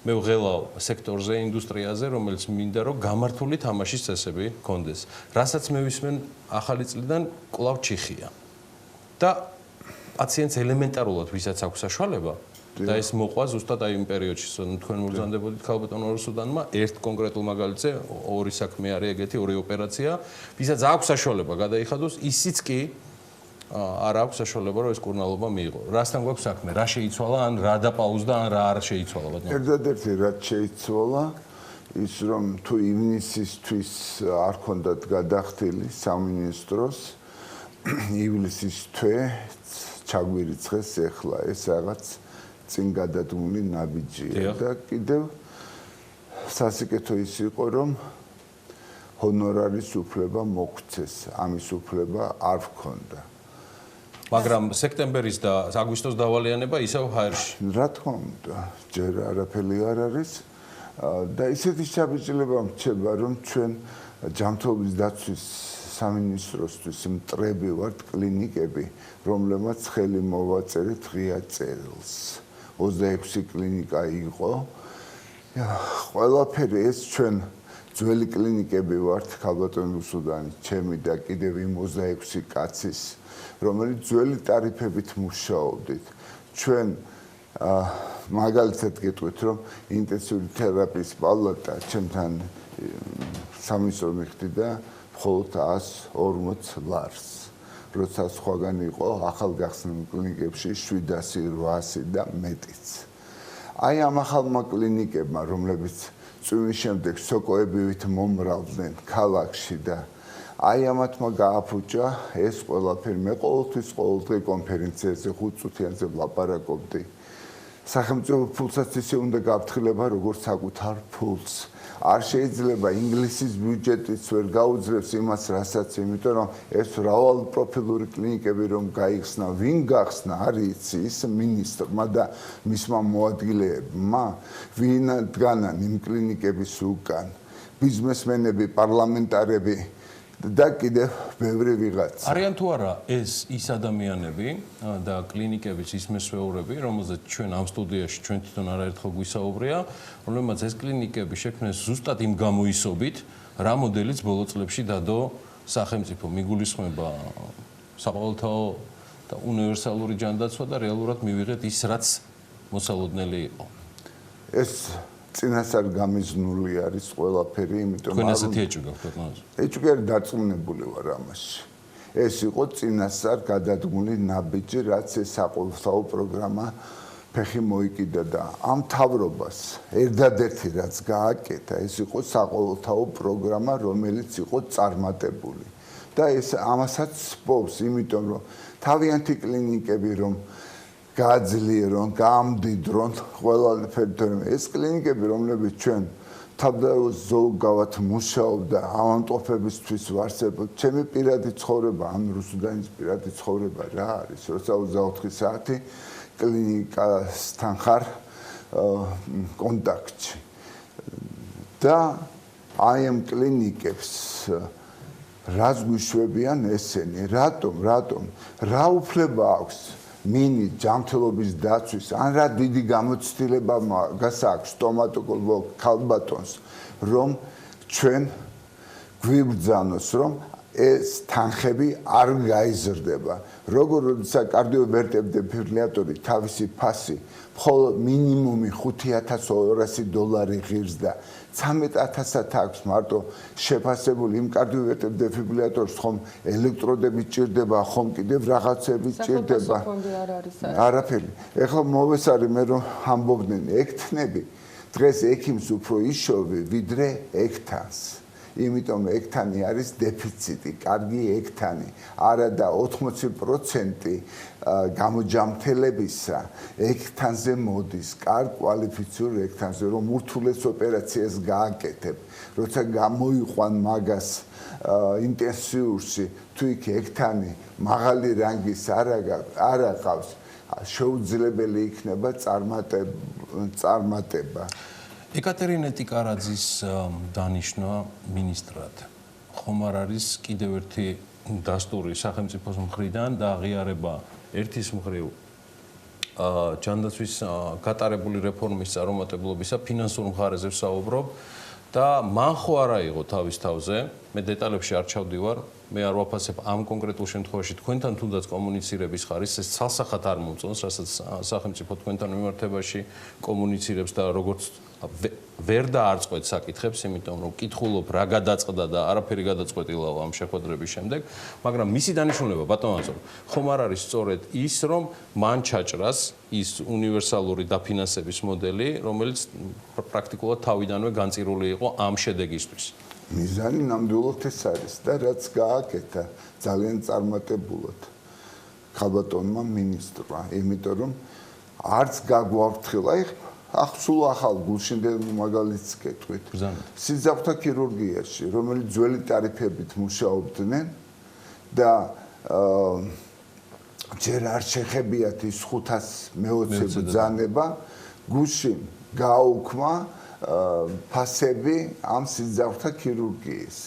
მე ვღელავ სექტორზე, ინდუსტრიაზე, რომელიც მინდა რომ გამართული თამაშის წესები გქონდეს. რასაც მე ვისმენ ახალი წლიდან კვლავ ჩიხია. და პაციენტს ელემენტარულად ვისაც აქვს საშუალება და ეს მოყვა ზუსტად აი იმ პერიოდში, თქვენ მოგზანდებოდით ქალბატონ რუსუდანმა, ერთ კონკრეტულ მაგალითზე, ორი საქმე არის ეგეთი, ორი ოპერაცია, ვისაც აქვს საშუალება გადაიხადოს, ისიც კი არ აქვს საშუალება, რომ ეს კურნალობა მიიღო. რასთან გვაქვს საქმე? რა შეიცვალა, ან რა დაპაუზდა, ან რა არ შეიცვალა? ერთადერთი რაც შეიცვალა, ის რომ თუ ივნისისთვის არ ქონდათ გადახდილი სამინისტროს, ივლისის თვე ჩაგვირიცხეს ეხლა ეს რაღაც წინ გადადგმული ნაბიჯია და კიდევ სასიკეთო ის იყო რომ ჰონორარის უფლება მოგვცეს, ამის უფლება არ ჰქონდა. მაგრამ სექტემბერის და აგვისტოს დავალიანება ისევ ჰაერში. რა თქმა უნდა, ჯერ არაფერი არ არის და ისეთი შაბიჭილება მრჩება რომ ჩვენ ჯანმრთელობის დაცვის სამინისტროსთვის მტრები ვართ კლინიკები, რომლებმაც ხელი მოვაწერეთ ღია წელს. 26 კლინიკა იყო. ყველაფერი ეს ჩვენ ძველი კლინიკები ვართ, ქალბატონ რუსუდანი, ჩემი და კიდევ იმ 26 კაცის, რომელიც ძველი ტარიფებით მუშაობდით. ჩვენ მაგალითად გეტყვით, რომ ინტენსიური თერაპიის პალატა ჩემთან სამინისტრო მიხდიდა მხოლოდ 140 ლარს. როცა სხვაგან იყო ახალგახსნილ კლინიკებში 700-800 და მეტიც. აი ამ ახალმა კლინიკებმა, რომლებიც წვიმის შემდეგ სოკოებივით მომრავლდნენ ქალაქში და აი ამათმა გააფუჭა ეს ყველაფერი. მე ყოველთვის ყოველდღე კონფერენციაზე 5 წუთიანზე ვლაპარაკობდი. სახელმწიფო ფულსაც ისე უნდა გაფრთხილება, როგორც საკუთარ ფულს. არ შეიძლება ინგლისის ბიუჯეტიც ვერ გაუძლებს იმას, რასაც, იმიტომ რომ ეს მრავალპროფილური კლინიკები რომ გაიხსნა, ვინ გახსნა, არის ის მინისტრმა და მისმა მოადგილეებმა, ვინ დგანან იმ კლინიკების უკან, ბიზნესმენები, პარლამენტარები და კიდევ ბევრი ვიღაცა. არიან თუ არა ეს ის ადამიანები და კლინიკების ის მესვეურები, რომელზეც ჩვენ ამ სტუდიაში ჩვენ თვითონ არაერთხელ გვისაუბრია, რომლებმაც ეს კლინიკები შექმნეს ზუსტად იმ გამოისობით, რა მოდელიც ბოლო წლებში დადო სახელმწიფო. მიგულისხმება საყოველთაო და უნივერსალური ჯანდაცვა და რეალურად მივიღეთ ის, რაც მოსალოდნელი იყო. ეს წინასწარ გამიზნული არის ყველაფერი, იმიტომ თქვენ ასეთი ეჭვი გაქვთ ქვეყანაზე? ეჭვი არ დარწმუნებული ვარ ამაში. ეს იყო წინასწარ გადადგმული ნაბიჯი, რაც ეს საყოველთაო პროგრამა ფეხი მოიკიდა და ამ თავრობას ერთადერთი რაც გააკეთა, ეს იყო საყოველთაო პროგრამა, რომელიც იყო წარმატებული. და ეს ამასაც სპობს, იმიტომ რომ თავიანთი კლინიკები რომ გააძლიერონ, გაამდიდრონ ყველაფერთან. ეს კლინიკები, რომლებიც ჩვენ თავდაზოგავად მუშაობდა ავადმყოფებისთვის ვარსებობ, ჩემი პირადი ცხოვრება, ან რუსუდანის პირადი ცხოვრება რა არის, როცა 24 საათი კლინიკასთან ხარ კონტაქტში. და აი ამ კლინიკებს რაც გვიშვებიან ესენი, რატომ, რა უფლება აქვს მინი ჯანმრთელობის დაცვის, ან რა დიდი გამოცდილება გასაქვს სტომატოლოგ ქალბატონს, რომ ჩვენ გვიბრძანოს, რომ ეს თანხები არ გაიზრდება. როცა კარდიოვერტებრ დეფიბრილატორი თავისი ფასი მხოლოდ მინიმუმი $5,200 ღირს და 13,000 აქვს მარტო შეფასებული იმ კარდიოვერტებრ დეფიბრილატორს, ხომ ელექტროდები ჭირდება, ხომ კიდევ რაღაცები ჭირდება. არაფერი. ეხლა მოვესარი მე რომ ამბობდნენ ექთნები, დღეს ექიმს უფრო იშოვე ვიდრე ექთანს. იმიტომ ექთანი არის დეფიციტი, კარგი ექთანი. არა და 80% გამოჯამთელებისა ექთანზე მოდის, კარგ კვალიფიციური ექთანზე, რომ ურთულეს ოპერაციას გააკეთებ. როცა გამოიყვან მაგას ინტენსიურში, თუ იქ ექთანი მაღალი რანგის არ აყავს, შეუძლებელი იქნება წარმატება. ეკატერინე ტიკარაძის დანიშვნა მინისტრად ხომ არ არის კიდევ ერთი დასტური სახელმწიფოს მხრიდან და აღიარება ერთის მხრივ ჯანდაცვის გატარებული რეფორმის წარუმატებლობისა ფინანსურ მხარეზე ვსაუბრობ და მან ხო არა იყო თავის თავზე, მე დეტალებში არ ჩავდივარ, მე არ ვაფასებ ამ კონკრეტულ შემთხვევაში თქვენთან თუნდაც კომუნიცირების ხარისხს, ეს ცალსახად არ მომწონს, რასაც სახელმწიფო თქვენთან მიმართებაში კომუნიცირებს და როგორც ვერ დაარწყვეთ საკითხებს, იმიტომ რომ კითხულობ რა გადაწყდა და არაფერი გადაწყვეტილა ამ შეხვედრების შემდეგ, მაგრამ მისი დანიშნულება ბატონო, ხომ არ არის სწორედ ის, რომ მან ჩაჭრას ის უნივერსალური დაფინანსების მოდელი, რომელიც პრაქტიკულად თავიდანვე განწირული იყო ამ შედეგისთვის. მიზანი ნამდვილად ეს არის და რაც გააკეთა ძალიან წარმატებულად ქალბატონმა მინისტრმა, იმიტომ რომ არც გაგვაფრთხილა, სულ ახალ გულშემატკივრ მაგალითს გეტყვით. სიძახთა ქირურგიაში, რომელიც ძველი ტარიფებით მუშაობდნენ და ჯერ არ შეხებიათ ის 520 ბრძანება, გუშინ გააუქმა ფასები ამ სიძახთა ქირურგიის.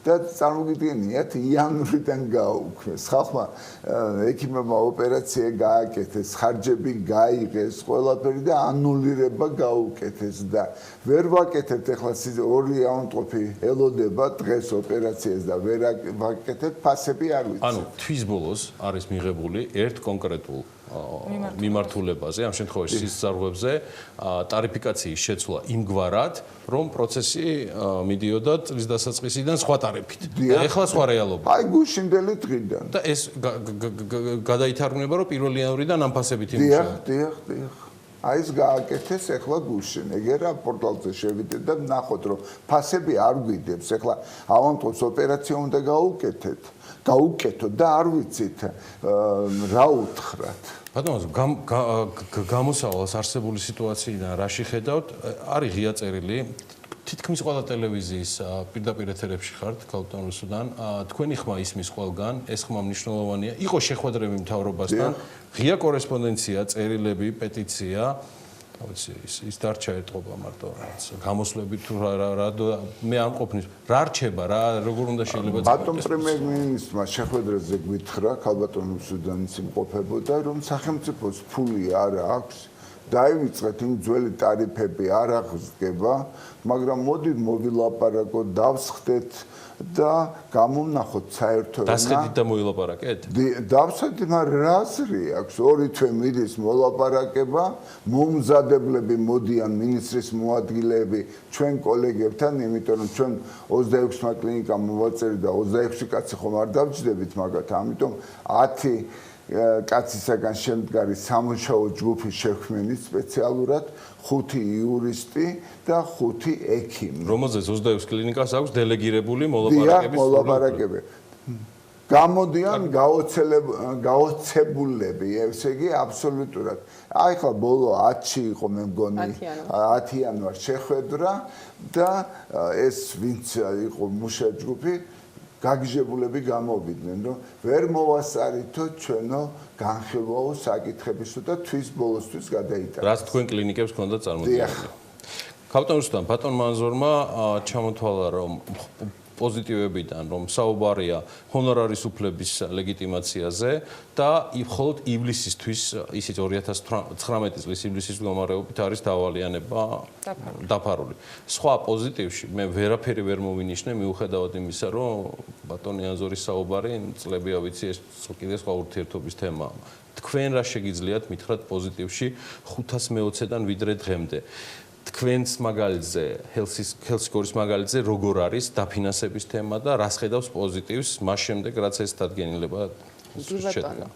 და წარმოგიდგენიათ იანვრიდან გააუქმეს. ხალხმა ექიმებმა ოპერაცია გააკეთეს, ხარჯები გაიღეს, ყველაფერი და ანულირება გაუკეთეს და ვერ ვაკეთებთ ახლა ორი ავადმყოფი ელოდება დღეს ოპერაციას და ვერ ვაკეთებთ, ფასები არ ვიცით. ანუ თვის ბოლოს არის მიღებული ერთ კონკრეტულ მიმართულებაზე, ამ შემთხვევაში სისწრაფეებზე ტარიფიკაციის შეცვლა იმგვარად, რომ პროცესი მიდიოდა წლის დასაწყისიდან სხვა ტარიფით. ეხლა სხვა რეალობა. აი გუშინდელი დღიდან. და ეს გადაითარგმნება, რომ 1 იანვრიდან ამ ფასებით იმუშავა. დიახ. აი ეს გააკეთეს ეხლა გუშინ. ეგერ რა პორტალზე შევიდეთ და ნახოთ, რომ ფასები არ გვიდებს. ეხლა ავადმყოფს ოპერაცია უნდა გაუკეთოთ და არ ვიცით რა უთხრათ. ბატონო, გამოსავალს არსებული სიტუაციიდან რაში ხედავთ, არის ღია წერილი, თითქმის ყველა ტელევიზიის პირდაპირ ეთერებში ხართ, ქალბატონ რუსუდან, თქვენი ხმა ისმის ყველგან, ეს ხმა მნიშვნელოვანია. იყო შეხვედრები მთავრობასთან, ღია კორესპონდენცია, წერილები, პეტიცია, ის დარჩა ეტყობა მარტო რაღაც გამოსვლები თუ რა მე ამ ყოფნის რა რჩება რა როგორ უნდა შეიძლება ბატონ პრემიერ-მინისტრმა შეხვედრაზე გვითხრა ქალბატონ რუსუდანის იმყოფებოდა რომ სახელმწიფოს ფული არ აქვს დაივიწყეთ იმ ძველი ტარიფები არ აღსდგება მაგრამ მოდით მოვილაპარაკოთ დავსხდეთ და გამოვნახოთ საერთო ენა. დასხედით და მოილაპარაკეთ? დავსხედით, მაგრამ რა აზრი აქვს? ორი თვე მიდის მოლაპარაკება, მომზადებლები მოდიან მინისტრის მოადგილეები ჩვენ კოლეგებთან, იმიტომ რომ ჩვენ 26 კლინიკა მოვაწერი და 26 კაცი ხომ არ დავჯდებით მაგათ, ამიტომ 10 კაცისაგან შემდგარი სამუშაო ჯგუფის შექმნით სპეციალურად 5 იურისტი და 5 ექიმი. რომელზეც 26 კლინიკას აქვს დელეგირებული მოლაპარაკები. გამოდიან გაოცებულები, ესე იგი აბსოლუტურად. აი ხა ბოლო 10-ში იყო მე მგონი 10 იანვარ შეხვედრა და ეს ვინც იყო მუშა ჯგუფი გაგიჟებულები გამოვიდნენ, რომ ვერ მოვასწარითო ჩვენო განხილვაო საკითხებისო და თვის ბოლოსთვის გადაიტანეს. რაც თქვენ კლინიკებს ჰქონდა წარმოდგენილი. კაპიტან რუსტამ, ბატონ მანზორმა ჩამოთვალა, რომ პოზიტივებიდან, რომ საუბარია ჰონორარის უფლების ლეგიტიმაციაზე და მხოლოდ ივლისისთვის, ისიც 2019 წლის ივლისის მდგომარეობით არის დავალიანება დაფარული. სხვა პოზიტივში მე ვერაფერი ვერ მოვინიშნე, მიუხედავად იმისა, რომ ბატონ იანზორის საუბარი წლებია ვიცი ეს კიდე სხვა ურთიერთობის თემაა. თქვენ რა შეგიძლიათ მითხრათ პოზიტივში 520-დან ვიდრე დღემდე? თქვენს მაგალითზე, ჰელსინკის მაგალითზე როგორ არის დაფინანსების თემა და რას ხედავს პოზიტივს მას შემდეგ, რაც ეს დადგენილება შედგა?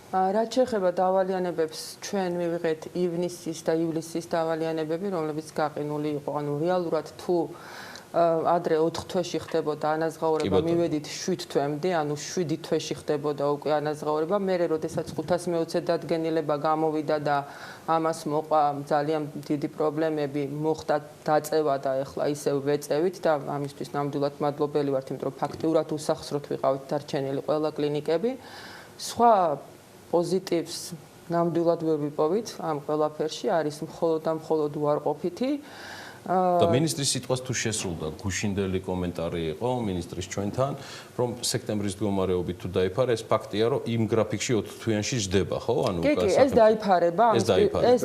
რაც შეეხება დავალიანებებს, ჩვენ მივიღეთ ივნისის და ივლისის დავალიანებები, რომლებიც გაყინული იყო, ანუ რეალურად თუ ადრე 4 თვეში ხდებოდა ანაზღაურება, მივედით 7 თვემდე, ანუ 7 თვეში ხდებოდა უკვე ანაზღაურება. მერე როდესაც 520 დადგენილება გამოვიდა და ამას მოყვა ძალიან დიდი პრობლემები, მოხდა დაწევა და ეხლა ისევ ვეწევით და ამისთვის ნამდვილად მადლობელი ვართ, იმიტომ რომ ფაქტიურად უსახსროთ ვიყავით დარჩენილი ყველა კლინიკები. სხვა პოზიტივს ნამდვილად ვერ ვიპოვით ამ ყველაფერში, არის მხოლოდ და მხოლოდ უარყოფითი. და მინისტრის სიტყვას თუ შესრულდა, გუშინდელი კომენტარი იყო მინისტრის ჩვენთან, რომ სექტემბრის მდგომარეობით თუ დაიფარა, ეს ფაქტია, რომ იმ გრაფიკში 4 თვიანში ჯდება, ხო? ანუ კი, ეს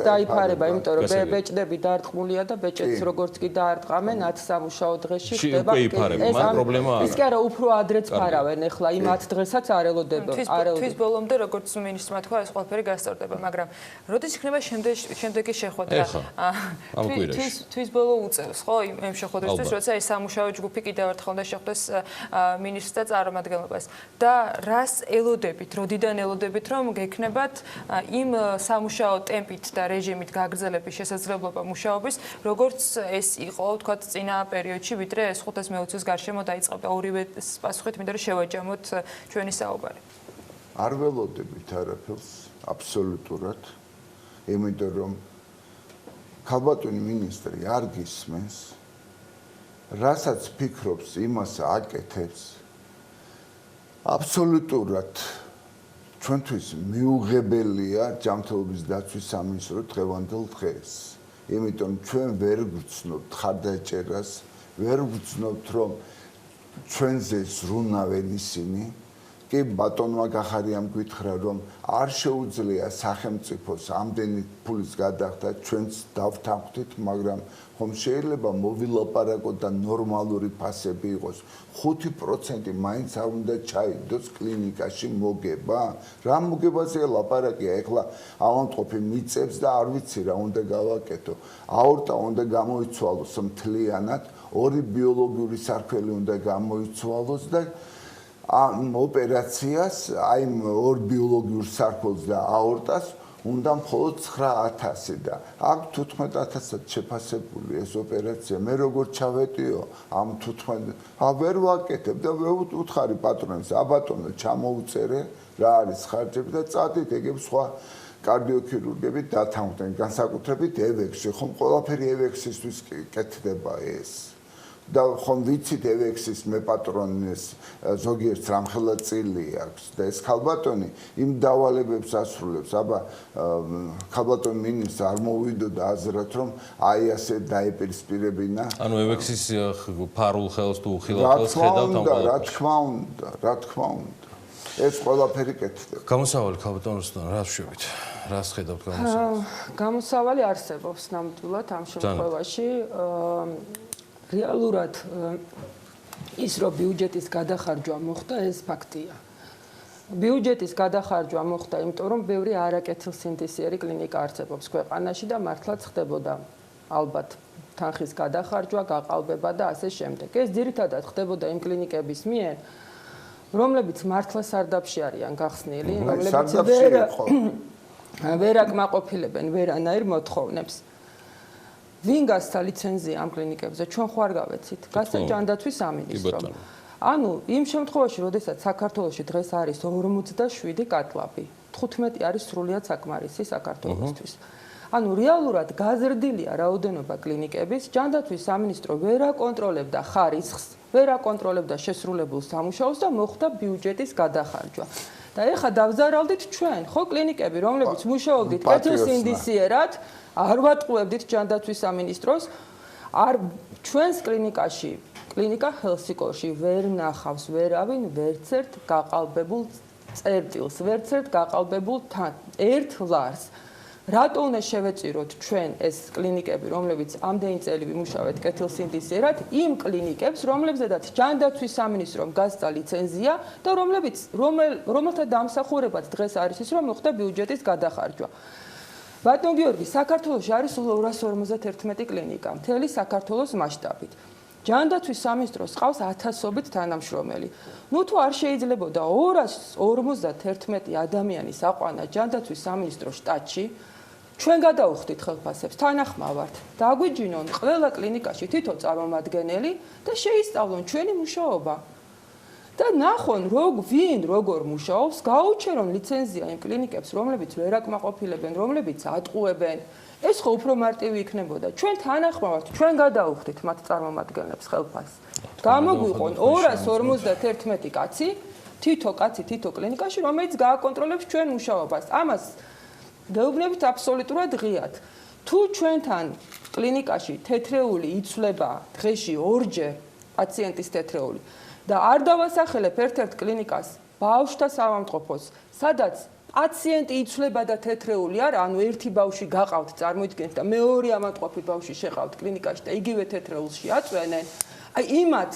დაიფარება, იმიტომ რომ ბეჭდები დარტყმულია და ბეჭედს როგორც კი დაარტყამენ 10 სამუშაო დღეში ხდება. ეს პრობლემა არა. ის კი არა, უფრო ადრეც ფარავენ, ეხლა იმ 10 დღესაც არ ელოდება. თვის ბოლომდე როგორც მინისტრმა თქვა, ეს ყველაფერი გასწორდება, მაგრამ როდის იქნება შემდეგი შეხვედრა? თვის ბოლო უწევს, ხო, იმ შეხვედრისთვის, როცა ეს სამუშაო ჯგუფი კიდევ ერთხელ უნდა შეხვდეს მინისტრს და წარმომადგენლობას. და რას ელოდებით, როდიდან ელოდებით, რომ გექნებათ იმ სამუშაო ტემპით და რეჟიმით გაგრძელების შესაძლებლობა მუშაობის, როგორც ეს იყო, ვთქვათ, წინა პერიოდში, ვიდრე ეს 520-ის გარშემო დაიწყება. ორივე პასუხით მინდა რომ შევაჯამოთ ჩვენი საუბარი. არ ველოდებით არაფერს, აბსოლუტურად, იმიტომ რომ ქალბატონი მინისტრი არ გისმენს, რასაც ფიქრობს, იმას აკეთებს. აბსოლუტურად ჩვენთვის მიუღებელია ჯანმრთელობის დაცვის სამინისტრო დღევანდელ დღეს. იმიტომ ჩვენ ვერ გვცნობთ ხარდაჭერას, ვერ გვცნობთ რომ ჩვენზე ზრუნავენ ისინი. კი ბატონმა გახარიამ გითხრა რომ არ შეუძლია სახელმწიფოს ამდენი ფულის გადახდა ჩვენც დავთანხმდით, მაგრამ ხომ შეიძლება მოვილაპარაკოთ და ნორმალური ფასები იყოს. 5% მაინც არ უნდა ჩაიდოს კლინიკაში მოგება. რა მოგებაზეა ლაპარაკია? ეხლა ავადმყოფი მიწევს და არ ვიცი რა უნდა გავაკეთო. აორტა უნდა გამოიცვალოს მთლიანად, 2 ბიოლოგიური სარკველი უნდა გამოიცვალოს და ამ ოპერაციას, აი 2 ბიოლოგიურ სარკველს და აორტას უნდა მხოლოდ 9000 და აქ 15000-ად შეფასებული ეს ოპერაცია. მე როგორ ჩავეტიო ამ 15 ვერ ვაკეთებ და ვუთხარი პატრონს, აბატონო ჩამოუწერე რა არის ხარჯები და წადით ეგებ სხვა კარდიოქირურგები დათანხმდნენ, განსაკუთრებით ევექსში, ხომ ყველაფერი ევექსისთვის კეთდება ეს. და ხომ ვიცით ევექსის მე პატრონის ზოგიერთ რამხელა წილი აქვს და ეს ქალბატონი იმ დავალებებს ასრულებს. აბა ქალბატონ მინისტრს არ მოვიდოდა აზრად რომ აი ასე დაეპირისპირებინა. ანუ ევექსის ფარულ ხელს თუ უხილავ ხელს ხედავთ ამ ყველაფერს. რა თქმა უნდა. ეს ყველაფერი კეთდება. გამოსავალი ქალბატონ რუსტამ, რა ვშვებით? რას ხედავთ გამოსავალი? გამოსავალი არსებობს ნამდვილად ამ შემთხვევაში. რეალურად ის რომ ბიუჯეტის გადახარჯვა მოხდა, ეს ფაქტია. ბიუჯეტის გადახარჯვა მოხდა, იმიტომ რომ ბევრი არაკეთილსინდისიერი კლინიკა არსებობს ქვეყანაში და მართლაც ხდებოდა ალბათ თანხის გადახარჯვა, გაყალბება და ასე შემდეგ. ეს ძირითადად ხდებოდა იმ კლინიკების მიერ, რომლებიც მართლა სარდაფში არიან გახსნილი, რომლებიც სარდაფში იყო. ვერ აკმაყოფილებენ ვერანაირ მოთხოვნებს. ვინ გასცა ლიცენზია ამ კლინიკებზე? ჩვენ ხوار გავეცით. გასცა ჯანდაცვის სამინისტრომ. ანუ იმ შემთხვევაში, როდესაც საქართველოში დღეს არის 47 კატლაბი, 15 არის სრულიად საკმარისი საქართველოსთვის. ანუ რეალურად გაზრდილია რაოდენობა კლინიკების, ჯანდაცვის სამინისტრო ვერ აკონტროლებდა ხარისხს, ვერ აკონტროლებდა შესრულებულ სამუშაოს და მოხდა ბიუჯეტის გადახარჯვა. და ეხლა დავზარალდით ჩვენ, ხო კლინიკები, რომლებიც მუშაობდით კეთილსინდისიერად, არ ვატყუებდით ჯანდაცვის სამინისტროს, არ ჩვენს კლინიკაში, კლინიკა ჰელსიკოში ვერ ნახავს ვერავინ ვერცერთ გაყალბებულ წერტილს, ვერცერთ გაყალბებულ ერთ ლარს. რატო უნდა შევეწიროთ ჩვენ ეს კლინიკები, რომლებიც ამდენი წელი ვიმუშავეთ კეთილსინდისიერად, იმ კლინიკებს, რომლებზედაც ჯანდაცვის სამინისტრომ გასცა ლიცენზია და რომელთა დამსახურებაც დღეს არის ის, რომ მოხდა ბიუჯეტის გადახარჯვა. ბატონ გიორგი, საქართველოში არის 251 კლინიკა, მთელი საქართველოს მასშტაბით. ჯანდაცვის სამინისტროს ყავს 1000-ობით თანამშრომელი. ნუ თუ არ შეიძლებოდა 251 ადამიანის აყვანა ჯანდაცვის სამინისტროს შტატში, ჩვენ გადავხდით ხელფასებს, თანახმავართ. დაგვიჯინონ ყველა კლინიკაში თითო წარმომადგენელი და შეისწავლონ ჩვენი მუშაობა. და ნახონ ვინ როგორ მუშაობს, გაუჩერონ ლიცენზია იმ კლინიკებს, რომლებიც ვერ აკმაყოფილებენ, რომლებიც ატყუებენ. ეს ხო უფრო მარტივი იქნებოდა. ჩვენ თანახმავართ, ჩვენ გადავხდით მათ წარმომადგენლებს ხელფასს. გამოგვიყონ 251 კაცი, თითო კლინიკაში, რომელიც გააკონტროლებს ჩვენ მუშაობას. ამას გეუბნებით აბსოლუტურად ღიად. თუ ჩვენთან კლინიკაში თეთრეული იცვლება დღეში 2-ჯერ პაციენტის თეთრეული და არ დავასახელებ ერთ-ერთ კლინიკას ბავშვთა საავადმყოფოს, სადაც პაციენტი იცვლება და თეთრეული არა, ანუ ერთი ბავშვი გაყავთ, წარმოიდგინეთ და მეორე ავადმყოფი ბავშვი შეყავთ კლინიკაში და იგივე თეთრეულს შეაწვენენ, აი იმათ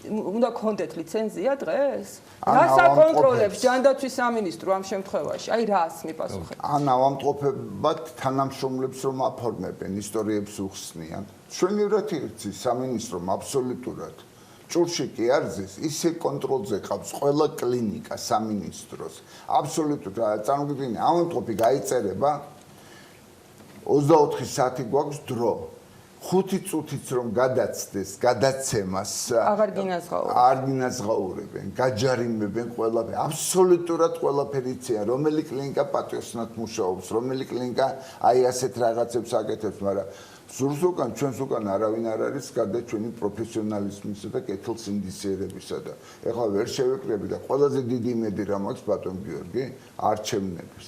უნდა გქონდეთ ლიცენზია დღეს? რას აკონტროლებს ჯანდაცვის სამინისტრო ამ შემთხვევაში? აი რას მიპასუხებთ? ან ავადმყოფებად თანამშრომლებს რომ აფორმებენ, ისტორიებს უხსნიან. ჩვენივრად იცის სამინისტრომ აბსოლუტურად ჭურში კი არ ზეს, ისე კონტროლზე ყავს ყველა კლინიკა სამინისტროს. აბსოლუტურად წარმოგიდგენთ, ავადმყოფი გაიწერება 24 საათი გვაქვს დრო. 5 წუთიც რომ გადაცდეს გადაცემას აღარ გინაზღაურებენ, გაჯარიმებენ ყველაფერი, აბსოლუტურად ყველაფერი იციან, რომელი კლინიკა პატიოსნად მუშაობს, რომელი კლინიკა აი ასეთ რაღაცებს აკეთებს, მაგრამ სურს უკან ჩვენს უკან არავინ არ არის გარდა ჩვენი პროფესიონალიზმისა და კეთილსინდისიერებისა და ეხლა ვერ შევეკრები და ყველაზე დიდი იმედი რა მაქვს ბატონ გიორგი არჩევნების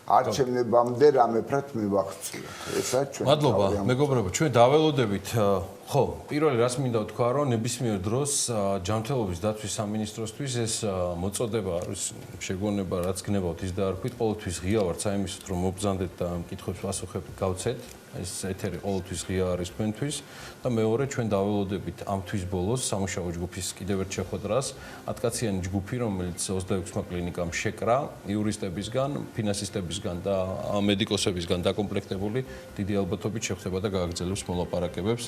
არჩევნებამდე რამეფრად მივახციოთ. ესა ჩვენ. მადლობა, მეგობრებო, ჩვენ დაველოდებით, ხო, პირველი რაც მინდა ვთქვა, რომ ნებისმიერ დროს ჯანმრთელობის დაცვის სამინისტროსთვის ეს მოწოდება არის შეგონება, რაც გნებავთ ის დაარქვით, ყოველთვის ღია ვართ საიმისოდ, რომ მობრძანდეთ და მკითხებს პასუხები გავცეთ. ეს ეთერი ყოველთვის ღია არის თქვენთვის და მეორე ჩვენ დაველოდებით ამ თვის ბოლოს სამუშაო ჯგუფის კიდევ ერთ შეხვედრას 10 კაციანი ჯგუფი, რომელიც 26 კლინიკამ შეკრა იურისტებისგან, ფინანსისტებისგან და მედიკოსებისგან დაკომპლექტებული დიდი ალბათობით შეხვდება და გააგრძელებს მოლაპარაკებებს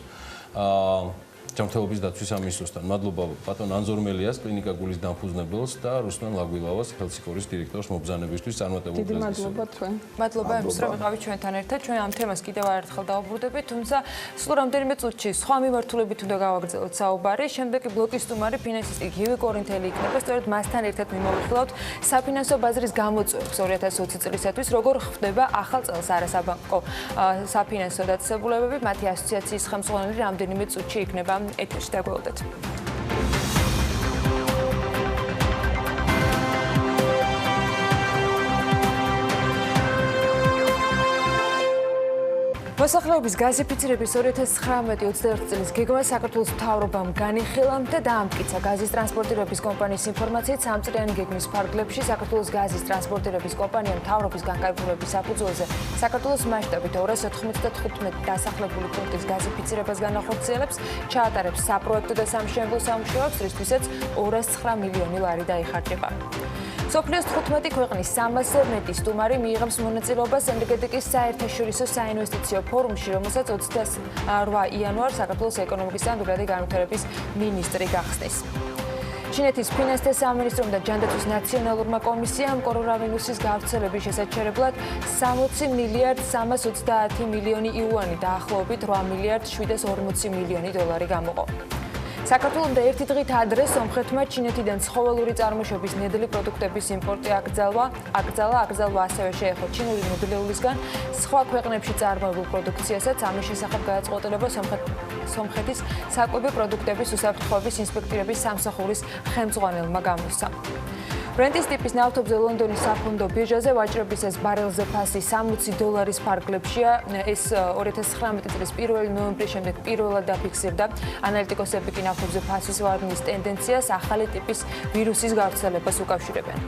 ჯანმრთელობის დაცვის სამინისტროსთან. მადლობა ბატონ ანზორმელიას, კლინიკა გულის დამფუძნებელს და რუსლან ლაგვილავას, ჰელსიკორის დირექტორს მობრძანებისთვის წარმატებულ დღეს. დიდი მადლობა თქვენ. მადლობა იმის, რომ ვიყავით ჩვენთან ერთად. ჩვენ ამ თემას კიდევ ერთხელ დავუბრუნდებით, თუმცა სულ რამდენიმე წუთში სხვა მიმართულებით უნდა გავაგრძელოთ საუბარი. შემდეგ კი ბლოკის სტუმარი ფინანსისტი გივი კორინთელი იქნება, სწორედ მასთან ერთად მიმოვიხილავთ საფინანსო ბაზრის გამოწვევებს 2020 წლისათვის, როგორ ხდება ახალ წელს არასაბანკო საფინანსო დაწესებულებები, მათი ასოციაციის ხელმძღვანელი რამდენიმე წუთში იქნება ეთერში დაგველოდეთ. მოსახლეობის გაზიფიცირების 2019-21 წლის გეგმა საქართველოს მთავრობამ განიხილა და დაამტკიცა გაზის ტრანსპორტირების კომპანიის ინფორმაციით 3 წლიანი გეგმის ფარგლებში საქართველოს გაზის ტრანსპორტირების კომპანია მთავრობის განკარგულების საფუძველზე საქართველოს მასშტაბით 295 დასახლებული პუნქტის გაზიფიცირებას განახორციელებს, ჩაატარებს საპროექტო და სამშენებლო სამუშაოებს, რისთვისაც 209 მილიონი ლარი დაიხარჯება. სოფლიოს 15 ქვეყნის 300-ზე მეტი სტუმარი მიიღებს მონაწილეობას ენერგეტიკის საერთაშორისო საინვესტიციო ფორუმში, რომელსაც 28 იანვარს საქართველოს ეკონომიკის და მდგრადი განვითარების მინისტრი გახსნის. ჩინეთის ფინანსთა სამინისტრომ და ჯანდაცვის ნაციონალურმა კომისიამ კორონავირუსის გავრცელების შესაჩერებლად 60 მილიარდ 330 მილიონი იუანი დაახლოებით 8 მილიარდ 740 მილიონი დოლარი გამოყო. საქართველოს ერთი დღით ადრე სომხეთმა ჩინეთიდან ცხოველური წარმოშობის ნედლი პროდუქტების იმპორტი აკრძალა ასევე შეეხო ჩინური ნედლეულისგან სხვა ქვეყნებში წარმოებულ პროდუქციასაც ამის შესახებ გადაწყვეტილება სომხეთის საკვები პროდუქტების უსაფრთხოების ინსპექტორების სამსახურის ხელმძღვანელმა გამოსცა. ბრენტის ტიპის ნავთობზე ლონდონის საფონდო ბირჟაზე ვაჭრობისას ბარელზე ფასი $60 ფარგლებშია. ეს 2019 წლის 1 ნოემბრის შემდეგ პირველად დაფიქსირდა. ანალიტიკოსები კი ნავთობზე ფასის ვარდნის ტენდენციას ახალი ტიპის ვირუსის გავრცელებას უკავშირებენ.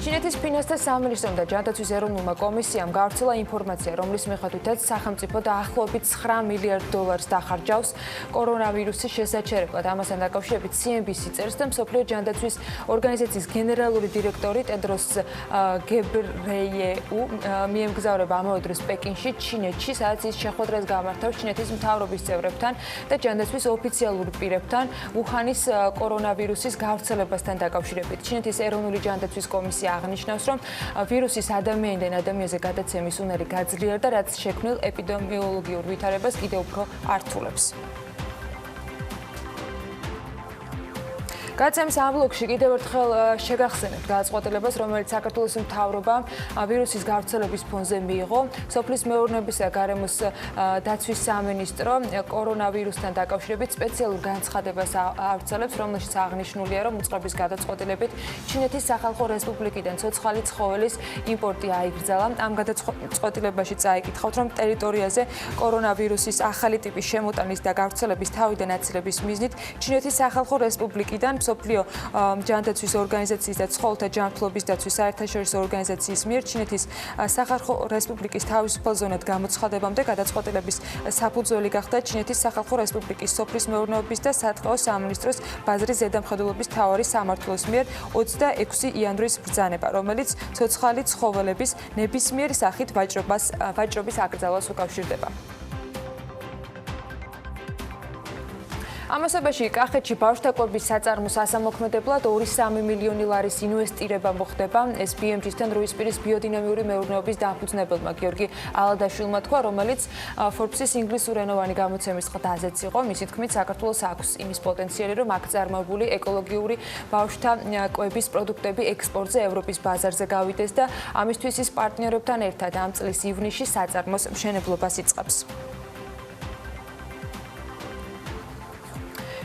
ჩინეთის ფინანსთა სამინისტრომ და ჯანდაცვის ეროვნულმა კომისიამ გავრცელა ინფორმაცია, რომლის მიხედვითაც სახელმწიფო დაახლოებით $9 მილიარდ დახარჯავს კორონავირუსის შესაჩერებლად. ამასთან დაკავშირებით CNBC წერს და მსოფლიო ჯანდაცვის ორგანიზაციის გენერალური დირექტორი ტედროს გებრიეუ მიემგზავრება ამავე დროს პეკინში, ჩინეთში, სადაც ის შეხვედრას გამართავს ჩინეთის მთავრობის წევრებთან და ჯანდაცვის ოფიციალურ პირებთან უჰანის კორონავირუსის გავრცელებასთან დაკავშირებით. ჩინეთის ეროვნული ჯანდაცვის კომისია აღნიშნავს, რომ ვირუსის ადამიანიდან ადამიანზე გადაცემის უნარი გაძლიერდა, რაც შექმნილ ეპიდემიოლოგიურ ვითარებას კიდევ უფრო ართულებს. გადაცემის ამ ბლოკში კიდევ ერთხელ შეგახსენებთ გადაწყვეტილებას, რომელიც საქართველოს მთავრობამ ვირუსის გავრცელების ფონზე მიიღო. სოფლის მეურნეობის და გარემოს დაცვის სამინისტრო კორონავირუსთან დაკავშირებით სპეციალურ განცხადებას ავრცელებს, რომელშიც აღნიშნულია, რომ უწყების გადაწყვეტილებით ჩინეთის სახალხო რესპუბლიკიდან ცოცხალი ცხოველის იმპორტი აიგრძალა. ამ გადაწყვეტილებაში წაიკითხავთ, რომ ტერიტორიაზე კორონავირუსის ახალი ტიპის შემოტანის და გავრცელების თავიდან აცილების მიზნით ჩინეთის სახალხო რესპუბლიკიდან მსოფლიო ჯანდაცვის ორგანიზაციის და ცხოველთა ჯანმრთელობის დაცვის საერთაშორისო ორგანიზაციის მიერ ჩინეთის სახალხო რესპუბლიკის თავისუფალ ზონად გამოცხადებამდე გადაწყვეტილების საფუძველი გახდა ჩინეთის სახალხო რესპუბლიკის სოფლის მეურნეობის და სატყეო სამინისტროს ბაზრის ზედამხედველობის მთავარი სამმართველოს მიერ 26 იანვრის ბრძანება, რომელიც ცოცხალი ცხოველების ნებისმიერ სახით ვაჭრობის აკრძალვას უკავშირდება. ამასობაში კახეთში ბავშვთა კვების საწარმოს ასამოქმედებლად 2-3 მილიონი ლარის ინვესტირება მოხდება. ეს BMG-თან რუისპირის ბიოდინამიური მეურნეობის დამფუძნებელმა გიორგი ალადაშვილმა თქვა, რომელიც Forbes-ის ინგლისურენოვანი გამოცემის ყდაზეც იყო. მისი თქმით, საქართველოს აქვს იმის პოტენციალი, რომ აქ წარმოებული ეკოლოგიური ბავშვთა კვების პროდუქტები ექსპორტზე ევროპის ბაზარზე გავიდეს და ამისთვის ის პარტნიორებთან ერთად ამ წლის ივნისში საწარმოს მშენებლობას იწყებს.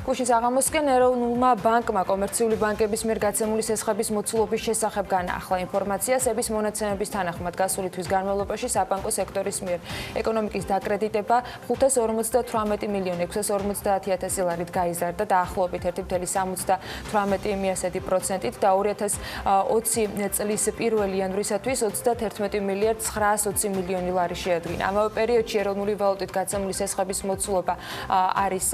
გუშინ საღამოსკენ ეროვნულმა ბანკმა კომერციული ბანკების მიერ გაცემული სესხების მოცულობის შესახებ განაახლა ინფორმაცია. სების მონაცემების თანახმად გასული თვის განმავლობაში საბანკო სექტორის მიერ ეკონომიკის დაკრედიტება 558 მილიონ 650,000 ლარით გაიზარდა დაახლოებით 1,78%-ით და 2020 წლის 1 იანვრისათვის 31 მილიარდ 920 მილიონი ლარი შეადგინა. ამავე პერიოდში ეროვნული ვალუტით გაცემული სესხების მოცულობა არის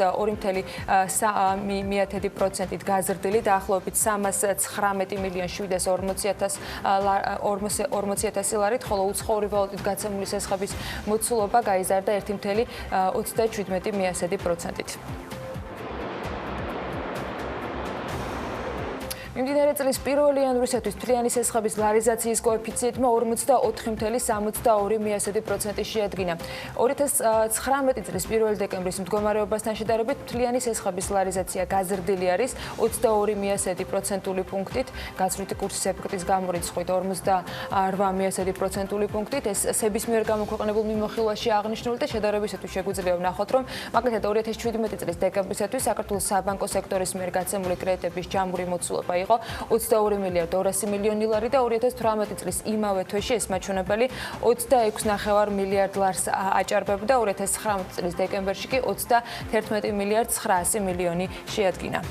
2,1%-ით გაზრდილი დაახლოებით 319 მილიონ 740,000 ლარით, ხოლო უცხოური ვალუტით გაცემული სესხების მოცულობა გაიზარდა 1,37%-ით. მიმდინარე წლის 1 იანვრისათვის მთლიანი სესხების ლარიზაციის კოეფიციენტმა 44,62% შეადგინა. 2019 წლის 1 დეკემბრის მდგომარეობასთან შედარებით მთლიანი სესხების ლარიზაცია გაზრდილი არის 22,1%-ული პუნქტით, გაცვლითი კურსის ეფექტის გამორიცხვით 48,1%-ული პუნქტით. ეს სების მიერ გამოქვეყნებულ მიმოხილვაში აღნიშნული და შედარებისათვის შეგვიძლია ვნახოთ, რომ მაგალითად 2017 წლის დეკემბრისათვის საქართველოს საბანკო სექტორის მიერ გაცემული კრედიტების ჯამური მოცულობა იყო 22 მილიარდ 200 მილიონი ლარი და 2018 წლის იმავე თვეში ეს მაჩვენებელი 26,5 მილიარდ ლარს აჭარბებდა. 2019 წლის დეკემბერში კი 31 მილიარდ 900 მილიონი შეადგინა.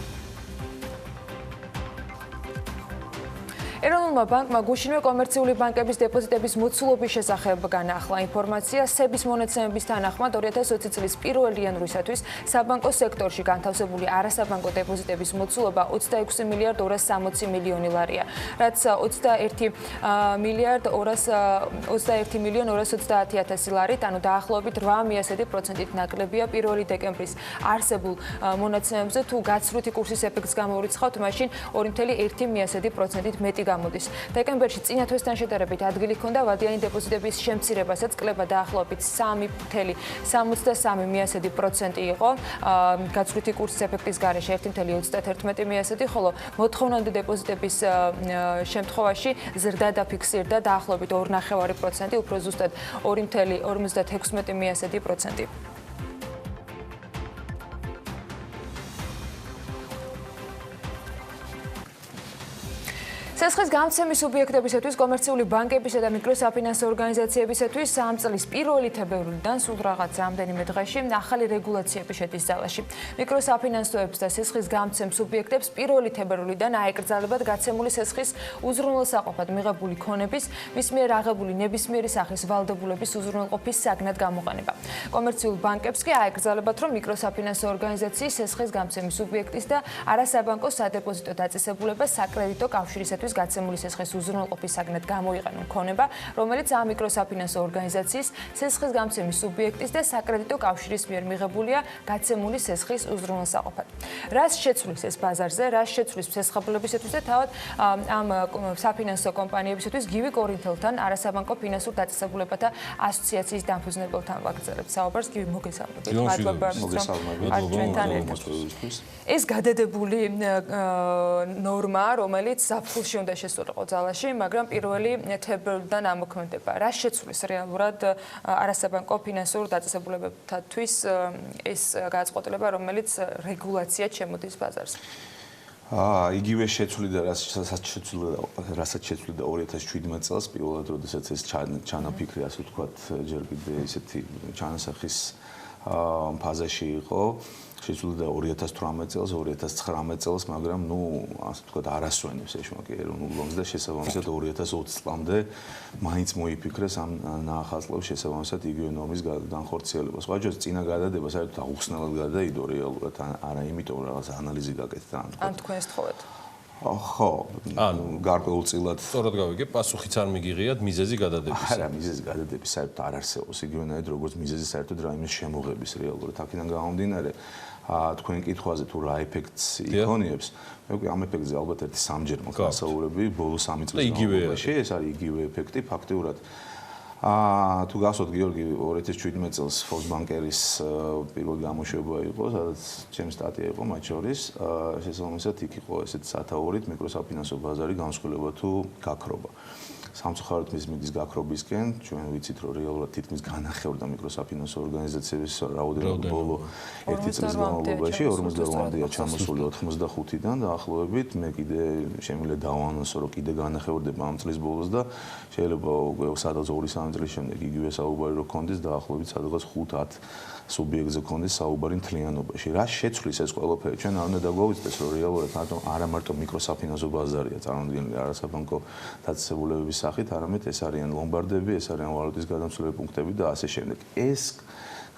ეროვნულ კომერციულმა ბანკმა გუშინვე კომერციული ბანკების დეპოზიტების მოცულობის შესახებ განაახლა ინფორმაცია. სების მონაცემების თანახმად 2020 წლის 1 იანვრისათვის საბანკო სექტორში განთავსებული არასაბანკო დეპოზიტების მოცულობა 26 მილიარდ 260 მილიონი ლარია, რაც 21 მილიარდ 230.230.000 ლარით, ანუ დაახლოებით 8% ნაკლებია 1 დეკემბრის არსებულ მონაცემებზე. თუ გაცვლითი კურსის ეფექტს გამოვრიცხავთ, მაშინ 2.1% მეტი გამოდის. დეკემბერში წინა თვესთან შედარებით ადგილი ჰქონდა ვადიანი დეპოზიტების შემცირებასაც, კლება დაახლოებით 3.73% იყო. გაცვლითი კურსის ეფექტის გარეშე 1.31%, ხოლო მოთხოვნადი დეპოზიტების შემთხვევაში ზრდა დაფიქსირდა დაახლოებით 2.5%, უფრო ზუსტად 2.56%. სესხის გამცემის სუბიექტებისათვის, კომერციული ბანკებისა და მიკროსაფინანსო ორგანიზაციებისათვის ამ წლის 1 თებერვლიდან სულ რაღაც რამდენიმე დღეში ახალი რეგულაციები შედის ძალაში. მიკროსაფინანსოებს და სესხის გამცემ სუბიექტებს 1 თებერვლიდან აეკრძალებათ გაცემული სესხის უზრუნველსაყოფად მიღებული ქონების, მის მიერ აღებული ნებისმიერი სახის ვალდებულების უზრუნველყოფის საგნად გამოყენება. კომერციულ ბანკებს კი აეკრძალებათ, რომ მიკროსაფინანსო ორგანიზაციის სესხის გამცემის სუბიექტის და არასაბანკო სადეპოზიტო დაწესებულებას საკრედიტო კავშირისათვის გაცემული სესხის უზრუნველყოფის საგნად გამოიყენონ ქონება, რომელიც ამ მიკროსაფინანსო ორგანიზაციის სესხის გამცემის სუბიექტის და საკრედიტო კავშირის მიერ მიღებულია გაცემული სესხის უზრუნველსაყოფად. რას შეცვლის ეს ბაზარზე, რას შეცვლის შესაძლებლობებისათვის და თავად ამ საფინანსო კომპანიებისათვის გივი კორინთელთან, არასაბანკო ფინანსურ დაწესებულებათა ასოციაციის დამფუძნებელთან ვაგრძელებთ საუბარს. გივი, მოგესალმებით. მადლობა, რომ ჩვენთან ერთად. ეს გადადებული ნორმა, რომელიც ზაფხულში უნდა შესულიყო ძალაში, მაგრამ 1 თებერვლიდან ამოქმედება. რა შეცვლის რეალურად არასაბანკო ფინანსურ დაწესებულებებთათვის ეს გადაწყვეტილება, რომელიც რეგულაციად შემოდის ბაზარზე? იგივე შეცვლიდა, რასაც შეცვლიდა 2017 წელს, პირველად, როდესაც ეს ჩანაფიქრი, ასე ვთქვათ, ჯერ კიდე ისეთი ჩანასახის ფაზაში იყო. შეცვლიდა 2018 წელს, 2019 წელს, მაგრამ ასე ვთქვათ, არასვენებს ეშმაკი ეროვნულ ბანკს და შესაბამისად 2020 წლამდე მაინც მოიფიქრეს ამ ნახაზლებს შესაბამისად იგივე ნორმის განხორციელება. სხვა ჯერ წინა გადადება საერთოდ აუხსნელად გადაიდო რეალურად, არა იმიტომ რომ რაღაც ანალიზი გაკეთდა ან თქვენ სწხოვეთ. ხო, გარკვეულწილად სწორად გავიგე, პასუხიც არ მიგიღიათ მიზეზი გადადების. არა, მიზეზი გადადების საერთოდ არ არსებობს, იგივენაირად როგორც მიზეზი საერთოდ რაიმე შემოღების რეალურად. აქედან გამომდინარე, თქვენ კითხვაზე თუ რა ეფექტს იქონიებს, მე ვიყვი ამ ეფექტზე ალბათ ერთი სამჯერ მოგასაუბრები ბოლო 3 წლის განმავლობაში, ეს არის იგივე ეფექტი ფაქტიურად. თუ გახსოვთ გიორგი 2017 წელს ფოლკსბანკერის პირველი გამოშვება იყო, სადაც ჩემი სტატია იყო მათ შორის, შესაბამისად იქ იყო ესეთ სათაურით მიკროსაფინანსო ბაზარი განსხვავება თუ გაქრობა. სამწუხაროდ მის მიდის გაქრობისკენ, ჩვენ ვიცით რომ რეალურად თითქმის განახევრდა მიკროსაფინანსო ორგანიზაციების რაოდენობა ბოლო 1 წლის განმავლობაში 50-მდეა ჩამოსული 85-დან დაახლოებით. მე კიდე შემიძლია დავანონსო, რომ კიდე განახევრდება ამ წლის ბოლოს და შეიძლება უკვე სადღაც 2-3 წლის შემდეგ იგივე საუბარი რო ქონდეს დაახლოებით სადღაც 5-10 სუბიექტზე ქონდეს საუბარი მთლიანობაში. რა შეცვლის ეს ყველაფერი? ჩვენ არ უნდა დაგვაუწყდეს, რომ რეალურად არა მარტო მიკროსაფინანსო ბაზარია წარმოდგენილი არასაბანკო დაწესებულებების სახით, არამედ ეს არიან ლომბარდები, ეს არიან ვალუტის გადამცვლელი პუნქტები და ასე შემდეგ. ეს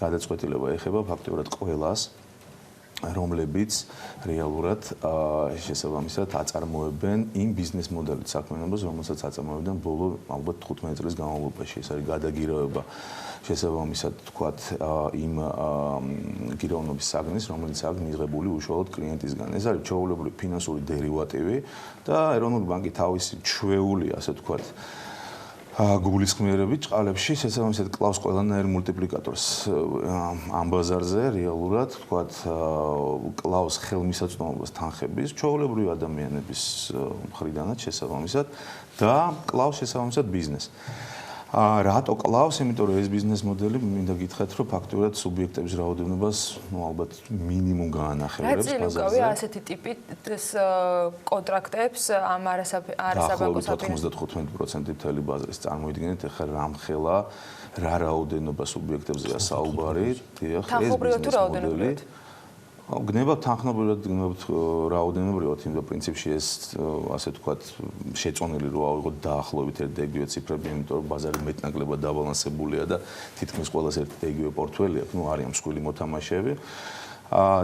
გადაწყვეტილება ეხება ფაქტობრივად ყველას, რომლებიც რეალურად შესაბამისად აწარმოებენ იმ ბიზნეს მოდელით საქმიანობას, რომელსაც აწარმოებდნენ ბოლო ალბათ 15 წლის განმავლობაში. ეს არის გადაგიროება შესაბამისად თქვათ იმ გირავნობის საგნის, რომელიც აქვს მიღებული უშუალოდ კლიენტისგან. ეს არის ჩვეულებრივი ფინანსური დერივატივი და ეროვნული ბანკი თავისი ჩვეული, ასე ვთქვათ, გულისხმიერებით ჭყალებში შესაბამისად კლავს ყველანაირ მულტიპლიკატორს ამ ბაზარზე რეალურად, ვთქვათ, კლავს ხელმისაწვდომობას თანხების ჩვეულებრივი ადამიანების მხრიდანაც შესაბამისად და კლავს შესაბამისად ბიზნესს. რატო კლავს? იმიტომ რომ ეს ბიზნეს მოდელი მინდა გითხრათ, რომ ფაქტობრივად სუბიექტების რაოდენობას ალბათ მინიმუმ გაანახევრებს ბაზარზე. ასეთი ტიპის კონტრაქტებს ამ არასაბანკო საფინანსო 95% მთელი ბაზრის წარმოიდგინეთ, ეხლა რამხელა რა რაოდენობა სუბიექტებზეა საუბარი, დიახ, ეს ბიზნეს მოდელი გნებავთ თანხმობრივად, გნებავთ რაოდენობრივად, იმიტომ პრინციპში ეს ასე ვთქვათ შეწონილი რო ავიღოთ დაახლოებით ერთ და იგივე ციფრები, იმიტომ რომ ბაზარი მეტნაკლებად დაბალანსებულია და თითქმის ყველას ერთ და იგივე პორტფელი აქვს, არიან მსხვილი მოთამაშეები.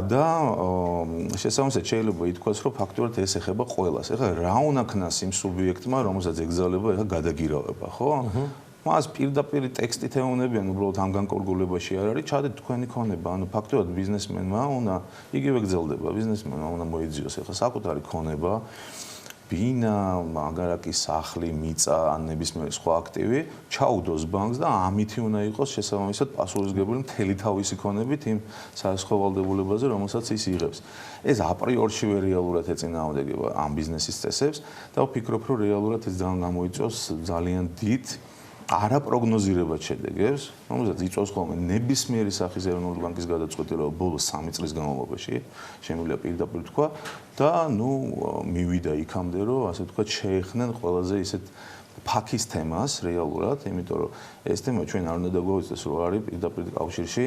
და შესაბამისად შეიძლება ითქვას, რომ ფაქტობრივად ეს ეხება ყველას. ეხლა რა უნდა ქნას იმ სუბიექტმა, რომელსაც ეგზავნება ეხლა გადაგირავება, ხო? მას პირდაპირ ტექსტით ეუბნებიან, უბრალოდ ამ განკარგულებაში არ არის, ჩადეთ თქვენი ქონება, ანუ ფაქტობრივად ბიზნესმენმა უნდა იგივე გრძელდება, ბიზნესმენმა უნდა მოიძიოს ეხლა საკუთარი ქონება, ბინა, მაგარაკი, სახლი, მიწა, ან ნებისმიერი სხვა აქტივი, ჩაუდოს ბანკს და ამით უნდა იყოს შესაბამისად პასუხისმგებელი მთელი თავისი ქონებით იმ საზღვაო ვალდებულებაზე, რომელსაც ის იღებს. ეს აპრიორშივე რეალურად ეწინააღმდეგება ამ ბიზნესის წესებს და ვფიქრობ, რომ რეალურად ეს ძალიან გამოიწვევს ძალიან დიდ არაპროგნოზირებად შედეგებს, რომელსაც იწვევს ხოლმე ნებისმიერი სახის ეროვნული ბანკის გადაწყვეტილება ბოლოს 3 წლის განმავლობაში, შემიძლია პირდაპირ თქვა და მივიდა იქამდე, რომ ასე ვთქვათ, შეეხნენ ყველაზე ისეთ ფაქის თემას რეალურად, იმიტომ რომ ეს თემა ჩვენ არ უნდა დაგვაუწყდეს, რომ არის პირდაპირ კავშირში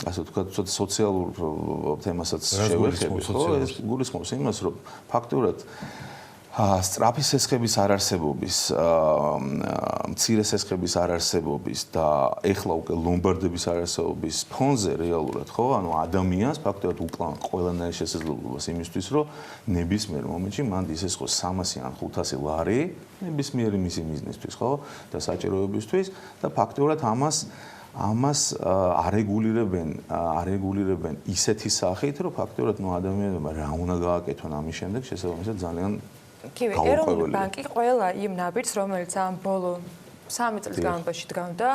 ასე ვთქვათ, სოციალურ თემასაც შევეხებით, ხო? ეს გულისხმობს იმას, რომ ფაქტობრივად სწრაფი სესხების არარსებობის, მცირე სესხების არარსებობის და ეხლა უკვე ლომბარდების არარსებობის ფონზე რეალურად, ხო? ანუ ადამიანს ფაქტობრივად უკლავ ყველანაირ შესაძლებლობას იმისთვის, რომ ნებისმიერ მომენტში მან ისესხოს 300 ან 500 ლარი ნებისმიერი მისი ბიზნესთვის, ხო? და საჭიროებისთვის და ფაქტობრივად ამას არეგულირებენ ისეთი სახით, რომ ფაქტობრივად ადამიანებმა რა უნდა გააკეთონ ამის შემდეგ შესაბამისად ძალიან კივე, ეროვნული ბანკი ყველა იმ ნაბიჯს, რომელიც ამ ბოლო 3 წლის განმავლობაში დგამდა,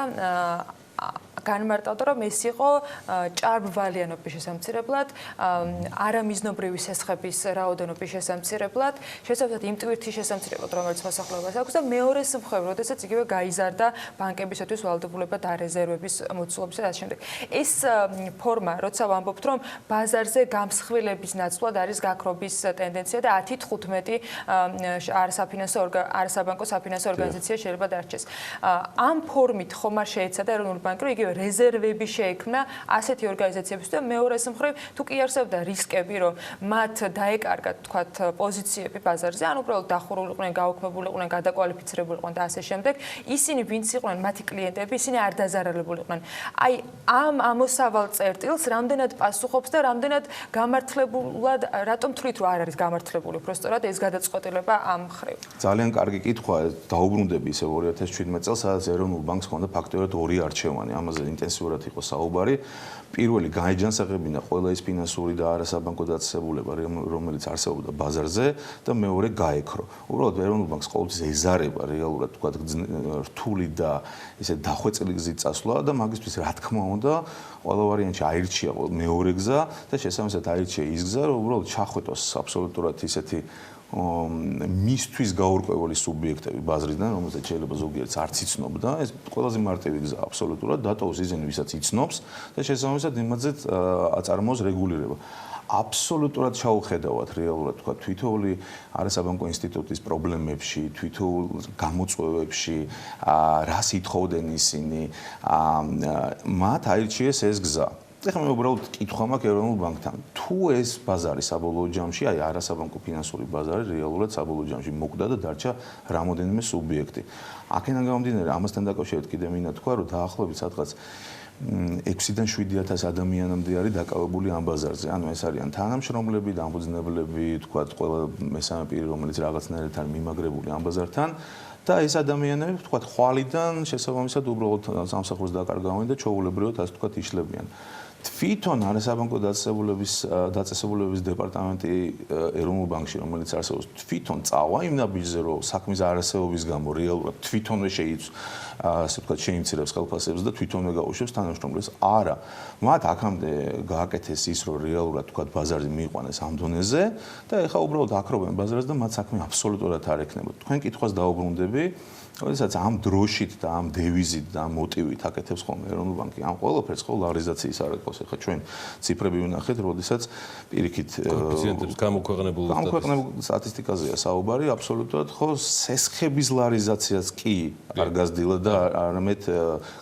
განმარტავდა, რომ ეს იყო ჭარბვალიანობის შესამცირებლად, არამიზნობრივი სესხების რაოდენობის შესამცირებლად, შესაბამისად იმ ტვირთის შესამცირებლად, რომელიც მოსახლეობას აქვს და მეორე მხრივ, როდესაც იგივე გაიზარდა ბანკებისათვის ვალდებულება და რეზერვების მოცულობისა და ასე შემდეგ. ეს ფორმა, როცა ვამბობთ, რომ ბაზარზე გამსხვილების ნაცვლად არის გაქრობის ტენდენცია და 10-15 არასაბანკო საფინანსო ორგანიზაცია შეიძლება დარჩეს. ამ ფორმით ხომ არ შეეცადა ეროვნული ბანკი, რომ იგივე რეზერვები შეექმნა ასეთი ორგანიზაციებისთვის და მეორე მხრივ თუ კი არსებობდა რისკები, რომ მათ დაეკარგათ, თქვათ, პოზიციები ბაზარზე, ან უბრალოდ დახურულიყვნენ, გაუქმებულიყვნენ, გადაკვალიფიცირებულიყვნენ და ასე შემდეგ, ისინი ვინც იყვნენ მათი კლიენტები, ისინი არ დაზარალებულიყვნენ. აი, ამ ამოსავალ წერტილს რამდენად პასუხობს და რამდენად გამართლებულად, რატომ თვლით, რომ არ არის გამართლებული უბრალოდ ეს გადაწყვეტილება ამ მხრივ? ძალიან კარგი კითხვაა, დაუბრუნდები ისე 2017 წელს, სადაც ეროვნულ ბანკს ჰქონდა ფაქტობრივად ორი არჩევანი, ამაზე ინტენსიურად იყო საუბარი. პირველი გაეჯანსაღებინა ყველა ის ფინანსური და არასაბანკო დაწესებულება, რომელიც არსებობდა ბაზარზე და მეორე გაექრო. უბრალოდ ეროვნულ ბანკს ყოველთვის ეზარება რეალურად თქვა რთული და ისე დახვეწილი გზით წასვლა და მაგისთვის რა თქმა უნდა ყველა ვარიანტში აირჩია მეორე გზა და შესაბამისად აირჩია ის გზა, რომ უბრალოდ ჩახვეტოს აბსოლუტურად ისეთი მისთვის გაურკვეველი სუბიექტები ბაზრიდან, რომელსაც შეიძლება ზოგიერთს არც იცნობდა, ეს ყველაზე მარტივი გზა აბსოლუტურად დატოვოს ისინი, ვისაც იცნობს და შესაბამისად იმაზე აწარმოოს რეგულირება. აბსოლუტურად ჩაუხედავად რეალურად თქვა თვითოული არასაბანკო ინსტიტუტის პრობლემებში, თვითოულ გამოწვევებში, რას ითხოვდნენ ისინი, მათ აირჩიეს ეს გზა. ეხლა მე უბრალოდ კითხვა მაქვს ეროვნულ ბანკთან. თუ ეს ბაზარი საბოლოო ჯამში, აი არასაბანკო ფინანსური ბაზარი რეალურად საბოლოო ჯამში მოკვდა და დარჩა რამოდენიმე სუბიექტი. აქედან გამომდინარე, ამასთან დაკავშირებით კიდე მინდა თქვა, რომ დაახლოებით სადღაც 6-დან 7,000 ადამიანამდე არის დაკავებული ამ ბაზარზე. ანუ ეს არიან თანამშრომლები, დამფუძნებლები, თქვა ყველა მესამე პირი, რომელიც რაღაცნაირად არის მიმაგრებული ამ ბაზართან. და ეს ადამიანები, თქვა, ხვალიდან შესაბამისად უბრალოდ სამსახურს დაკარგავენ და ჩაულებრივად ასე თქვა იშლებიან. თვითონ არასაბანკო დაწესებულების დეპარტამენტი ეროვნულ ბანკში, რომელიც არსებობს, თვითონ წავა იმ ნაბიჯზე, რომ საქმის არარსებობის გამო რეალურად თვითონვე ასე ვთქვათ, შეიმცირებს ხელფასებს და თვითონვე გაუშვებს თანამშრომლებს. არა, მათ აქამდე გააკეთეს ის, რომ რეალურად თქვათ ბაზარი მიიყვანეს ამ დონეზე და ეხლა უბრალოდ აკრობენ ბაზარს და მათ საქმე აბსოლუტურად არ ექნება. თქვენ კითხვას დაუბრუნდები, როდესაც ამ დროშით და ამ დევიზით და ამ მოტივით აკეთებს ხოლმე ეროვნული ბანკი ამ ყველაფერს ხო ლარიზაციის არ აკეთებს. ეხლა ჩვენ ციფრები ვნახეთ, როდესაც პირიქით კოეფიციენტებს გამოქვეყნებულ სტატისტიკაზეა საუბარი, აბსოლუტურად ხო სესხების ლარიზაციაც კი არ გაზრდილა და არამედ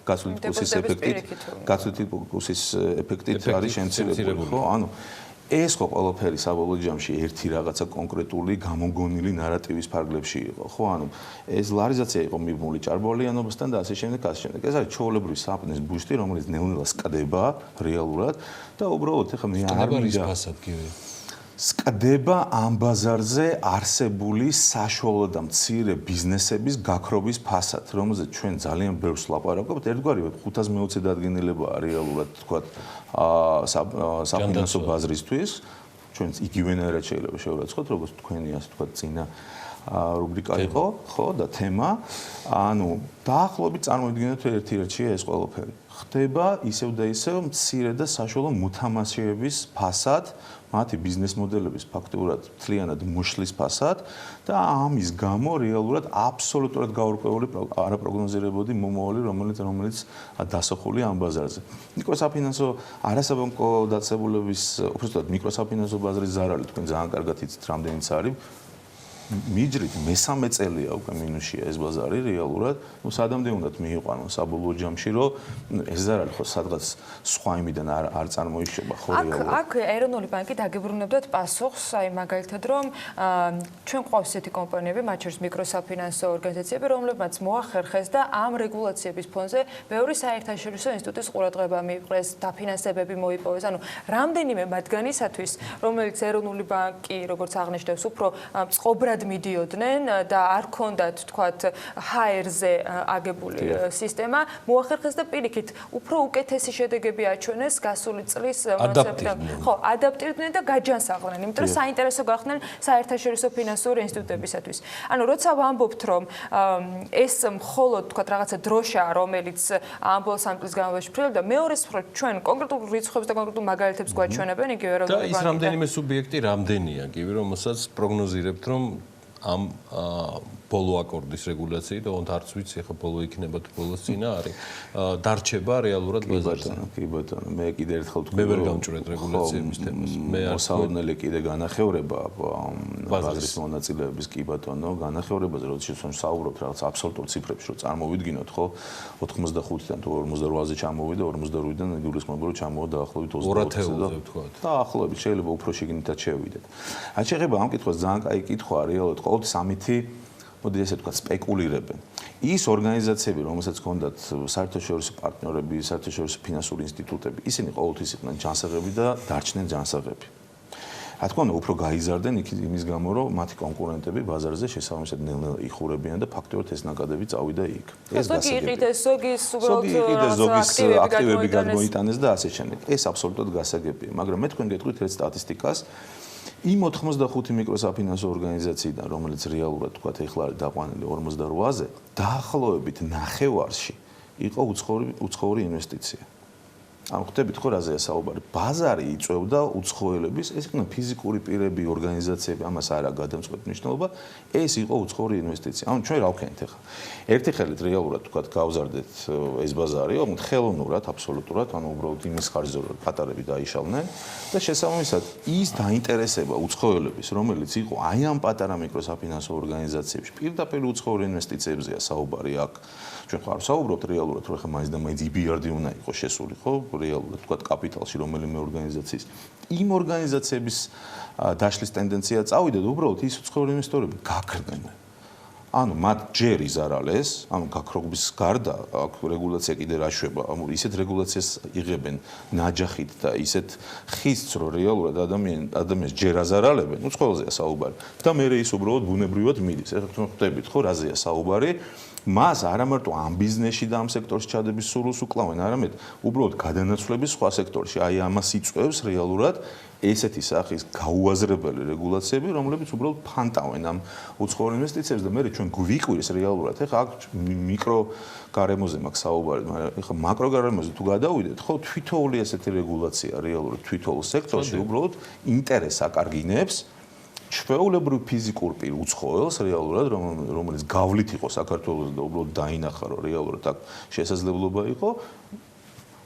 გაცვლითი კურსის ეფექტით არის შემცირებული, ხო? ანუ ეს ხო ყველაფერი საბოლოო ჯამში ერთი რაღაცა კონკრეტული გამოგონილი ნარატივის ფარგლებში იყო, ხო? ანუ ეს ლარიზაცია იყო მიბმული ჭარბვალიანობასთან და ასე შემდეგ, ასე შემდეგ. ეს არის ჩვეულებრივი საფნის ბუშტი, რომელიც ნელ-ნელა სკდება რეალურად და უბრალოდ ეხლა მე არ მინდა სკდება ამ ბაზარზე არსებული საშუალო და მცირე ბიზნესების გაქრობის ფასად, რომელზეც ჩვენ ძალიან ბევრს ლაპარაკობთ. ერთგვარი 520 დადგენილებაა რეალურად თქვათ საფინანსო ბაზრისთვის. ჩვენ იგივენაირად შეიძლება შევერაცხოთ, როგორც თქვენი ასე თქვათ წინა რუბრიკა იყო, ხო, და თემა. ანუ დაახლოებით წარმოვიდგინოთ ერთ-ერთია ეს ყველაფერი. ხდება ისევ და ისევ მცირე და საშუალო მოთამაშეების ფასად, მათი ბიზნეს მოდელების ფაქტურად მთლიანად მოშლის ფასად და ამის გამო რეალურად აბსოლუტურად გაურკვეველი არაპროგნოზირებოდი მომავალი, რომელიც დასახულია ამ ბაზარზე. მიკროსაფინანსო არასაბანკო დაწესებულების, უბრალოდ მიკროსაფინანსო ბაზრის ზარალი თქვენ ძალიან კარგად იცით რამდენიც არის. მიჯრით მესამე წელია უკვე მინუსია ეს ბაზარი რეალურად. ნუ სადამდე უნდათ მიიყვანონ საბოლოო ჯამში, რომ ეს ზარალი ხო სადღაც სხვა იმიდან არ წარმოიშობა ხო რეალურად. აქ ეროვნული ბანკი დაგებრუნებდათ პასუხს, აი მაგალითად რომ ჩვენ ყავს ესეთი კომპანიები, მათ შორის მიკროსაფინანსო ორგანიზაციები, რომლებმაც მოახერხეს და ამ რეგულაციების ფონზე ბევრი საერთაშორისო ინსტიტუტის ყურადღება მიიპყრეს, დაფინანსებები მოიპოვეს. ანუ რამდენიმე მათგანისათვის, რომელიც ეროვნული ბანკი, როგორც აღნიშნავს, უფრო წყობრად მიდიოდნენ და არ ქონდათ თქვათ HR-ზე აგებული სისტემა, მოახერხეს და პირიქით უფრო უკეთესი შედეგები აჩვენეს გასული წლის მონაცემებთან. ხო, ადაპტირდნენ და გაჯანსაღდნენ, იმიტომ რომ საინტერესო გახდნენ საერთაშორისო ფინანსური ინსტიტუტებისათვის. ანუ როცა ვამბობთ, რომ ეს მხოლოდ თქვათ რაღაცა დროშაა, რომელიც ამ ბოლო 3 წლის განმავლობაში ფრინველობდა, მეორეს მხრივ ჩვენ კონკრეტულ რიცხვებს და კონკრეტულ მაგალითებს გვაჩვენებენ იგივე ეროვნული ბანკი. და ის რამდენიმე სუბიექტი რამდენია, გივი რომელსაც პროგნოზირებთ, რომ ამ ბოლო აკორდის რეგულაციით, თუმცა არც ვიცი, ახლა ბოლო იქნება თუ ბოლოს წინა არის, დარჩება რეალურად ბაზარზე. კი ბატონო, მე კიდე ერთხელ თქვი, მე ვერ გამჭრეთ რეგულაციების თემას. მე არ მოსალოდნელი კიდე განახევრება ბაზრის მონაწილეების კი ბატონო, განახევრებაზე, როდესაც ჩვენ საუბრობთ რაღაც აბსოლუტურ ციფრებში, რომ წარმოვიდგინოთ, ხო, 85-დან თუ 48-ზე ჩამოვიდა, 48-დან იგულისხმება, რომ ჩამოვა დაახლოებით 2000-ზე ვთქვათ. დაახლოებით შეიძლება უფრო შიგნითაც შევიდეთ. აი შეიძლება ამ კითხვას ძალიან კაი კითხვაა რეალურად, ყოველთვის ამითი მოდი ესე ვთქვათ სპეკულირებენ. ის ორგანიზაციები, რომელსაც ჰქონდათ საერთაშორისო პარტნიორები, საერთაშორისო ფინანსური ინსტიტუტები, ისინი ყოველთვის იყვნენ ჯანსაღები და დარჩნენ ჯანსაღები. რა თქმა უნდა, უფრო გაიზარდნენ იმის გამო, რომ მათი კონკურენტები ბაზარზე შესაბამისად ნელ-ნელა იხურებიან და ფაქტობრივად ეს ნაკადები წავიდა იქ. ეს გასაგებია. ზოგის აქტივები გადმოიტანეს და ასე შემდეგ. ეს აბსოლუტურად გასაგებია, მაგრამ მე თქვენ გეტყვით ერთ სტატისტიკას. იმ 85 მიკროსაფინანსო ორგანიზაციიდან, რომელიც რეალურად თქვათ ეხლა არის დაყვანილი 48-ზე, დაახლოებით ნახევარში იყო უცხოური ინვესტიცია. ანუ ხვდებით ხო რაზეა საუბარი? ბაზარი იწვევდა უცხოელების, ეს იქნა ფიზიკური პირები, ორგანიზაციები, ამას არა გადამწყვეტ მნიშვნელობა, ეს იყო უცხოური ინვესტიცია. ანუ ჩვენ რა ვქენით ახლა? ერთი ხელით რეალურად თქვათ გავზარდეთ ეს ბაზარი, ოღონდ ხელოვნურად, აბსოლუტურად, ანუ უბრალოდ იმის ხარჯზე რომ პატარები დაიშალნენ და შესაბამისად ის დაინტერესება უცხოელების, რომელიც იყო აი ამ პატარა მიკროსაფინანსო ორგანიზაციებში, პირდაპირ უცხოურ ინვესტიციებზეა საუბარი აქ. ჩვენ ხარ საუბრობთ რეალურად, რომ ახლა მაინც და მაინც EBRD უნდა იყოს შესული, ხო? რეალურად თქვათ კაპიტალში რომელიმე ორგანიზაციის. იმ ორგანიზაციების დაშლის ტენდენცია წავიდა და უბრალოდ ის უცხოური ინვესტორები გაქრნენ. ანუ მათ ჯერ იზარალეს, ანუ გაქრობის გარდა აქ რეგულაცია კიდე რა შვება, ანუ ისეთ რეგულაციას იღებენ ნაჯახით და ისეთ ხისს, რომ რეალურად ადამიანს ჯერ აზარალებენ, ну ყველზეა საუბარი. და მე ის უბრალოდ ბუნებრივად მიდის. ეხლა თქვენ ხვდებით ხო რაზეა საუბარი? მას არა მარტო ამ ბიზნესში და ამ სექტორში ჩადების სურვილს უკლავენ, არამედ უბრალოდ გადანაცვლების სხვა სექტორში. აი ამას იწვევს რეალურად ესეთი სახის გაუაზრებელი რეგულაციები, რომლებიც უბრალოდ ფანტავენ ამ უცხოურ ინვესტიციებს და მე ჩვენ გვიკვირს რეალურად. ეხლა აქ მიკრო გარემოზე მაქვს საუბარი, მაგრამ ეხლა მაკრო გარემოზე თუ გადავიდეთ, ხო თვითოული ესეთი რეგულაცია რეალურად თვითოულ სექტორში უბრალოდ ინტერესს აკარგინებს ჩვეულებრივ ფიზიკურ პირ უცხოელს რეალურად, რომელიც გავლით იყო საქართველოს და უბრალოდ დაინახა, რომ რეალურად აქ შესაძლებლობა იყო,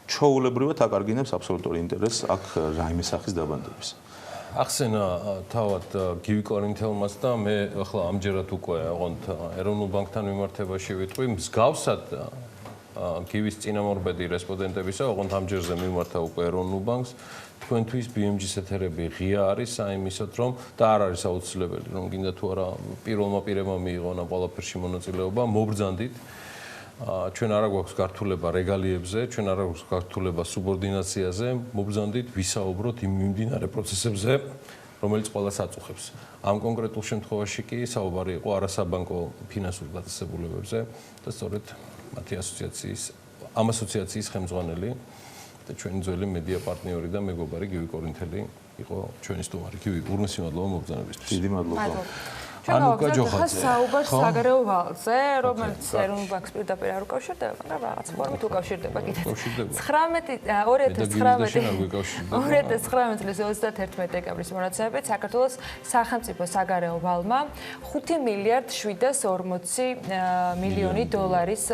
ჩვეულებრივად აკარგინებს აბსოლუტურ ინტერესს აქ რაიმე სახის დაბანდების. ახსენა თავად გივი კორინთელმას და მე ახლა ამჯერად უკვე ოღონდ ეროვნულ ბანკთან მიმართებაში ვიტყვი, მსგავსად გივის წინამორბედი რესპონდენტებისა, ოღონდ ამ ჯერზე მიმართა უკვე ეროვნულ ბანკს. თქვენთვის BMG-ის ეთერები ღია არის საიმისოდ, რომ და არ არის აუცილებელი, რომ გინდა თუ არა პირველმა პირებმა მიიღონ ამ ყველაფერში მონაწილეობა, მობრძანდით. ჩვენ არ გვაქვს გართულება რეგალიებზე, ჩვენ არ გვაქვს გართულება სუბორდინაციაზე, მობრძანდით ვისაუბროთ იმ მიმდინარე პროცესებზე, რომელიც ყველას აწუხებს. ამ კონკრეტულ შემთხვევაში კი საუბარი იყო არასაბანკო ფინანსურ დაწესებულებებზე და სწორედ მათი ასოციაციის ხელმძღვანელი და ჩვენი ძველი მედია პარტნიორი და მეგობარი გივი კორინთელი იყო ჩვენი სტუმარი. გივი, ურმესი მადლობა მობრძანებისთვის. დიდი მადლობა. ჩვენ გავაგზავნეთ საუბარს საგარეო ვალზე, რომელიც ეროვნულ ბანკს პირდაპირ არ უკავშირდება, მაგრამ რაღაც ფორმით უკავშირდება კიდეც. 2019 წლის 31 დეკემბრის მონაცემებით საქართველოს სახელმწიფო საგარეო ვალმა 5 მილიარდ 740 მილიონი დოლარის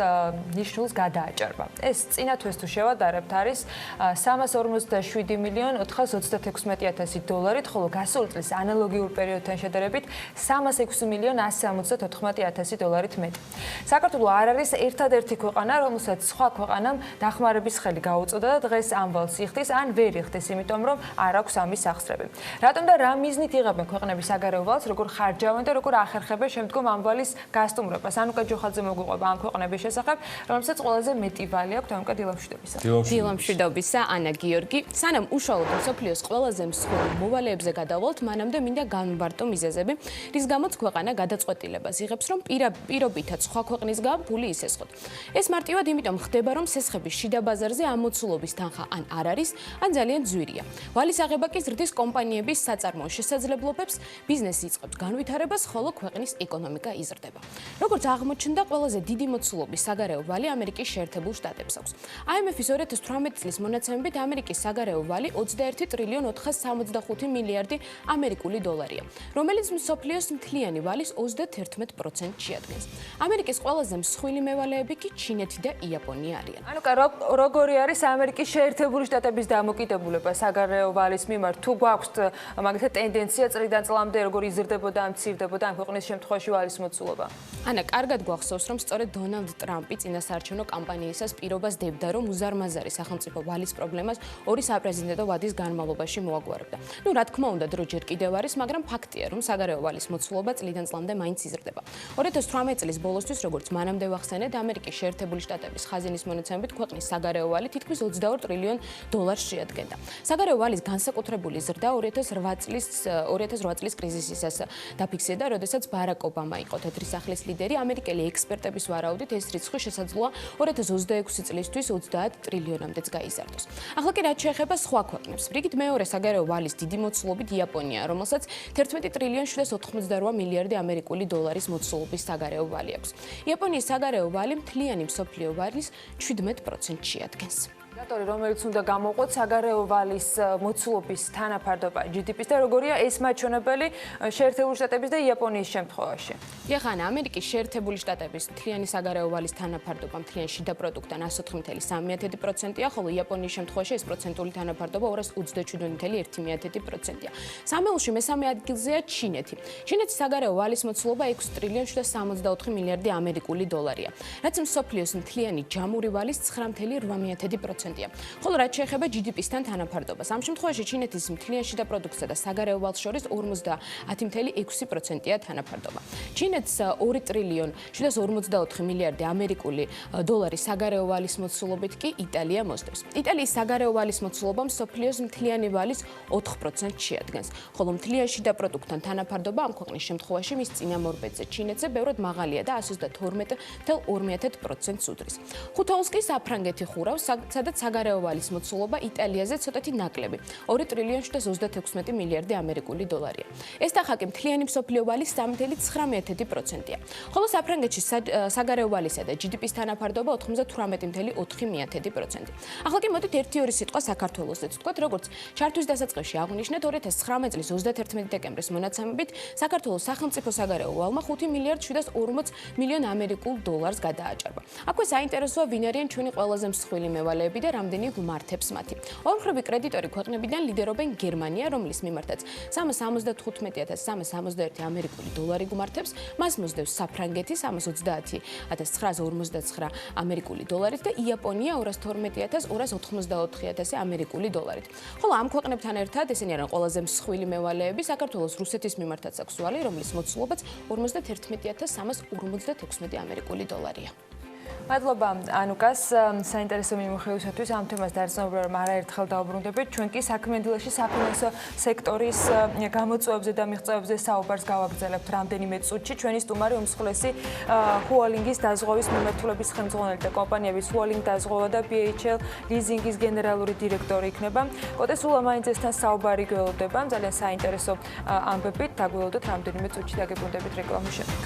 ნიშნულს გადააჭარბა. ეს წინა თვეს თუ შევადარებთ არის 347 მილიონ 436 დოლარით, ხოლო გასული წლის ანალოგიურ პერიოდთან შედარებით 306 მილიონ 174 დოლარით მეტი. საქართველო არ არის ერთადერთი ქვეყანა, რომელსაც სხვა ქვეყანამ დახმარების ხელი გაუწოდა და დღეს ამ ვალს იხდის, ან ვერ იხდის, იმიტომ რომ არ აქვს ამის სახსრები. რატომ და რა მიზნით იღებენ ქვეყნები საგარეო ვალს, როგორ ხარჯავენ და როგორ ახერხებენ შემდგომ ამ ვალის გასტუმრებას? ანუკა ჯოხაძე მოგვიყვება ამ ქვეყნების შესახებ, რომელსაც ყველაზე მეტი ვალი აქვს, ანუკა დილამშვიდობისა. დილამშვიდობისა, ანა გიორგი. სანამ უშუალოდ მსოფლიოს ყველაზე მსხვილ მოვალეებზე გადავალთ, მანამდე მინდა განვმარტო მიზეზები, რის გამოც ქვეყანა გადაწყვეტილებას იღებს, რომ პირობითად სხვა ქვეყნისგან ფული ისესხოთ. ეს მარტივად იმიტომ ხდება, რომ სესხების შიდა ბაზარზე ამოცულობის თანხა ან არ არის, ან ძალიან ძვირია. ვალის აღება კი ზრდის კომპანიების საწარმოო შესაძლებლობებს, ბიზნესი იწყებს განვითარებას, ხოლო ქვეყნის ეკონომიკა იზრდება. როგორც აღმოჩნდა, ყველაზე დიდი მოცულობის საგარეო ვალი ამერიკის შეერთებულ შტატებს აქვს. IMF-ის 2018 წლის მონაცემებით ამერიკის საგარეო ვალი 21 ტრილიონ 465 მილიარდი ამერიკული დოლარია, რომელიც მსოფლიოს მთლიანი ვალის 31% შეადგენს. ამერიკის ყველაზე მსხვილი მევალეები კი ჩინეთი და იაპონია არიან. ანუკა, როგორი არის ამერიკის შეერთებული შტატების დამოკიდებულება საგარეო ვალის მიმართ? თუ გვაქვს მაგალითად ტენდენცია წლიდან წლამდე როგორ იზრდებოდა, მცირდებოდა ამ ქვეყნის შემთხვევაში ვალის მოცულობა? ანა, კარგად გვახსოვს, რომ სწორედ დონალდ ტრამპი წინასაარჩევნო კამპანიისას პირობას დებდა, რომ უზარმაზარი სახელმწიფო ვალის პრობლემას 2 საპრეზიდენტო ვადის განმავლობაში მოაგვარებდა. რა თქმა უნდა, დრო ჯერ კიდევ არის, მაგრამ ფაქტია, რომ საგარეო ვალის მოცულობა წლიდან წლამდე მაინც იზრდება. 2018 წლის ბოლოსთვის, როგორც მანამდე ვახსენეთ, ამერიკის შეერთებული შტატების ხაზინის მონაცემებით ქვეყნის საგარეო ვალი თითქმის 22 ტრილიონ დოლარს შეადგენდა. საგარეო ვალის განსაკუთრებული ზრდა 2008 წლის კრიზისისას დაფიქსირდა, როდესაც ბარაკ ობამა იყო თეთრი სახლის ლიდერი. ამერიკელი ექსპერტების ვარაუდით ეს რიცხვი შესაძლოა 2026 წლისთვის 30 ტრილიონამდეც გაიზარდოს. ახლა კი რაც შეეხება სხვა ქვეყნებს, რიგით მეორე საგარეო ვალის დიდი მოცულობით იაპონია, რომელსაც 11 ტრილიონ 788 მილიარდი ამერიკული დოლარის მოცულობის საგარეო ვალი აქვს. იაპონიის საგარეო ვალი მთლიანი მსოფლიო ვალის 17% შეადგენს. რომელიც უნდა გამოვყოთ საგარეო ვალის მოცულობის თანაფარდობა GDP-ს და როგორია ეს მაჩვენებელი შეერთებული შტატების და იაპონიის შემთხვევაში? ეხლა ამერიკის შეერთებული შტატების მთლიანი საგარეო ვალის თანაფარდობა მთლიან შიდა პროდუქტთან 104.3%-ია, ხოლო იაპონიის შემთხვევაში ეს პროცენტული თანაფარდობა 227.1%-ია. სამეულში მესამე ადგილზეა ჩინეთი. ჩინეთის საგარეო ვალის მოცულობა 6 ტრილიონ 764 მილიარდი ამერიკული დოლარია, რაც მსოფლიოს მთლიანი ჯამური ვალის 9.8%-ია. ხოლო რაც შეეხება GDP-სთან თანაფარდობას, ამ შემთხვევაში ჩინეთის მთლიან შიდა პროდუქტსა და საგარეო ვალს შორის 50.6%-ია თანაფარდობა. ჩინეთს 2 ტრილიონ 754 მილიარდი ამერიკული დოლარის საგარეო ვალის მოცულობით კი იტალია მოსდევს. იტალიის საგარეო ვალის მოცულობა მსოფლიოს მთლიანი ვალის 4% შეადგენს, ხოლო მთლიან შიდა პროდუქტთან თანაფარდობა ამ ქვეყნის შემთხვევაში მის წინამორბედზე ჩინეთზე ბევრად მაღალია და 122.2%-ს უდრის. ხუთაულს კი საფრანგეთი ხურავს, სადაც საგარეო ვალის მოცულობა იტალიაზე ცოტათი ნაკლები, 2 ტრილიონ 736 მილიარდი ამერიკული დოლარია. ეს თანხა კი მთლიანი მსოფლიო ვალის 3.9%-ია. ხოლო საფრანგეთში საგარეო ვალისა და GDP-ს თანაფარდობა 98.4%. ახლა კი მოდით 1-2 სიტყვა საქართველოსზე ვთქვათ, როგორც ჩართვის დასაწყისში აღვნიშნეთ, 2019 წლის 31 დეკემბრის მონაცემებით საქართველოს სახელმწიფო საგარეო ვალმა 5 მილიარდ 740 მილიონ ამერიკულ დოლარს გადააჭარბა. აქვე საინტერესოა, ვინ არიან ჩვენი ყველაზე მსხვილი მევალეები და და რამდენი გვმართებს მათი. ორმხრივი კრედიტორი ქვეყნებიდან ლიდერობენ გერმანია, რომლის მიმართაც 375.361 ამერიკული დოლარი გვმართებს, მას მოსდევს საფრანგეთი 330.959 ამერიკული დოლარით და იაპონია 212.284 ამერიკული დოლარით. ხოლო ამ ქვეყნებთან ერთად ესენი არიან ყველაზე მსხვილი მევალეები, საქართველოს რუსეთის მიმართაც აქვს ვალე, რომლის მოცულობაც 51.356 ამერიკული დოლარია. მადლობა ანუკას საინტერესო მიმოხილვისათვის ამ თემას დარწმუნებული რომ არაერთხელ დაუბრუნდებით. ჩვენ კი საქმიანი დილაში საფინანსო სექტორის გამოწვევებზე და მიღწევებზე საუბარს გავაგრძელებთ რამდენიმე წუთში. ჩვენი სტუმარი უმსხვილესი ჰუოლინგის დაზღვევის მიმართულების ხელმძღვანელი და კომპანიების ჰუოლინგ დაზღვევა და BHL ლიზინგის გენერალური დირექტორი იქნება. კოტეს ულამაინძესთან საუბარი გველოდება. ძალიან საინტერესო ამბებით დაგველოდოთ რამდენიმე წუთში დაგებრუნდებით რეკლამის შემდეგ.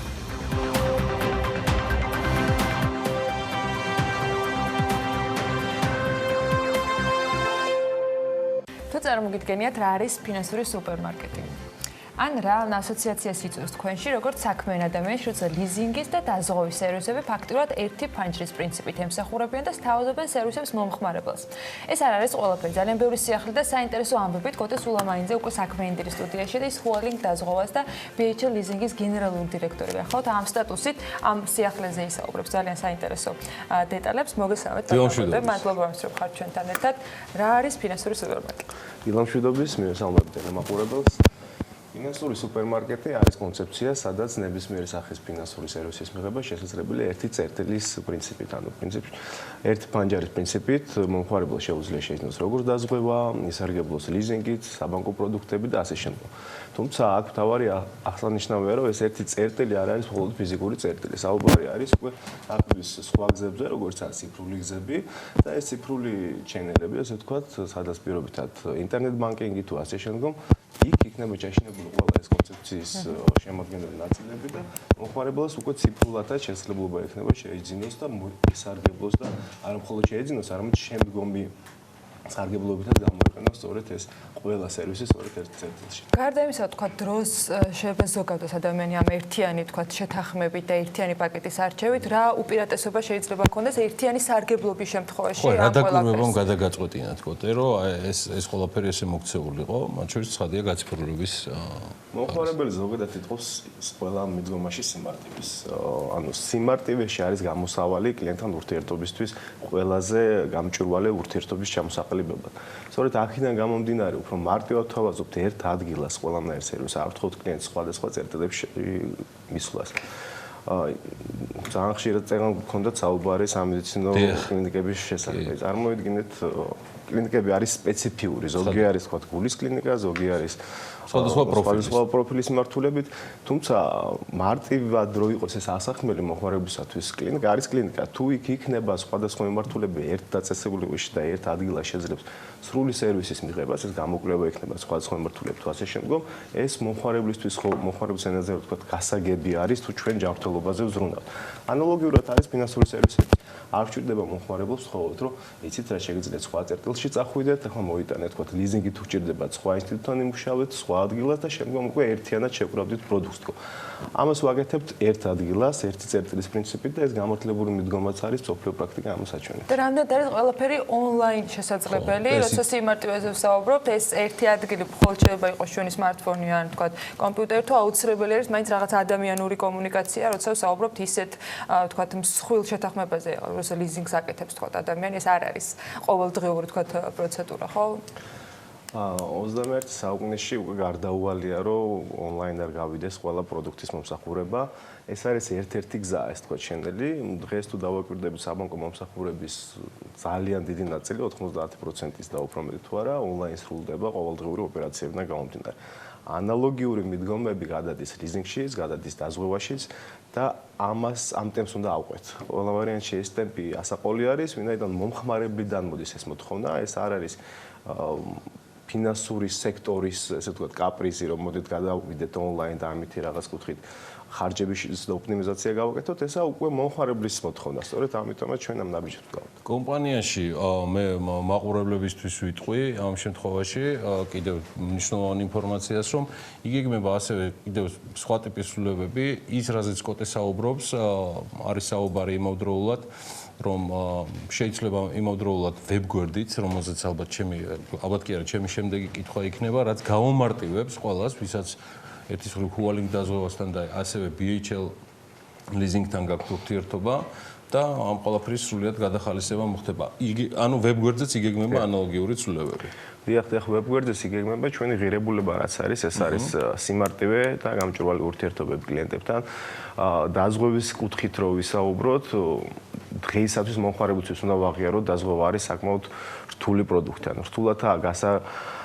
თუ წარმოგიდგენიათ რა არის ფინანსური სუპერმარკეტი? ან რა ასოციაციას იწვევს თქვენში, როგორც საქმიან ადამიანს, როცა ლიზინგის და დაზღვევის სერვისები ფაქტურად ერთი ფანჯრის პრინციპით ემსახურებიან და სთავაზობენ სერვისებს მომხმარებელს. ეს არ არის ყველაფერი, ძალიან ბევრი სიახლე და საინტერესო ამბებით კოტეს ულამაინძე უკვე საქმიანი დილის სტუდიაში და ის ჰუოლინგ დაზღვევას და BHL ლიზინგის გენერალური დირექტორი. ახლა ამ სტატუსით ამ სიახლეზე ისაუბრებს ძალიან საინტერესო დეტალებს. მოგესალმებით. მადლობა რომ ხართ ჩვენთან ერთად. რა არის ფინანსური სუპერმარკეტი? დილამშვიდობის, მივესალმებით მაყურებელს. ფინანსური სუპერმარკეტი არის კონცეფცია, სადაც ნებისმიერი სახის ფინანსური სერვისის მიღება შესაძლებელია ერთი წერტილის პრინციპით, ანუ პრინციპში ერთი ფანჯარის პრინციპით მომხმარებელს შეუძლია შეიძინოს როგორც დაზღვევა, ისარგებლოს ლიზინგით, საბანკო პროდუქტები და ასე შემდგომ. თუმცა აქ მთავარი აღსანიშნავია, რომ ეს ერთი წერტილი არ არის მხოლოდ ფიზიკური წერტილი. საუბარი არის უკვე აქტივის სხვა გზებზე, როგორც არის ციფრული გზები და ეს ციფრული ჩენელები, ასე ვთქვათ, სადაც პირობითად ინტერნეტ ბანკინგი თუ ასე შემდგომ, იქ იქნება ჩაშენებული ყველა ეს კონცეფციის შემადგენელი ნაწილები და მომხმარებელს უკვე ციფრულადაც შესაძლებლობა ექნება შეიძინოს და ისარგებლოს და არა მხოლოდ შეიძინოს, არამედ შემდგომი სარგებლობითაც გამოიყენოს სწორედ ეს ყველა სერვისი სწორედ ერთ წერტილში. გარდა იმისა, თქვა დროს შეიძლება ზოგადად ადამიანი ამ ერთიანი თქვა შეთანხმებით და ერთიანი პაკეტის არჩევით რა უპირატესობა შეიძლება ჰქონდეს ერთიანი სარგებლობის შემთხვევაში რა დაკვირვებამ გადაგაწყვეტინათ კოტე, რომ ეს ყველაფერი ესე მოქცეულიყო, მათ შორის ცხადია გაციფრულების მომხმარებელი ზოგადად იტყობს ყველა მიდგომაში სიმარტივის. ანუ სიმარტივეში არის გამოსავალი კლიენტთან ურთიერთობისთვის ყველაზე გამჭვირვალე ურთიერთობის ჩამოსაყალიბებლად. სწორედ აქედან გამომდინარე, უფრო მარტივად თავაზობთ ერთ ადგილას ყველანაირ სერვისს, არ ვთხოვთ კლიენტს სხვადასხვა წერტილებში მისვლას. ძალიან ხშირად წეგან გქონდათ საუბარი სამედიცინო კლინიკების შესახებ. წარმოვიდგინეთ, კლინიკები არის სპეციფიური, ზოგი არის თქვა გულის კლინიკა, ზოგი არის სხვადასხვა პროფილის მიმართულებით, თუმცა მარტივად რო იყოს ეს ასახმელი მომხმარებისათვის კლინიკა არის კლინიკა, თუ იქ იქნება სხვადასხვა მიმართულები ერთ დაწესებულებაში და ერთ ადგილას შეძლებს სრული სერვისის მიღებას, ეს გამოკვლევა იქნება სხვადასხვა მიმართულებით თუ ასე შემდგომ, ეს მომხმარებლისთვის მომხმარებლის ენაზე რო თქვა გასაგები არის თუ ჩვენ ჯანმრთელობაზე ვზრუნავთ. ანალოგიურად არის ფინანსური სერვისები. არ გვჭირდება მომხმარებელს ხოლმე, რომ იცით რა შეგიძლიათ სხვა წერტილში წახვიდეთ, ახლა მოიტანეთ თქვა ლიზინგი თუ გჭირდებათ სხვა ინსტიტუტთან იმუშავეთ, სხვა ადგილას და შემდგომ უკვე ერთიანად შევკრავდით პროდუქტს. ამას ვაკეთებთ ერთ ადგილას, ერთი წერტილის პრინციპით და ეს გამართლებული მიდგომაც არის სოფლიო პრაქტიკა ამასაჩვენებს. და რამდენად არის ყველაფერი ონლაინ შესაძლებელი, როცა სიმარტივეზე ვსაუბრობთ, ეს ერთი ადგილი მხოლოდ შეიძლება იყოს ჩვენი smartphone ან თქვა კომპიუტერი თუ აუცილებელი არის მაინც რაღაც ადამიანური კომუნიკაცია, როცა ვსაუბრობთ ისეთ თქვა მსხვილ შეთანხმებაზე, როცა ლიზინგს აკეთებს თქვა ადამიანი, ეს არ არის ყოველდღიური თქვა პროცედურა, ხო? 21 საუკუნეში უკვე გარდაუვალია, რომ ონლაინ არ გავიდეს ყველა პროდუქტის მომსახურება. ეს არის ერთ-ერთი გზა, ეს თქვა ჩენელი. დღეს თუ დავაკვირდებით საბანკო მომსახურების ძალიან დიდი ნაწილი, 90%-ის და უფრო მეტი თუ არა, ონლაინ სრულდება ყოველდღიური ოპერაციებიდან გამომდინარე. ანალოგიური მიდგომები გადადის ლიზინგშიც, გადადის დაზღვევაშიც და ამ ტემპს უნდა ავყვეთ. ყველა ვარიანტში ეს ტემპი ასაყოლი არის, ვინაიდან მომხმარებლიდან მოდის ეს მოთხოვნა, ეს არ არის ფინანსური სექტორის, ესე ვთქვათ, კაპრიზი, რომ მოდით გადავიდეთ ონლაინ და ამით რაღაც კუთხით ხარჯების ოპტიმიზაცია გავაკეთოთ, ესა უკვე მომხმარებლის მოთხოვნა. სწორედ ამიტომაც ჩვენ ამ ნაბიჯად გავთ. კომპანიაში მე მაყურებლებისთვის ვიტყვი ამ შემთხვევაში კიდევ მნიშვნელოვანი ინფორმაციას, რომ იგეგმება ასევე კიდევ სხვა ტიპის ცვლილებები, ის რაზეც კოტე საუბრობს, არის საუბარი იმავდროულად რომ შეიძლება იმავდროულად ვებგვერდით, რომელზეც ალბათ კი არა, ჩემი შემდეგი კითხვა იქნება, რაც გავამარტივებს ყველას, ვისაც ერთის მხრივ ჰუალინგ დაზღვევასთან და ასევე BHL ლიზინგთან გაქვთ ურთიერთობა და ამ ყველაფრის სრულად გადახალისება მოხდება. ანუ ვებგვერდზეც იგეგმება ანალოგიური ცვლილებები. დიახ, ვებგვერდზეც იგეგმება ჩვენი ღირებულება რაც არის, ეს არის სიმარტივე და გამჭვირვალე ურთიერთობები კლიენტებთან. დაზღვევის კუთხით რო ვისაუბროთ, დღეისათვის მომხმარებლისთვის უნდა ვაღიაროთ, დაზღვევა არის საკმაოდ რთული პროდუქტი, ანუ რთულადაა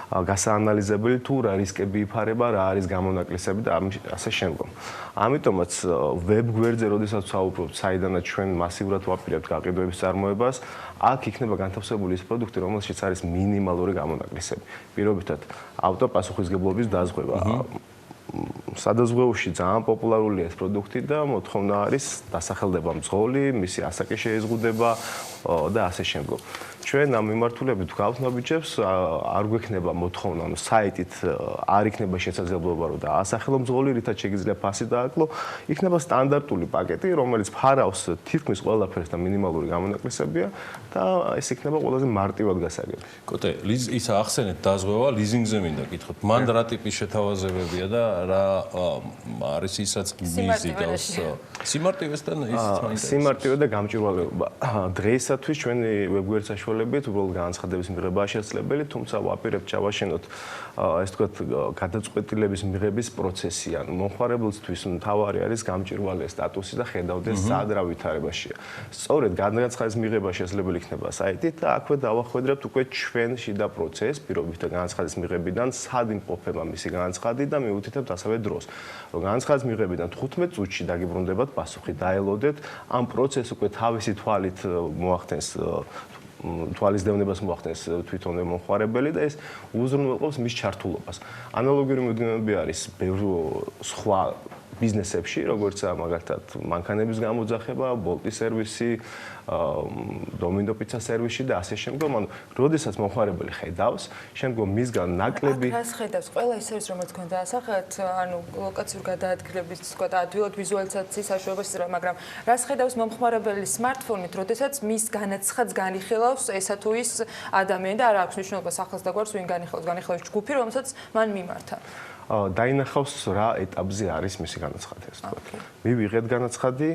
გასაანალიზებელი თუ რა რისკები იფარება, რა არის გამონაკლისები და ასე შემდგომ. ამიტომაც ვებგვერდზე, როდესაც ვსაუბრობთ, საიდანაც ჩვენ მასიურად ვაპირებთ გაყიდვების წარმოებას, აქ იქნება განთავსებული ის პროდუქტი, რომელშიც არის მინიმალური გამონაკლისები. პირობითად, ავტოპასუხისგებლობის დაზღვევა. სადაზღვევოში ძალიან პოპულარულია ეს პროდუქტი და მოთხოვნა არის დასახელდება მძღოლი, მისი ასაკი შეიზღუდება და ასე შემდგომ. ჩვენ ამ მიმართულებით გვაქვს ნაბიჯებს, არ გვექნება მოთხოვნა, ანუ საიტით არ იქნება შესაძლებლობა რომ დაასახელო მძღოლი, რითაც შეგიძლია ფასი დააკლო, იქნება სტანდარტული პაკეტი, რომელიც ფარავს თითქმის ყველაფერს და მინიმალური გამონაკლისებია და ეს იქნება ყველაზე მარტივად გასაგები. კოტე, ისა ახსენეთ დაზღვევა, ლიზინგზე მინდა კითხოთ. მან რა ტიპის შეთავაზებებია და რა არის ისაც მიზიდავს სიმარტივესთან სიმარტივე და გამჭვირვალეობა. დღეისათვის ჩვენი ვებგვერდ საშუალებით უბრალოდ განაცხადების მიღებაა შესაძლებელი, თუმცა ვაპირებთ ჩავაშენოთ ეს თქვათ გადაწყვეტილების მიღების პროცესი, ანუ მომხმარებლისთვის მთავარი არის გამჭვირვალე სტატუსი და ხედავდეს სად რა ვითარებაშია. სწორედ განაცხადის მიღება შესაძლებელი იქნება საიტით და აქვე დავახვედრებთ უკვე ჩვენ შიდა პროცესს, პირობითად განაცხადის მიღებიდან სად იმყოფება მისი განაცხადი და მიუთითებთ ასევე დროს. რომ განაცხადის მიღებიდან 15 წუთში დაგიბრუნდებათ პასუხი, დაელოდეთ, ამ პროცესს უკვე თავისი თვალით მოახდენს თვალის დევნებას მოახდენს თვითონ მომხმარებელი და ეს უზრუნველყოფს მის ჩართულობას. ანალოგიური მოდგმები არის ბევრ სხვა ბიზნესებში, როგორიცაა მაგალითად მანქანების გამოძახება, ბოლტის სერვისი, დომინო პიცა სერვისი და ასე შემდგომ. ანუ, როდესაც მომხმარებელი ხედავს, შემდგომ მისგან ნაკლები რას ხედავს? ყველა ის სერვისი, რომელიც თქვენ დაასახელეთ, ანუ ლოკაციურ გადაადგილების, თქვა და ადვილად ვიზუალიზაციის საშუალებას, მაგრამ რას ხედავს მომხმარებელი smartphone-ით, როდესაც მის განაცხადს განიხილავს ესა თუ ის ადამიანი და არ აქვს მნიშვნელობა სახელს და გვარს ვინ განიხილავს, განიხილავს ჯგუფი, რომელსაც მან მიმართა. დაინახავს რა ეტაპზე არის მისი განაცხადი, ასე ვთქვათ. მივიღეთ განაცხადი,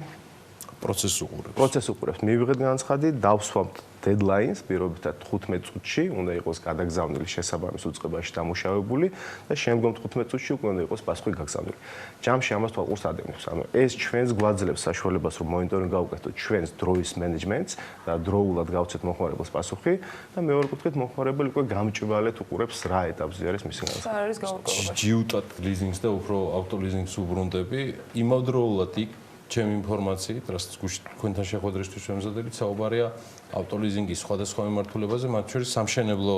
პროცესს უყურებთ. მივიღეთ განაცხადი, დავსვამთ deadlines, პირობითად 15 წუთში უნდა იყოს გადაგზავნილი შესაბამის უწყებაში დამუშავებული და შემდგომ 15 წუთში უკვე უნდა იყოს პასუხი გაგზავნილი. ჯამში ამას თვალყურს ადევნებს. ანუ ეს ჩვენს გვაძლევს საშუალებას, რომ მონიტორინგი გავუკეთოთ ჩვენს დროის მენეჯმენტს და დროულად გავცეთ მომხმარებელს პასუხი და მეორე კუთხით მომხმარებელი უკვე გამჭვირვალედ უყურებს რა ეტაპზე არის მისი განაცხადი. არ არის გაურკვევლობაში. ჯიუტად ლიზინგს და უფრო ავტოლიზინგს უბრუნდები, იმავდროულად იქ ჩემი ინფორმაციით, რასაც თქვენთან შეხვედრისთვის შემზადებით, საუბარია ავტოლიზინგის სხვადასხვა მიმართულებაზე, მათ შორის სამშენებლო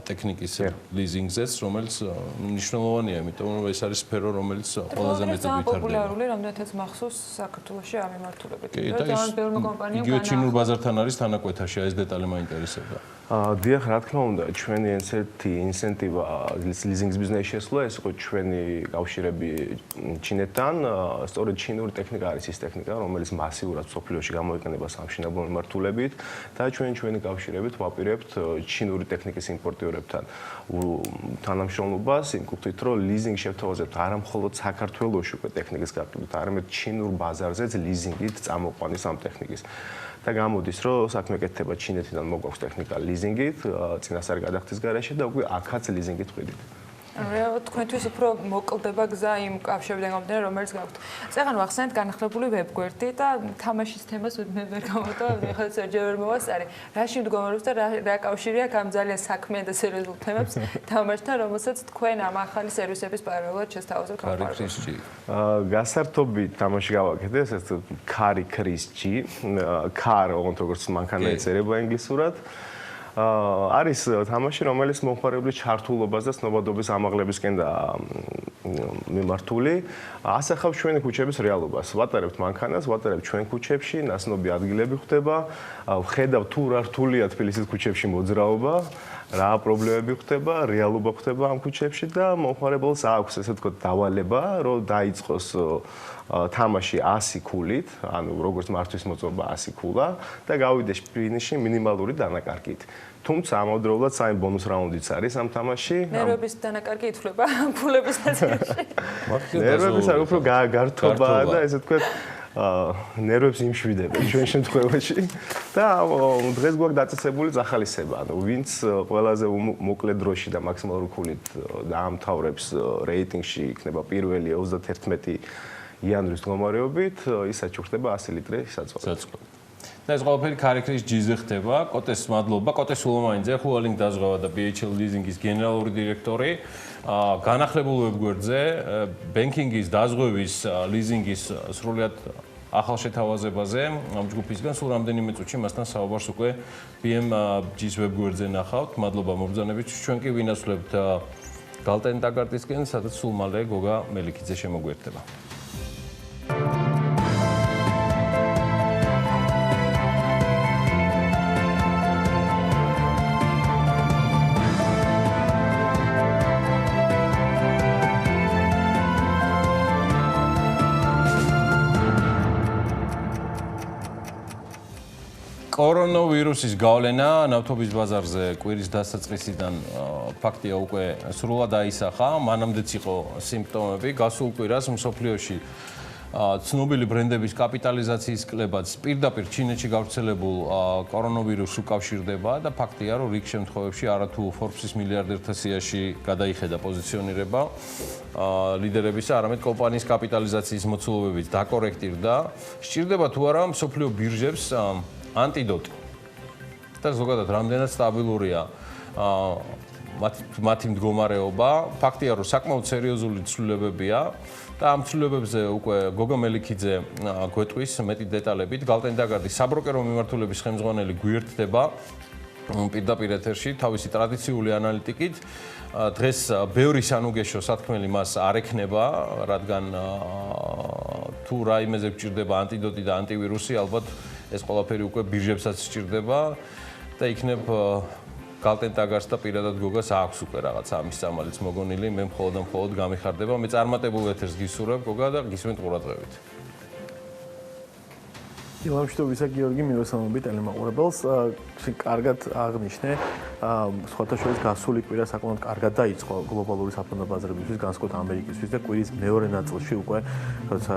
ტექნიკის ლიზინგზეც, რომელიც მნიშვნელოვანია, იმიტომ რომ ეს არის სფერო, რომელიც ყველაზე მეტად ვითარდება. პოპულარული, რამდენადაც მახსოვს საქართველოში ამ მიმართულებით. ძალიან ბევრი კომპანია იგივე ჩინურ ბაზართან არის თანაკვეთაში, ეს დეტალი მაინტერესებდა. დიახ, რა თქმა უნდა, ჩვენი ერთ-ერთი ინცენტივა ლიზინგის ბიზნესში შესვლა, ეს იყო ჩვენი კავშირები ჩინეთთან, სწორედ ჩინური ტექნიკა არის ის ტექნიკა, რომელიც მასიურად სოფლიოში გამოიყენება სამშენებლო მიმართულებით და ჩვენი კავშირებით ვაპირებთ ჩინური ტექნიკის იმპორტიორებთან თანამშრომლობას, იმ კუთხით, რომ ლიზინგ შევთავაზებთ არა მხოლოდ საქართველოში უკვე ტექნიკის გაყიდვით, არამედ ჩინურ ბაზარზეც ლიზინგით წამოყვანის ამ ტექნიკის. და გამოდის, რომ საქმე კეთდება ჩინეთიდან მოგვაქვს ტექნიკა ლიზინგით, წინასწარი გადახდის გარეშე და უკვე აქაც ლიზინგით ვყიდით. რეალურად თქვენთვის უფრო მოკლდება გზა იმ კავშირებიდან გამომდინარე, რომელიც გაქვთ. წეგან ვახსენეთ განახლებული ვებგვერდი და თამაშის თემას მე ვერ გამოვტოვებ, ხალხს ჯერ ვერ მოვასწარი. რაში მდგომარეობს და რა კავშირი აქვს ამ ძალიან საქმიან და სერიოზულ თემებს თამაშთან, რომელსაც თქვენ ამ ახალი სერვისების პარალელურად შესთავაზებთ მომხმარებლებში? გასართობი თამაში გავაკეთე, ეს ქარი ქრისჯი, ქარ როგორც მანქანა ეწერება ინგლისურად. არის თამაში, რომელიც მომხმარებლის ჩართულობას და ცნობადობის ამაღლებისკენ და მიმართული, ასახავს ჩვენი ქუჩების რეალობას. ვატარებთ მანქანას, ვატარებთ ჩვენ ქუჩებში, ნაცნობი ადგილები ხდება, ვხედავთ თუ რა რთულია თბილისის ქუჩებში მოძრაობა, რა პრობლემები ხდება, რეალობა ხდება ამ ქუჩებში და მომხმარებელს აქვს, ესე ვთქვათ, დავალება, რომ დაიწყოს თამაში 100 ქულით, ანუ როგორც მართვის მოწობა 100 ქულა და გავიდე ფინიშში მინიმალური დანაკარგით. თუმცა ამავდროულად საერთო ბონუს რაუნდიც არის ამ თამაში. ნერვების დანაკარგი ითვლება ფულების ნაწილში. ნერვების არ უფრო გართობაა და ესე ვთქვათ ნერვებს იმშვიდებენ ჩვენ შემთხვევაში და დღეს გვაქვს დაწესებული ახალისება, ანუ ვინც ყველაზე მოკლე დროში და მაქსიმალური ქულით დაამთავრებს რეიტინგში იქნება პირველი 31 იანვრის მდგომარეობით, ის აჩუქდება 100 ლიტრი საწვავი. და ეს ყველაფერი ქარიქრის ჯიზე ხდება. კოტეს მადლობა. კოტე სულომანიძე, ხუალინგ დაზღვევა და BHL ლიზინგის გენერალური დირექტორი. განახლებულ ვებგვერდზე ბენკინგის დაზღვევის ლიზინგის სრულად ახალ შეთავაზებაზე ამ ჯგუფისგან სულ რამდენიმე წუთში მასთან საუბარს უკვე BMG-ის ვებგვერდზე ნახავთ. მადლობა მობრძანებისთვის. ჩვენ კი ვინაცვლებთ გალტენ ტაგარტისკენ, სადაც სულ მალე გოგა მელიქიძე შემოგვერთება. კორონავირუსის გავლენა ნავთობის ბაზარზე კვირის დასაწყისიდან ფაქტია უკვე სრულად აისახა, მანამდეც იყო სიმპტომები. გასულ კვირას მსოფლიოში ცნობილი ბრენდების კაპიტალიზაციის კლებაც პირდაპირ ჩინეთში გავრცელებულ კორონავირუსს უკავშირდება და ფაქტია, რომ რიგ შემთხვევებში არათუ Forbes-ის მილიარდერთა სიაში გადაიხედა პოზიციონირება ლიდერებისა, არამედ კომპანიის კაპიტალიზაციის მოცულობებით დაკორექტირდა. სჭირდება თუ არა მსოფლიო ბირჟებს ანტიდოტი. და ზოგადად რამდენად სტაბილურია მათი მდგომარეობა. ფაქტია, რომ საკმაოდ სერიოზული ცვლილებებია და ამ ცვლილებებზე უკვე გოგა მელიქიძე გვეტყვის მეტი დეტალებით. გალტენ ტაგარტის საბროკერო მიმართულების ხელმძღვანელი გვერდდება პირდაპირ ეთერში თავისი ტრადიციული ანალიტიკით. დღეს ბევრი სანუგეშო სათქმელი მას არ ექნება, რადგან თუ რაიმეზე გჭირდება ანტიდოტი და ანტივირუსი, ალბათ ეს ყველაფერი უკვე ბირჟებსაც სჭირდება და იქნებ გალტენ ტაგარტს და პირადად გოგას აქვს უკვე რაღაც ამის სამალიც მოგონილი. მე მხოლოდ გამიხარდება. მე წარმატებულ ეთერს გისურვებ გოგა და გისმენთ ყურადღებით. დილამშვიდობისა გიორგი, მივესალმები ტელემაყურებელს. კარგად აღნიშნე, სხვათა შორის გასული კვირა საკმაოდ კარგად დაიწყო გლობალური საფონდო ბაზრებისთვის, განსაკუთრებით ამერიკისთვის და კვირის მეორე ნაწილში უკვე როცა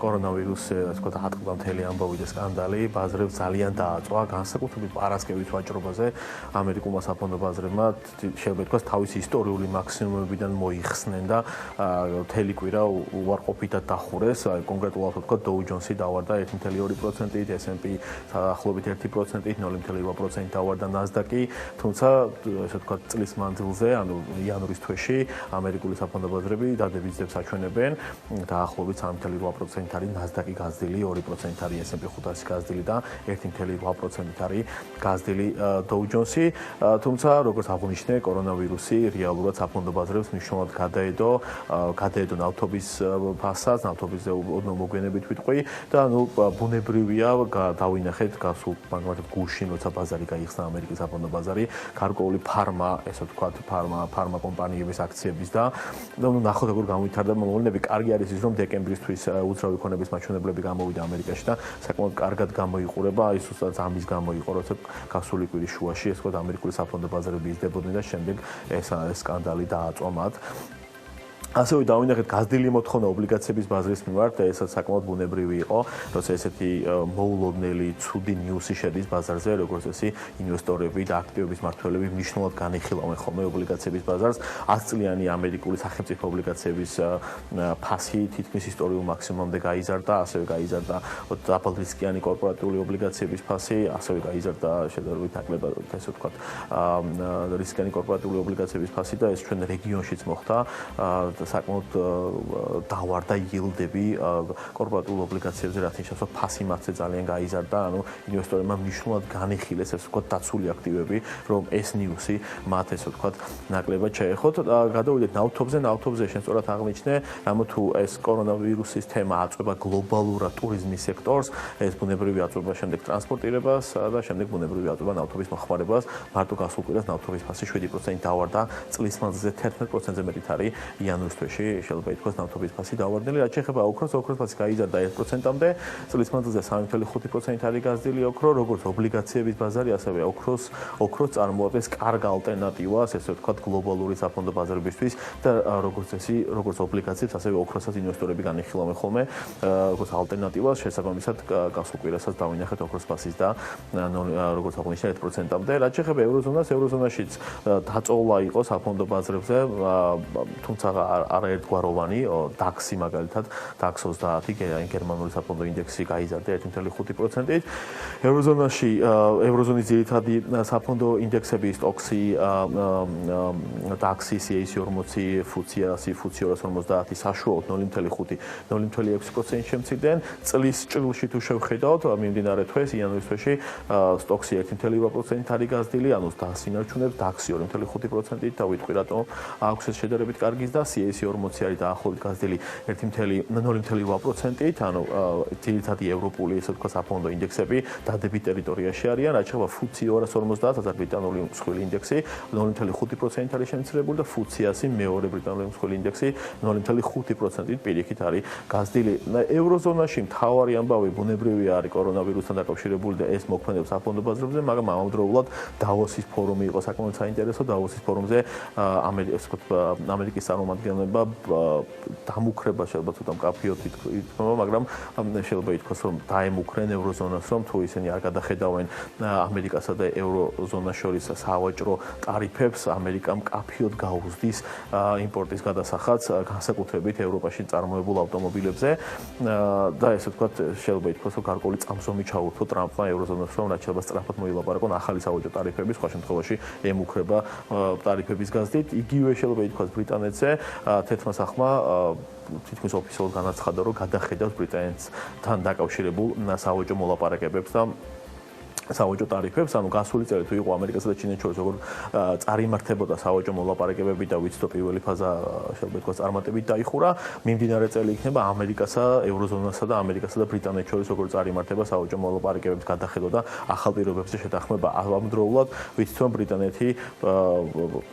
კორონავირუსი, ასე ვთქვათ, ატყდა მთელი ამბავი და სკანდალი, ბაზრებს ძალიან დააწვა, განსაკუთრებით პარასკევის ვაჭრობაზე ამერიკულმა საფონდო ბაზრებმა შეიძლება ითქვას თავისი ისტორიული მაქსიმუმებიდან მოიხსნენ და მთელი კვირა უარყოფითად დახურეს. კონკრეტულად ვთქვათ, Dow Jones-ი დავარდა 1.2%-ით, S&P ახლობით 1%-ით, 0.8% დავარდა NASDAQ-ი, თუმცა ესე ვთქვათ წლის მანძილზე, ანუ იანვრის თვეში ამერიკული საფონდო ბაზრები დადებითებს აჩვენებენ, დაახლოებით 3.8% არის NASDAQ-ი გაზრდილი, 2% არის S&P 500-ი გაზრდილი და 1.8% არის გაზრდილი Dow Jones-ი, თუმცა როგორც აღნიშნე, კორონავირუსი რეალურად საფონდო ბაზრებს მნიშვნელოვნად გადაედო ნავთობის ფასაც, ნავთობისზე ოდნავ მოგვიანებით ვიტყვი და ნუ ბუნებრივია დავინახეთ გასულ მაგალითად გუშინ როცა ბაზარი გაიხსნა ამერიკის საფონდო ბაზარი გარკვეული ფარმა, ესე ვთქვათ, ფარმა კომპანიების აქციების და ნუ ნახოთ როგორ გამოვითარდა მოვლენები. კარგი არის ის, რომ დეკემბრისთვის უძრავი ქონების მაჩვენებლები გამოვიდა ამერიკაში და საკმაოდ კარგად გამოიყურება. ის უბრალოდ ამის გამო იყო, როცა გასული კვირის შუაში, ესე ვთქვათ, ამერიკული საფონდო ბაზრები იზრდებოდნენ და შემდეგ ეს სკანდალი დააწვა მათ. ასევე დავინახეთ გაზრდილი მოთხოვნა ობლიგაციების ბაზრის მიმართ და ესაც საკმაოდ ბუნებრივი იყო, როცა ესეთი მოულოდნელი ცუდი ნიუსი შედის ბაზარზე, როგორც ესე ინვესტორები და აქტივების მმართველები მნიშვნელოვნად განიხილავენ ხოლმე ობლიგაციების ბაზარს. 100 წლიანი ამერიკული სახელმწიფო ობლიგაციების ფასი თითქმის ისტორიულ მაქსიმუმამდე გაიზარდა, ასევე გაიზარდა დაბალრისკიანი კორპორატიული ობლიგაციების ფასი, ასევე გაიზარდა შედარებით ნაკლებად, ესე ვთქვათ, რისკიანი კორპორატიული ობლიგაციების ფასი და ეს ჩვენ რეგიონშიც მოხდა. საკმაოდ დავარდა იილდები კორპორატულ ობლიგაციებზე, რაც ნიშნავს, რომ ფასი მათზე ძალიან გაიზარდა, ანუ ინვესტორებმა მნიშვნელოვნად განიხილეს, ესე ვთქვათ, დაცული აქტივები, რომ ეს ნიუსი მათ, ესე ვთქვათ, ნაკლებად შეეხოთ. გადავიდეთ ნავთობზე, შენ სწორად აღნიშნე, რამო თუ ეს კორონავირუსის თემა აწვება გლობალურად ტურიზმის სექტორს, ეს ბუნებრივი აწვება შემდეგ ტრანსპორტირებას და შემდეგ ბუნებრივი აწვება ნავთობის მოხმარებას. მარტო გასულ კვირას ნავთობის ფასი 7% დავარდა, წლის მანძილზე 11%-ზე მეტით არის იანვრის თვეში შეიძლება ითქვას ნავთობის ფასი დავარდნილი. რაც შეეხება ოქროს ფასი გაიზარდა 1%-მდე, წლის მანძილზე 3.5% არის გაზრდილი ოქრო, როგორც ობლიგაციების ბაზარი, ასევე ოქროს წარმოადგენს კარგ ალტერნატივას, ესე ვთქვათ, გლობალური საფონდო ბაზრებისთვის და როგორც ობლიგაციებს, ასევე ოქროსაც ინვესტორები განიხილავენ ხოლმე როგორც ალტერნატივას, შესაბამისად გასულ კვირასაც დავინახეთ ოქროს ფასის და როგორც აღნიშნა 1%-მდე. რაც შეეხება ევროზონაშიც დაწოლა იყო საფონდო ბაზრებზე, თუმცა არაერთგვაროვანი, DAX-ი მაგალითად, DAX 30 გერმანული საფონდო ინდექსი გაიზარდა 1.5%-ით. ევროზონის ძირითადი საფონდო ინდექსები STOXX-ი, DAX-ი, CAC 40, FTSE 250 საშუალოდ 0.5-0.6% შემცირდნენ. წლის ჭრილში თუ შევხედავთ, მიმდინარე თვეს, იანვრის თვეში STOXX-ი 1.8% არის გაზრდილი, ანუ დაასინარჩუნებს, DAX-ი 2.5%-ით და ვიტყვი რატომ აქვს ეს შედარებით კარგი და CAC 40 არის დაახლოებით გაზრდილი 0.8%-ით, ანუ ძირითადი ევროპული, ესე ვთქვათ, საფონდო ინდექსები დადებით ტერიტორიაში არიან, რაც შეეხება FTSE 250, ბრიტანული მსხვილი ინდექსი 0.5% არის შემცირებული და FTSE 100 მეორე ბრიტანული მსხვილი ინდექსი 0.5%-ით პირიქით არის გაზრდილი. ევროზონაში მთავარი ამბავი ბუნებრივია არის კორონავირუსთან დაკავშირებული და ეს მოქმედებს საფონდო ბაზრებზე, მაგრამ ამავდროულად დავოსის ფორუმი იყო საკმაოდ საინტერესო. დავოსის ფორუმზე ამერიკის წარმომადგენლობა დამუქრება შეიძლება ცოტა მკაფიოდ ითქვა, მაგრამ შეიძლება ითქვას, რომ დაემუქრენ ევროზონას, რომ თუ ისინი არ გადახედავენ ამერიკასა და ევროზონას შორის სავაჭრო ტარიფებს, ამერიკა მკაფიოდ გაუზდის იმპორტის გადასახადს, განსაკუთრებით ევროპაში წარმოებულ ავტომობილებზე და ესე ვთქვათ, შეიძლება ითქვას, რომ გარკვეული წამსვამი ჩაურთო ტრამპმა ევროზონას, რომ რაც შეიძლება სწრაფად მოილაპარაკონ ახალი სავაჭრო ტარიფები, სხვა შემთხვევაში ემუქრება ტარიფების გაზრდით. იგივე შეიძლება ითქვას ბრიტანეთზე, თეთრმა სახმა თითქმის ოფიციალურად განაცხადა, რომ გადახედავს ბრიტანეთთან დაკავშირებულ სავაჭრო მოლაპარაკებებს და სავაჭრო ტარიფებს, ანუ გასული წელი თუ იყო ამერიკასა და ჩინეთს შორის როგორ წარიმართებოდა სავაჭრო მოლაპარაკებები და ვიცით, პირველი ფაზა შეიძლება ითქვას წარმატებით დაიხურა, მიმდინარე წელი იქნება ამერიკასა, ევროზონასა და ამერიკასა და ბრიტანეთს შორის როგორ წარიმართება სავაჭრო მოლაპარაკებებს გადახედოდა ახალ პირობებზე შეთანხმება. ამავდროულად ვიცით, რომ ბრიტანეთი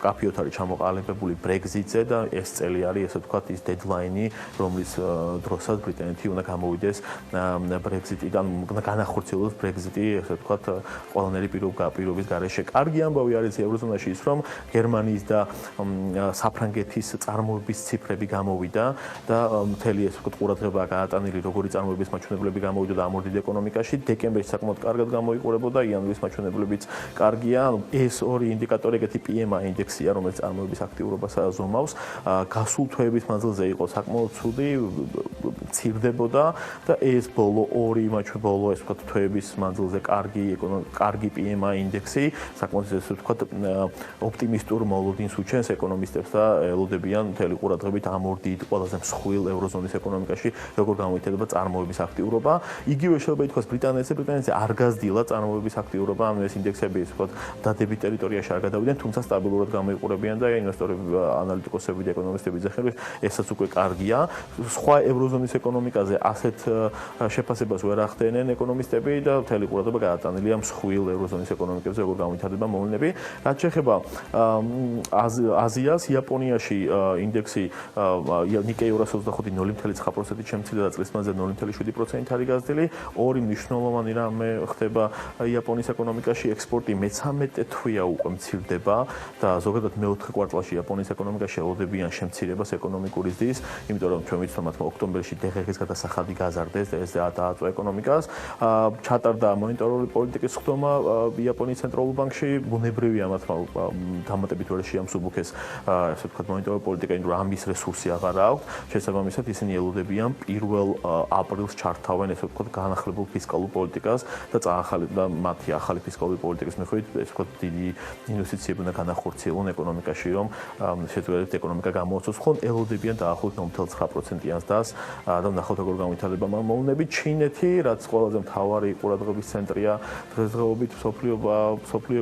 კაფიოთ არის ჩამოყალიბებული Brexit-ზე და ეს წელი არის, ესე ვთქვათ, ის დედლაინი, რომლის დროსაც ბრიტანეთი უნდა გამოვიდეს Brexit-დან, უნდა განახორციელოს Brexit-ი, ესე ვთქვათ, ყველანაირი პირობის გარეშე. კარგი ამბავი არის ევროზონაში ის, რომ გერმანიის და საფრანგეთის წარმოების ციფრები გამოვიდა და მთელი ეს ვთქვათ ყურადღება გაატანილი როგორი წარმოების მაჩვენებლები გამოვიდა და ამორდიდ ეკონომიკაში. დეკემბერში საკმაოდ კარგად გამოიყურებოდა, იანვრის მაჩვენებლებიც კარგია. ეს ორი ინდიკატორი, ეგეთი PMI ინდექსია, რომელიც წარმოების აქტიურობას ზომავს. გასულ თვეების მანძილზე იყო საკმაოდ ცუდი, მცირდებოდა და ეს ბოლო ეს ვთქვათ თვეების მანძილზე კარგი PMI ინდექსი, საკმაოდ ესე ვთქვათ ოპტიმისტურ მოლოდინს უჩენს ეკონომისტებს და ელოდებიან მთელი ყურადღებით ამორდიდ ყველაზე მსხვილ ევროზონის ეკონომიკაში, როგორ გამოიხატება წარმოების აქტიურობა. იგივე შეიძლება ითქვას ბრიტანეთზე არ გაზრდილა წარმოების აქტიურობა, ანუ ეს ინდექსები ისე ვთქვათ დადებით ტერიტორიაში არ გადავიდნენ, თუმცა სტაბილურად გამოიყურებიან და ინვესტორები, ანალიტიკოსები და ეკონომისტები ძახილობენ, ესაც უკვე კარგია. სხვა ევროზონის ეკონომიკაზე ასეთ შეფასებას ვერ ახდენენ ეკონომისტები და მთელი ყურადღება გაატანილია მსხვილ ევროზონის ეკონომიკებზე, როგორ გამოიხატება მოვლენები. რაც შეეხება აზიას, იაპონიაში ინდექსი ნიკეი 225 0.9%-ით შემცირდა და წლის მანძილზე 0.7% არის გაზრდილი. ორი მნიშვნელოვანი რამე ხდება იაპონიის ეკონომიკაში, ექსპორტი მე-13 თვეა უკვე მცირდება და ზოგადად მეოთხე კვარტალში იაპონიის ეკონომიკაში ელოდებიან შემცირებას ეკონომიკური ზრდის, იმიტომ რომ ჩვენ ვიცით, რომ მათ ოქტომბერში DG-ის გადასახადი გაზარდეს და ეს დააწვა ეკონომიკას. ჩატარდა მონეტარული პოლიტიკის ხდომა იაპონიის ცენტრალურ ბანკში, ბუნებრივია მათ დამატებით ვერ შეამსუბუქეს, ასე ვთქვათ, მონეტარული პოლიტიკა, იმიტომ რომ ამის რესურსი აღარ აქვს. შესაბამისად, ისინი ელოდებიან 1 აპრილს ჩართავენ, ასე ვთქვათ, განახლებულ ფისკალურ პოლიტიკას და მათი ახალი ფისკალური პოლიტიკის მიხედვით, ასე ვთქვათ, დიდი ინვესტიციები უნდა განახორციელონ ეკონომიკაში, რომ შეძლებელად ეკონომიკა გამოაცოს. ხოლმე ელოდებიან დაახლოებით 0.9%-იანს დას და ნახავთ, როგორ გამოვითარდება მოვლენები. ჩინეთი, რაც ყველაზე მთავარი ყურადღების ცენტრია დღესდღეობით სოფლიო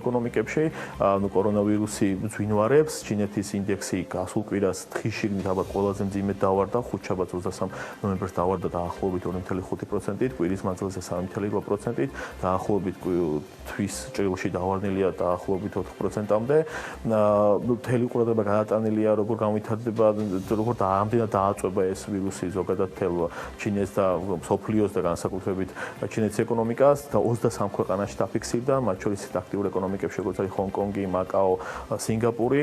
ეკონომიკებში, კორონავირუსი ძვინვარებს, ჩინეთის ინდექსი გასულ კვირას დღის-შიგნით ალბათ ყველაზე მძიმედ დავარდა, ხუთშაბათს 23 ნოემბერს დავარდა დაახლოებით 2.5%-ით, კვირის მანძილზე 3.8%-ით, დაახლოებით თვის ჭრილში დავარდნილია დაახლოებით 4%-მდე. მთელი ყურადღება გადატანილია, როგორ განვითარდება, როგორ ამდენად დააწვება ეს ვირუსი ზოგადად მთელ ჩინეთს და მსოფლიოს და განსაკუთრებით ჩინეთის ეკონომიკას და 23 ქვეყანაში დაფიქსირდა, მათ შორის აქტიურ ეკონომიკებში როგორც არის ჰონკონგი, მაკაო, სინგაპური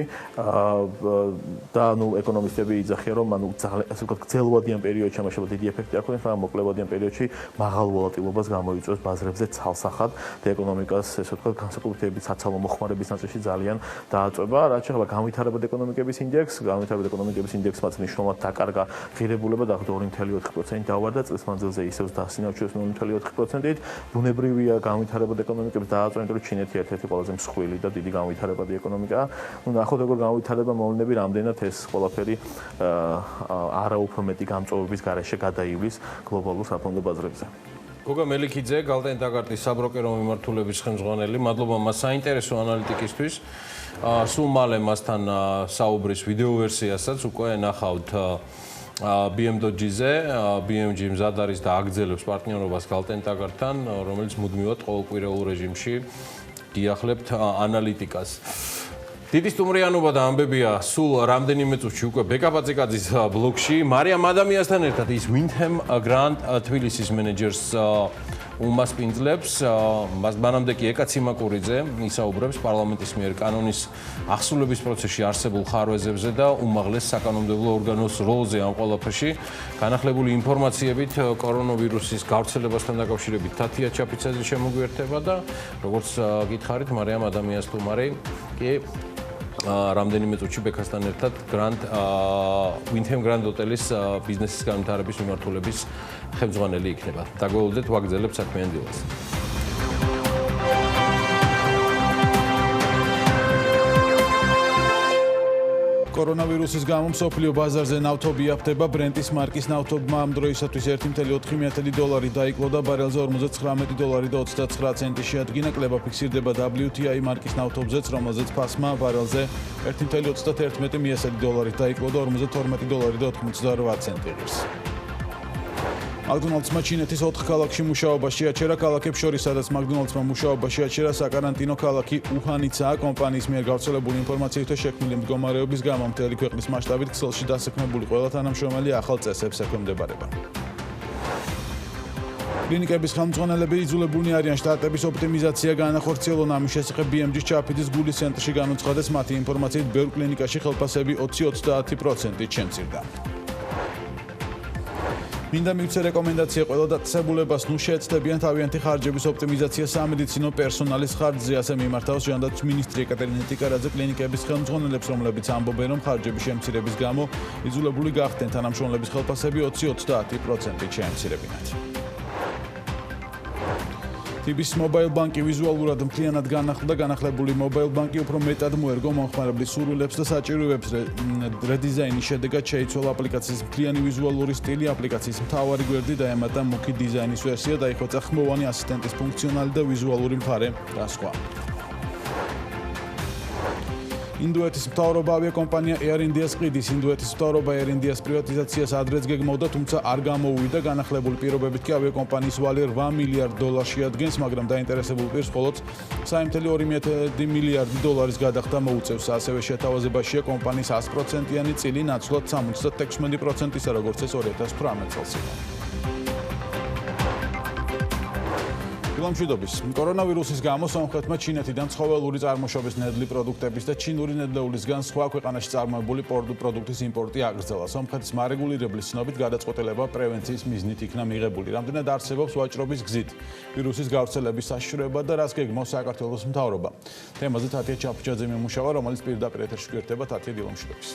და ეკონომისტები იძახიან, რომ ასე ვთქვათ, გრძელვადიან პერიოდში ამაშობა დიდი ეფექტი არ ქონდეს, მაგრამ მოკლევადიან პერიოდში მაღალ ვოლატილობას გამოიწვევს ბაზრებზე ცალსახად და ეკონომიკას ესე ვთქვათ, განსაკუთრებით საცალო მოხმარების ნაწილში ძალიან დააწვება. რაც შეეხება განვითარებად ეკონომიკების ინდექსს, განვითარებად ეკონომიკების ინდექსმაც მნიშვნელოვნად დაკარგა ღირებულება და 2.4% დავარდა, წლის მანძილზე ისევ დასინარჩუნეს 0.4%-ით. ბუნებრივია განვითარებად ეკონომიკებს დააწვევა, იმიტომ რომ ჩინეთი ერთ-ერთი ყველაზე მსხვილი და დიდი განვითარებადი ეკონომიკაა. ნახოთ როგორ განვითარება მოვლენები, რამდენად ეს ყველაფერი არაუფრო მეტი გამწვავების გარეშე გადაივლის გლობალურ საფონდო ბაზრებზე. გოგა მელიქიძე, გალტენ-ტაგარტის საბროკერო მიმართულების ხელმძღვანელი, მადლობა მას საინტერესო ანალიტიკისთვის. სულ მალე მასთან საუბრის ვიდეო ვერსიასაც უკვე ნახავთ BM.G-ზე, BMG მზად არის და აგრძელებს პარტნიორობას გალტენ-ტაგარტთან, რომელიც მუდმივად ყოველკვირეულ რეჟიმში გიახლებთ ანალიტიკას. დიდი სტუმრიანობა და ამბებია სულ რამდენიმე წუთში უკვე ბეკაპაძიკაძის ბლოგში. მარიამ ადამიანთან ერთად ის Windham Grand თბილისის მენეჯერს უმასპინძლებს. მანამდე კი ეკა ციმაკურიძე ისაუბრებს პარლამენტის მიერ კანონის ახსნილების პროცესში არსებულ ხარვეზებზე და უმაღლეს საკანონმდებლო ორგანოს როლზე ამ ყველაფერში. განახლებული ინფორმაციებით კორონავირუსის გავრცელებასთან დაკავშირებით თათია ჩაფიცაძე შემოგვიერთება და როგორც გითხარით, მარიამ ადამიანს თუმარი კი რამდენიმე წუთში ბექასთან ერთად Windham Grand ჰოტელის ბიზნესის განვითარების მიმართულების ხელმძღვანელი იქნება. დაგველოდეთ, ვაგრძელებთ საქმიანი დილას. კორონავირუსის გამო მსოფლიო ბაზარზე ნავთობი აფთება. ბრენტის მარკის ნავთობმა ამ დროისათვის $1.4 დაიკლო და ბარელზე $49.29 შეადგინა. კლება ფიქსირდება WTI მარკის ნავთობზეც, რომელზეც ფასმა ბარელზე $1.31 დაიკლო და $42.88 იღებს. McDonald's-მა ჩინეთის 4 ქალაქში მუშაობა შეაჩერა. ქალაქებს შორის, სადაც McDonald's-მა მუშაობა შეაჩერა, საკარანტინო ქალაქი უჰანიცაა. კომპანიის მიერ გავრცელებული ინფორმაციით შექმნილი მდგომარეობის გამო მთელი ქვეყნის მასშტაბით ქსელში დასაქმებული ყველა თანამშრომელი ახალ წესებს ექვემდებარება. კლინიკების ხელმძღვანელები იძულებულნი არიან შტატების ოპტიმიზაცია განახორციელონ. ამის შესახებ BMG-ს ჩაფიდის გულის ცენტრში განუცხადეს. მათი ინფორმაციით, ბევრ კლინიკაში ხელფასები 20-30%-ით შემცირდა. მინდა მივცე რეკომენდაცია ყველა დაწესებულებას ნუ შეეცდებიან თავიანთი ხარჯების ოპტიმიზაცია სამედიცინო პერსონალის ხარჯზე, ასე მიმართავს ჟანდაცვის მინისტრი ეკატერინე ტიკარაძე კლინიკების ხელმძღვანელებს, რომლებიც ამბობენ, რომ ხარჯების შემცირების გამო იძულებული გახდნენ თანამშრომლების ხელფასები 20-30%-ით შეემცირებინათ. TB's Mobile Bank-ი ვიზუალურად მთლიანად განახლდა. განახლებული Mobile Bank-ი უფრო მეტად მოერგო მომხმარებლის სურვილებს და საჭიროებებს. რედიზაინის შედეგად შეიცვალა აპლიკაციის მთლიანი ვიზუალური სტილი, აპლიკაციის მთავარი გვერდი დაემატა მუქი დიზაინის ვერსია, დაიხოცა ხმოვანი ასისტენტის ფუნქციონალი და ვიზუალური მხარე და სხვა. ინდოეთის მთავრობა ავიაკომპანია Air India's ყიდის. ინდოეთის მთავრობა Air India's პრივატიზაციას ადრეც გეგმავდა, თუმცა არ გამოუვიდა. განახლებული პირობებით კი ავიაკომპანიის ვალი $8 მილიარდ შეადგენს, მაგრამ დაინტერესებულ პირს მხოლოდ $3.2 მილიარდი გადახდა მოუწევს. ასევე შეთავაზებაშია კომპანიის 100%-იანი წილი, ნაცვლად 76%-ისა, როგორც ეს 2018 წელს იყო. მშვიდობის. კორონავირუსის გამო სომხეთმა ჩინეთიდან ცხოველური წარმოშობის ნედლი პროდუქტების და ჩინური ნედლეულისგან სხვა ქვეყანაში წარმოებული პროდუქტის იმპორტი აკრძალა. სომხეთის მარეგულირებლის ცნობით გადაწყვეტილება პრევენციის მიზნით იქნა მიღებული. რამდენად არსებობს ვაჭრობის გზით ვირუსის გავრცელების საშიშროება და რას გეგმავს საქართველოს მთავრობა. თემაზე თათია ჩაფუჭაძე მიმუშავა, რომელიც პირდაპირ ეთერში გვერდება. თათია, დილა მშვიდობის.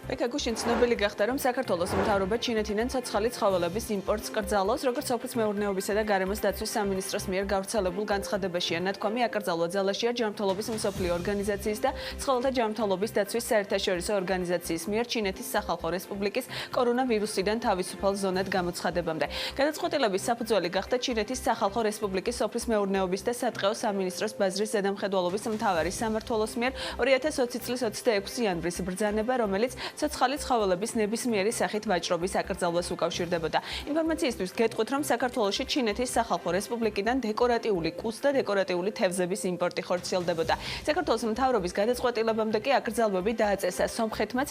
ბექა გუშინ ცნობილი გახდა, რომ საქართველოს მთავრობა ჩინეთიდან ცოცხალი ცხოველების იმპორტს კრძალავს, როგორც სოფლის მეურნეობისა და გარემოს დაცვის სამინისტროს მიერ გავრცელებულ განცხადებაშია ნათქვამი აკრძალვა ძალაშია ჯანმრთელობის მსოფლიო ორგანიზაციის და ცხოველთა ჯანმრთელობის დაცვის საერთაშორისო ორგანიზაციის მიერ ჩინეთის სახალხო რესპუბლიკის კორონავირუსიდან თავისუფალ ზონად გამოცხადებამდე. გადაწყვეტილების საფუძველი გახდა ჩინეთის სახალხო რესპუბლიკის სოფლის მეურნეობის და სატყეო სამინისტროს ბაზრის ზედამხედველობის მთავარი სამმართველოს მიერ 2020 წლის 26 იანვრის ბრძანება, რომელიც ცოცხალი ცხოველების ნებისმიერი სახით ვაჭრობის აკრძალვას უკავშირდებოდა. ინფორმაციისთვის გეტყვით, რომ საქართველოში ჩინეთის სახალხო რესპუბლიკიდან დეკორატიული კუს და დეკორატიული თევზების იმპორტი ხორციელდებოდა. საქართველოს მთავრობის გადაწყვეტილებამდე კი აკრძალვები დააწესა სომხეთმაც.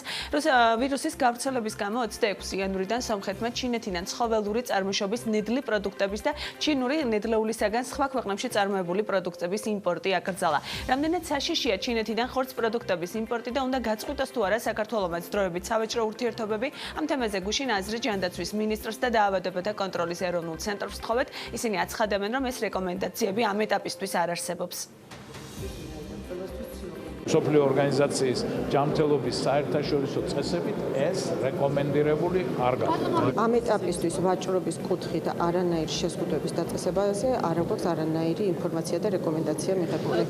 ვირუსის გავრცელების გამო 26 იანვრიდან სომხეთმა ჩინეთიდან ცხოველური წარმოშობის ნედლი პროდუქტების და ჩინური ნედლეულისაგან სხვა ქვეყნებში წარმოებული პროდუქტების იმპორტი აკრძალა. რამდენად საშიშია ჩინეთიდან ხორცს პროდუქტების იმპორტი და უნდა გაწყვიტოს თუ არა საქართველომაც დროებით სავაჭრო ურთიერთობები, ამ თემაზე გუშინ აზრი ჯანდაცვის მინისტრს და დაავადებათა კონტროლის ეროვნულ ცენტრს ვთხოვეთ. ისინი აცხადებენ, რომ ეს რეკომენდაციები ამ ეტაპისთვის არ არსებობს. მსოფლიო ორგანიზაციის ჯანმრთელობის საერთაშორისო წესებით ეს რეკომენდირებული არ გახდა. ამ ეტაპისთვის ვაჭრობის კუთხით არანაირი შეზღუდვების დაწესებაზე არ აქვს არანაირი ინფორმაცია და რეკომენდაცია მიღებული.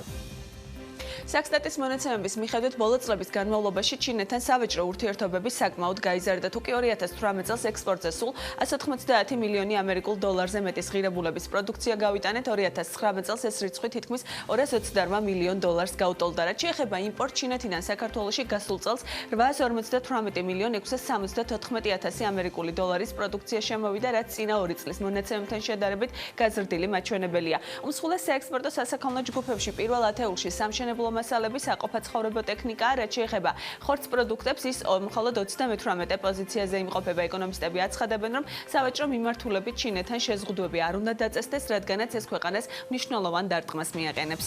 საქსტატის მონაცემების მიხედვით ბოლო წლების განმავლობაში ჩინეთთან სავაჭრო ურთიერთობები საკმაოდ გაიზარდა. თუკი 2018 წელს ექსპორტზე სულ 190 მილიონი ამერიკულ დოლარზე მეტის ღირებულების პროდუქცია გავიტანეთ, 2019 წელს ეს რიცხვი თითქმის 228 მილიონ დოლარს გაუტოლდა. რაც შეეხება იმპორტ ჩინეთიდან საქართველოში გასულ წელს 858 მილიონ 674 ამერიკული დოლარის პროდუქცია შემოვიდა, რაც წინა 2 წლის მონაცემებთან შედარებით გაზრდილი მაჩვენებელია. უმსხვილეს საექსპორტო სასაქონლო ჯგუფებში პირველ ათეულში სამშენებლო მასალების საყოფაცხოვრებო ტექნიკა, რაც შეეხება ხორცს პროდუქტებს, ის მხოლოდ 38 პოზიციაზე იმყოფება. ეკონომისტები აცხადებენ, რომ სავაჭრო მიმართულებით ჩინეთთან შეზღუდვები არ უნდა დაწესდეს, რადგანაც ეს ქვეყანას მნიშვნელოვან დარტყმას მიაყენებს.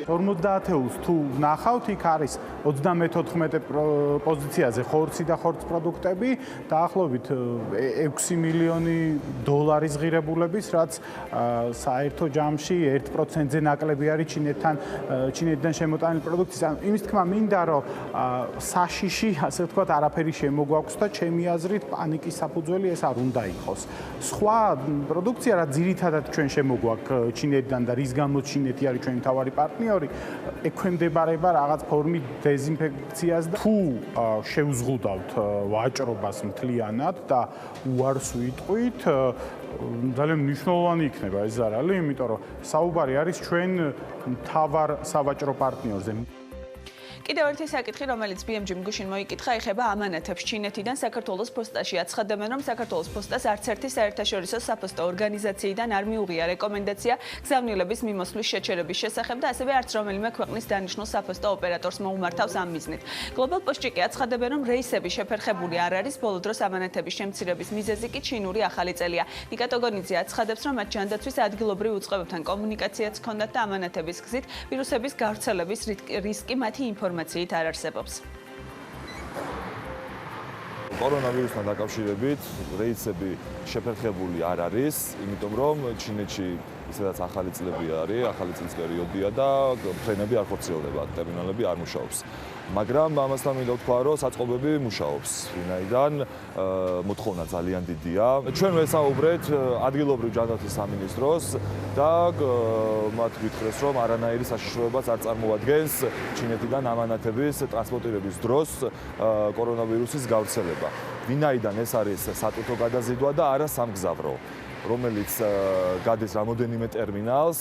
50-ს თუ ნახავთ, იქ არის 34 პოზიციაზე ხორცი და ხორცს პროდუქტები, დაახლოებით 6 მილიონი დოლარის ღირებულების, რაც საერთო ჯამში 1%-ზე ნაკლები არის ჩინეთიდან შემოტანილი პროდუქტის. იმის თქმა მინდა, რომ საშიში, ასე ვთქვათ, არაფერი შემოგვაქვს და ჩემი აზრით პანიკის საფუძველი ეს არ უნდა იყოს. სხვა პროდუქცია, რაც ძირითადად ჩვენ შემოგვაქვს ჩინეთიდან და რის გამოც ჩინეთი არის ჩვენი მთავარი პარტნიორი, ექვემდებარება რაღაც ფორმით დეზინფექციას და თუ შევზღუდავთ ვაჭრობას მთლიანად და უარს ვიტყვით, ძალიან მნიშვნელოვანი იქნება ეს ზარალი, იმიტომ რომ საუბარი არის ჩვენ მთავარ სავაჭრო პარტნიორზე. კიდევ ერთი საკითხი, რომელიც BMG-მ გუშინ მოიკითხა, ეხება ამანათებს ჩინეთიდან. საქართველოს პოსტაში აცხადებენ, რომ საქართველოს პოსტას არც ერთი საერთაშორისო საფოსტო ორგანიზაციიდან არ მიუღია რეკომენდაცია გზავნილების მიმოსვლის შეჩერების შესახებ და ასევე არც რომელიმე ქვეყნის დანიშნულ საფოსტო ოპერატორს მოუმართავს ამ მიზნით. Global Post-ში კი აცხადებენ, რომ რეისები შეფერხებული არ არის, ბოლო დროს ამანათების შემცირების მიზეზი კი ჩინური ახალი წელია. ნიკატოგონიძე აცხადებს, რომ მათ ჯანდაცვის ადგილობრივ უწყებებთან კომუნიკაციაც ჰქონდათ და ამანათების გზით ვირუსების გავრცელების რისკი მათი ინფორმაციით არ არსებობს. კორონავირუსთან დაკავშირებით რეისები შეფერხებული არ არის, იმიტომ რომ ჩინეთში ისედაც ახალი წლები არის, ახალი წლის პერიოდია და ფრენები არ ხორციელდება, ტერმინალები არ მუშაობს. მაგრამ ამასთან მინდა ვთქვა, რომ საწყობები მუშაობს, ვინაიდან მოთხოვნა ძალიან დიდია. ჩვენ ვესაუბრეთ ადგილობრივ ჯანდაცვის სამინისტროს და მათ გითხრეს, რომ არანაირი საშიშროებას არ წარმოადგენს ჩინეთიდან ამანათების ტრანსპორტირების დროს კორონავირუსის გავრცელება. ვინაიდან ეს არის სატვირთო გადაზიდვა და არა სამგზავრო, რომელიც გადის რამოდენიმე ტერმინალს.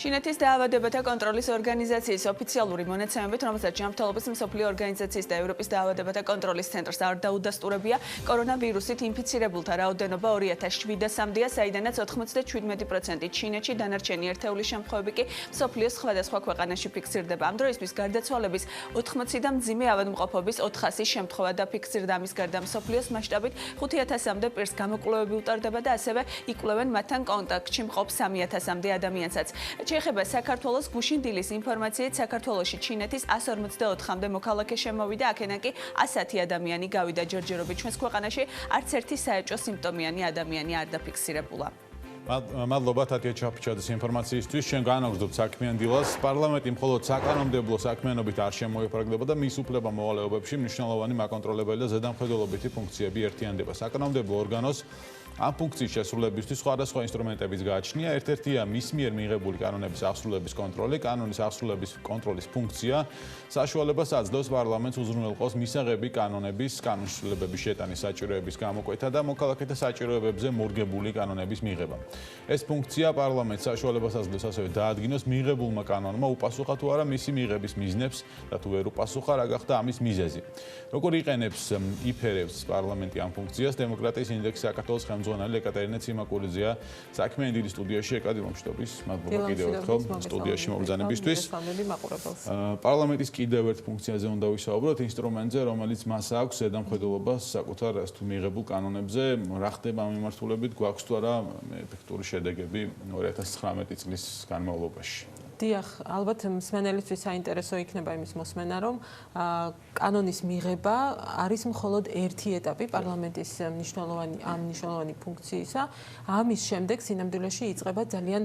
ჩინეთის დაავადებათა კონტროლის ორგანიზაციის ოფიციალური მონაცემებით, რომელსაც ჯანმრთელობის მსოფლიო ორგანიზაციის და ევროპის დაავადებათა კონტროლის ცენტრს არ დაუდასტურებია, კორონავირუსით ინფიცირებულთა რაოდენობა 2007-დან, საიდანაც 97% ჩინეთში, დანარჩენი ერთეული შემთხვევები კი მსოფლიოს სხვადასხვა ქვეყანაში ფიქსირდება. ამ დროისთვის გარდაცვალების 80 და მძიმე ავადმყოფობის 400 შემთხვევა დაფიქსირდა. ამის გარდა მსოფლიოს მასშტაბით 5000-მდე პირს გამოკვლევები უტარდება და ასევე იკვლევენ მათთან კონტაქტში მყოფ 3000-მდე ადამიანსაც. შეეხება საქართველოს გუშინ დილის ინფორმაციით, საქართველოში ჩინეთის 154-მდე მოქალაქე შემოვიდა, აქედან კი 110 ადამიანი გავიდა ჯერჯერობით ჩვენს ქვეყანაში, არც ერთი საეჭვო სიმპტომიანი ადამიანი არ დაფიქსირებულა. მადლობა თათია ჩაფიჩაძის ინფორმაციისთვის. ჩვენ განაგზავნებთ საქმიან დილას. პარლამენტი მხოლოდ საკანონმდებლო საქმიანობით არ შემოიფარგლება და მის უფლება მოვალეობებში მნიშვნელოვანი მაკონტროლებელი და ზედამხედველობითი ფუნქციები ერთიანდება. საკანონმდებლო ორგანოს ამ ფუნქციის შესრულებისთვის სხვადასხვა ინსტრუმენტების გააჩნია. ერთ-ერთია მის მიერ მიღებული კანონების აღსრულების კონტროლი. კანონის აღსრულების კონტროლის ფუნქცია საშუალებას აძლევს პარლამენტს უზრუნველყოს მისაღები კანონების კანონშრომლების შეტანის საჭიროების გამოკვეთა და მოქალაქეთა საჭიროებებზე მორგებული კანონების მიღება. ეს ფუნქცია პარლამენტს საშუალებას აძლევს ასევე დაადგინოს მიღებულმა კანონმა უპასუხა თუ არა მისი მიღების მიზნებს და თუ ვერ უპასუხა რა გახდა ამის მიზეზი. როგორ იყენებს იფერებს პარლამენტი ამ ფუნქციას დემოკრატიის ინდექსი საქართველოს ხელმძღვანელი ეკატერინე ციმაკურიძეა საქმიანი დილის სტუდიაში. ეკადი მომშვიდობის, მადლობა კიდევ ერთხელ სტუდიაში მობრძანებისთვის. პარლამენტის კიდევ ერთ ფუნქციაზე უნდა ვისაუბროთ, ინსტრუმენტზე, რომელიც მას აქვს ზედამხედველობა საკუთარ თუ მიღებულ კანონებზე. რა ხდება ამ მიმართულებით, გვაქვს თუ არა ეფექტური შედეგები 2019 წლის განმავლობაში? დიახ, ალბათ მსმენელისთვის საინტერესო იქნება იმის მოსმენა, რომ კანონის მიღება არის მხოლოდ ერთი ეტაპი პარლამენტის მნიშვნელოვანი ფუნქციისა. ამის შემდეგ სინამდვილეში იწყება ძალიან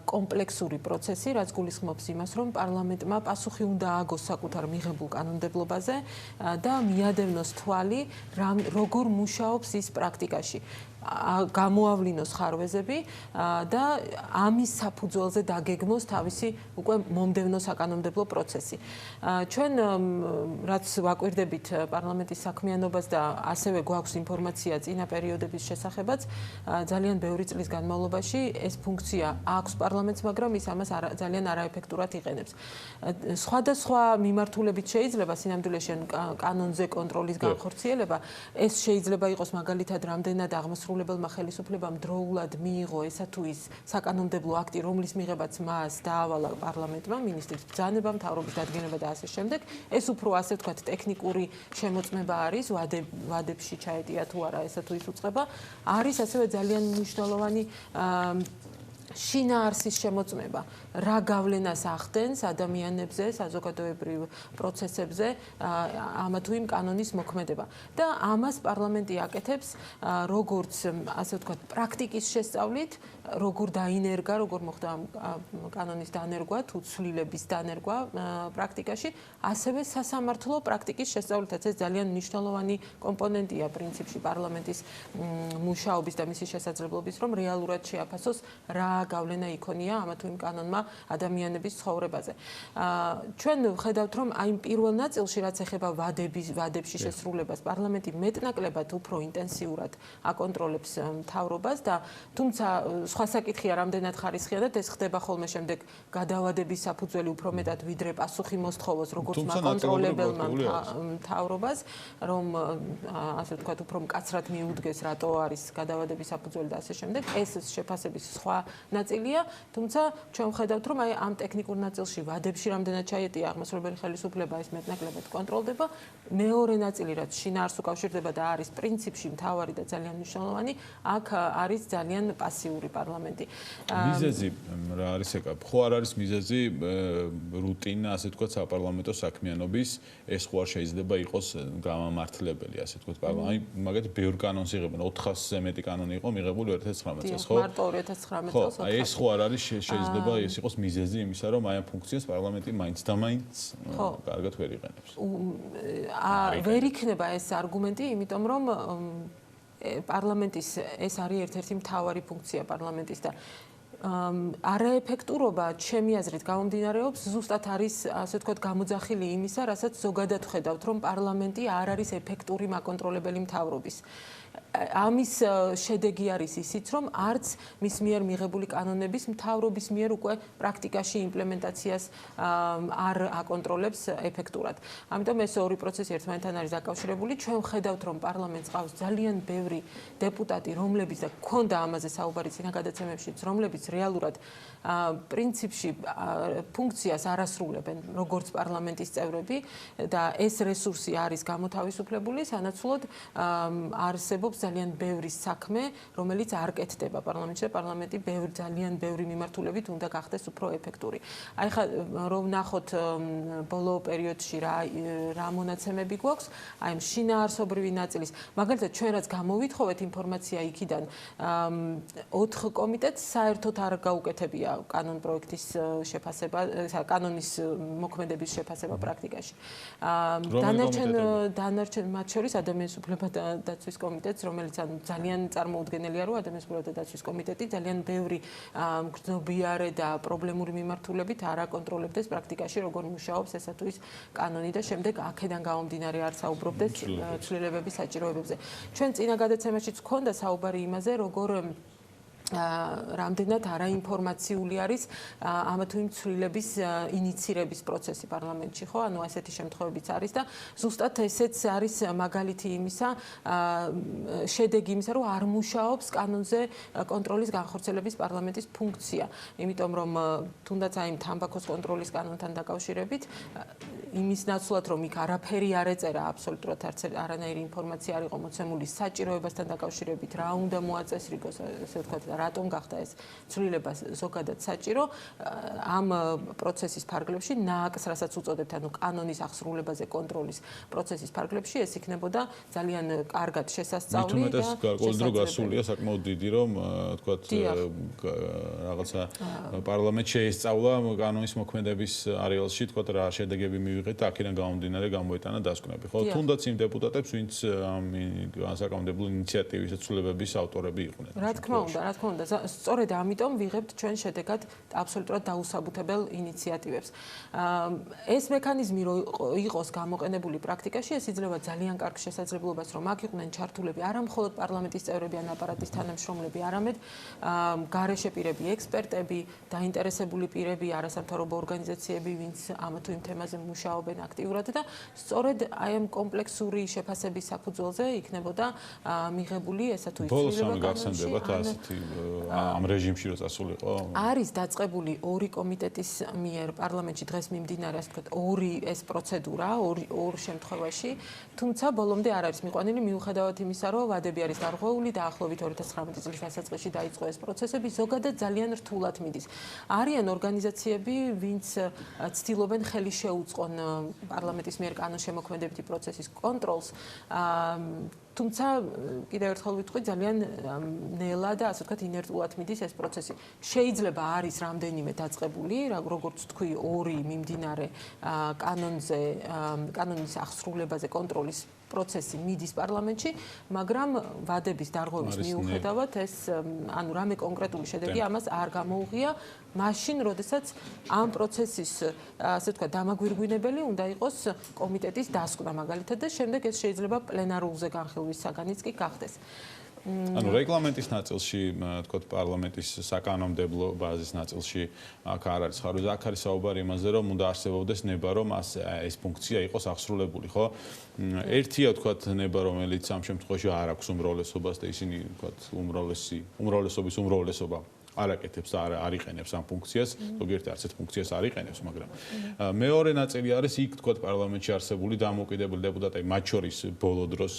კომპლექსური პროცესი, რაც გულისხმობს იმას, რომ პარლამენტმა პასუხი უნდა ააგოს საკუთარ მიღებულ კანონმდებლობაზე და მიადევნოს თვალი, როგორ მუშაობს ის პრაქტიკაში. გამოავლინოს ხარვეზები და ამის საფუძველზე დაგეგმოს თავისი უკვე მომდევნო საკანონმდებლო პროცესი. ჩვენ რაც ვაკვირდებით პარლამენტის საქმიანობას და ასევე გვაქვს ინფორმაცია წინა პერიოდების შესახებაც, ძალიან ბევრი წლის განმავლობაში ეს ფუნქცია აქვს პარლამენტს, მაგრამ ის ამას ძალიან არაეფექტურად იყენებს. სხვადასხვა მიმართულებით შეიძლება სინამდვილეში კანონზე კონტროლის განხორციელება, ეს შეიძლება იყოს მაგალითად რამდენად აღმასრულებელმა ხელისუფლებამ დროულად მიიღო ესა თუ ის საკანონმდებლო აქტი, რომლის მიღებაც მას დაავალა პარლამენტმა, მინისტრის ბრძანება, მთავრობის დადგენება და ასე შემდეგ. ეს უფრო ასე ვთქვათ ტექნიკური შემოწმება არის, ვადებში ჩაეტია თუ არა ესა თუ ის უწყება. არის ასევე ძალიან მნიშვნელოვანი შინაარსის შემოწმება, რა გავლენას ახდენს ადამიანებზე, საზოგადოებრივ პროცესებზე ამა თუ იმ კანონის მოქმედება. და ამას პარლამენტი აკეთებს როგორც ასე ვთქვათ პრაქტიკის შესწავლით, როგორ დაინერგა, როგორ მოხდა კანონის დანერგვა, თუ ცვლილების დანერგვა პრაქტიკაში, ასევე სასამართლო პრაქტიკის შესწავლითაც. ეს ძალიან მნიშვნელოვანი კომპონენტია პრინციპში პარლამენტის მუშაობის და მისი შესაძლებლობის, რომ რეალურად შეაფასოს რა გავლენა იქონია ამა თუ იმ კანონმა ადამიანების ცხოვრებაზე. ჩვენ ვხედავთ, რომ აი პირველ ნაწილში, რაც ეხება ვადებში შესრულებას, პარლამენტი მეტნაკლებად უფრო ინტენსიურად აკონტროლებს მთავრობას და თუმცა სხვა საკითხია რამდენად ხარისხიანად ეს ხდება ხოლმე შემდეგ გადავადების საფუძველი უფრო მეტად ვიდრე პასუხი მოსთხოვოს როგორც მაკონტროლებელმა მთავრობას, რომ ასე ვთქვათ უფრო მკაცრად მიუდგეს რატო არის გადავადების საფუძველი და ასე შემდეგ. ეს შეფასების სხვა ნაწილია, თუმცა ჩვენ ვხედავთ, რომ აი ამ ტექნიკურ ნაწილში ვადებში რამდენად ჩაეტია აღმასრულებელი ხელისუფლება, ეს მეტნაკლებად კონტროლდება. მეორე ნაწილი, რაც შინაარსს უკავშირდება და არის პრინციპში მთავარი და ძალიან მნიშვნელოვანი, აქ არის ძალიან პასიური პარლამენტი. მიზეზი რა არის ეკა? ხო არ არის მიზეზი რუტინა, ასე ვთქვათ, საპარლამენტო საქმიანობის, ეს ხო არ შეიძლება იყოს გამამართლებელი, ასე ვთქვათ, პარლამენტი. მაგათ ბევრ კანონს იღებენ, 400-ზე მეტი კანონი იყო მიღებული 2019 წელს, ხო? მარტო 2019 წელს. აი ეს ხო არ არის შეიძლება ეს იყოს მიზეზი იმისა, რომ აი ამ ფუნქციას პარლამენტი მაინც და მაინც კარგად ვერ იყენებს. ვერ იქნება ეს არგუმენტი, იმიტომ რომ პარლამენტის ეს არის ერთ-ერთი მთავარი ფუნქცია პარლამენტის და არაეფექტურობა ჩემი აზრით გამომდინარეობს ზუსტად არის ასე ვთქვათ გამოძახილი იმისა, რასაც ზოგადად ვხედავთ, რომ პარლამენტი არ არის ეფექტური მაკონტროლებელი მთავრობის. ამის შედეგი არის ისიც, რომ არც მის მიერ მიღებული კანონების მთავრობის მიერ უკვე პრაქტიკაში იმპლემენტაციას არ აკონტროლებს ეფექტურად. ამიტომ ეს ორი პროცესი ერთმანეთთან არის დაკავშირებული. ჩვენ ვხედავთ, რომ პარლამენტს ყავს ძალიან ბევრი დეპუტატი, რომლებიც და გქონდა ამაზე საუბარი წინა გადაცემებშიც, რომლებიც რეალურად პრინციპში ფუნქციას არ ასრულებენ როგორც პარლამენტის წევრები და ეს რესურსი არის გამოთავისუფლებული, სანაცვლოდ არსებობს არსებობს ძალიან ბევრი საქმე, რომელიც არ კეთდება პარლამენტში და პარლამენტი ძალიან ბევრი მიმართულებით უნდა გახდეს უფრო ეფექტური. აი ხა რომ ვნახოთ ბოლო პერიოდში რა მონაცემები გვაქვს, აი შინაარსობრივი ნაწილის, მაგალითად ჩვენ რაც გამოვითხოვეთ ინფორმაცია იქიდან 4 კომიტეტს საერთოდ არ გაუკეთებია კანონ პროექტის შეფასება, კანონის მოქმედების შეფასება პრაქტიკაში. დანარჩენ მათ შორის ადამიანის უფლებათა დაცვის კომიტეტს, რომელიც ძალიან წარმოუდგენელია, რომ ადამიანის უფლებათა დაცვის კომიტეტი ძალიან ბევრი მგრძნობიარე და პრობლემური მიმართულებით არ აკონტროლებდეს პრაქტიკაში, როგორ მუშაობს ესა თუ ის კანონი და შემდეგ აქედან გამომდინარე არ საუბრობდეს ცვლილებების საჭიროებებზე. ჩვენ წინა გადაცემაშიც გვქონდა საუბარი იმაზე, როგორ რამდენად არაინფორმაციული არის ამა თუ იმ ცვლილების ინიცირების პროცესი პარლამენტში, ხო? ანუ ასეთი შემთხვევებიც არის და ზუსტად ესეც არის მაგალითი იმისა, შედეგი იმისა, რომ არ მუშაობს კანონზე კონტროლის განხორციელების პარლამენტის ფუნქცია. იმიტომ რომ თუნდაც აი თამბაქოს კონტროლის კანონთან დაკავშირებით იმის ნაცვლად რომ იქ არაფერი არ ეწერა აბსოლუტურად არანაირი ინფორმაცია არ იყო მოცემული საჭიროებასთან დაკავშირებით, რა უნდა მოაწესრიგოს, ესე ვთქვათ, რატომ გახდა ეს ცვლილება ზოგადად საჭირო ამ პროცესის ფარგლებში ნააკს, რასაც უწოდებთ, ანუ კანონის აღსრულებაზე კონტროლის პროცესის ფარგლებში ეს იქნებოდა ძალიან კარგად შესასწავლი და ყოველდრო გასულია საკმაოდ დიდი რომ ვთქვათ რაღაცა პარლამენტში შეესწავლა კანონის მოქმედების არეალში ვთქვათ რა შედეგები მივიღეთ და აქედან გამომდინარე გამოიტანა დასკვნები. ხო, თუნდაც იმ დეპუტატებს, ვინც ამ საკანონმდებლო ინიციატივის ცვლილებების ავტორები იყვნენ. რა თქმა უნდა, სწორედ ამიტომ ვიღებთ ჩვენ შედეგად აბსოლუტურად დაუსაბუთებელ ინიციატივებს. ეს მექანიზმი რო იყოს გამოყენებული პრაქტიკაში, ეს იძლევა ძალიან კარგ შესაძლებლობას, რომ აქ იყვნენ ჩართულები არა მხოლოდ პარლამენტის წევრები ან აპარატის თანამშრომლები, არამედ გარეშე პირები, ექსპერტები, დაინტერესებული პირები, არასამთავრობო ორგანიზაციები, ვინც ამ თუ იმ თემაზე მუშაობენ აქტიურად და სწორედ აი ამ კომპლექსური შეფასების საფუძველზე იქნებოდა მიღებული ესა თუ ის ცვლილება ამ რეჟიმში რო წასულიყო? არის დაწყებული 2 კომიტეტის მიერ პარლამენტში დღეს მიმდინარე, ასე ვთქვათ, 2 ეს პროცედურა, 2 შემთხვევაში, თუმცა ბოლომდე არ არის მიყვანილი მიუხედავად იმისა, რომ ვადები არის გარღვეული და ახლობით 2019 წლის დასაწყისში დაიწყო ეს პროცესები, ზოგადად ძალიან რთულად მიდის. არიან ორგანიზაციები, ვინც ცდილობენ ხელი შეუწყონ პარლამენტის მიერ კანონშემოქმედებითი პროცესის კონტროლს, თუმცა კიდევ ერთხელ ვიტყვი ძალიან ნელა და ასე ვთქვათ ინერტულად მიდის ეს პროცესი. შეიძლება არის რამდენიმე დაწყებული, როგორც ვთქვი, 2 მიმდინარე კანონის აღსრულებაზე კონტროლის პროცესი მიდის პარლამენტში, მაგრამ ვადების დარღვევის მიუხედავად ეს ანუ რამე კონკრეტული შედეგი ამას არ გამოუღია, მაშინ, როდესაც ამ პროცესის ასე ვთქვათ დამაგვირგვინებელი უნდა იყოს კომიტეტის დასკვნა მაგალითად და შემდეგ ეს შეიძლება პლენარულზე განხილვის საგანიც კი გახდეს. ანუ რეგლამენტის ნაწილში, თქვათ, პარლამენტის საკანონმდებლო ბაზის ნაწილში აქ არ არის ხარ, აქ არის საუბარი იმაზე, რომ უნდა არსებობდეს ნება, რომ ეს ფუნქცია იყოს აღსრულებული, ხო? ერთია, თქვათ, ნება, რომელიც ამ შემთხვევაში არ აქვს უმრავლესობას და ისინი, თქვათ, უმრავლესობის უმრავლესობა არაკეთებს და არ იყენებს ამ ფუნქციას, ზოგიერთი არც ერთ ფუნქციას არ იყენებს, მაგრამ მეორე ნაწილი არის იქ, თქვათ, პარლამენტში არსებული დამოუკიდებელი დეპუტატები, მათ შორის ბოლო დროს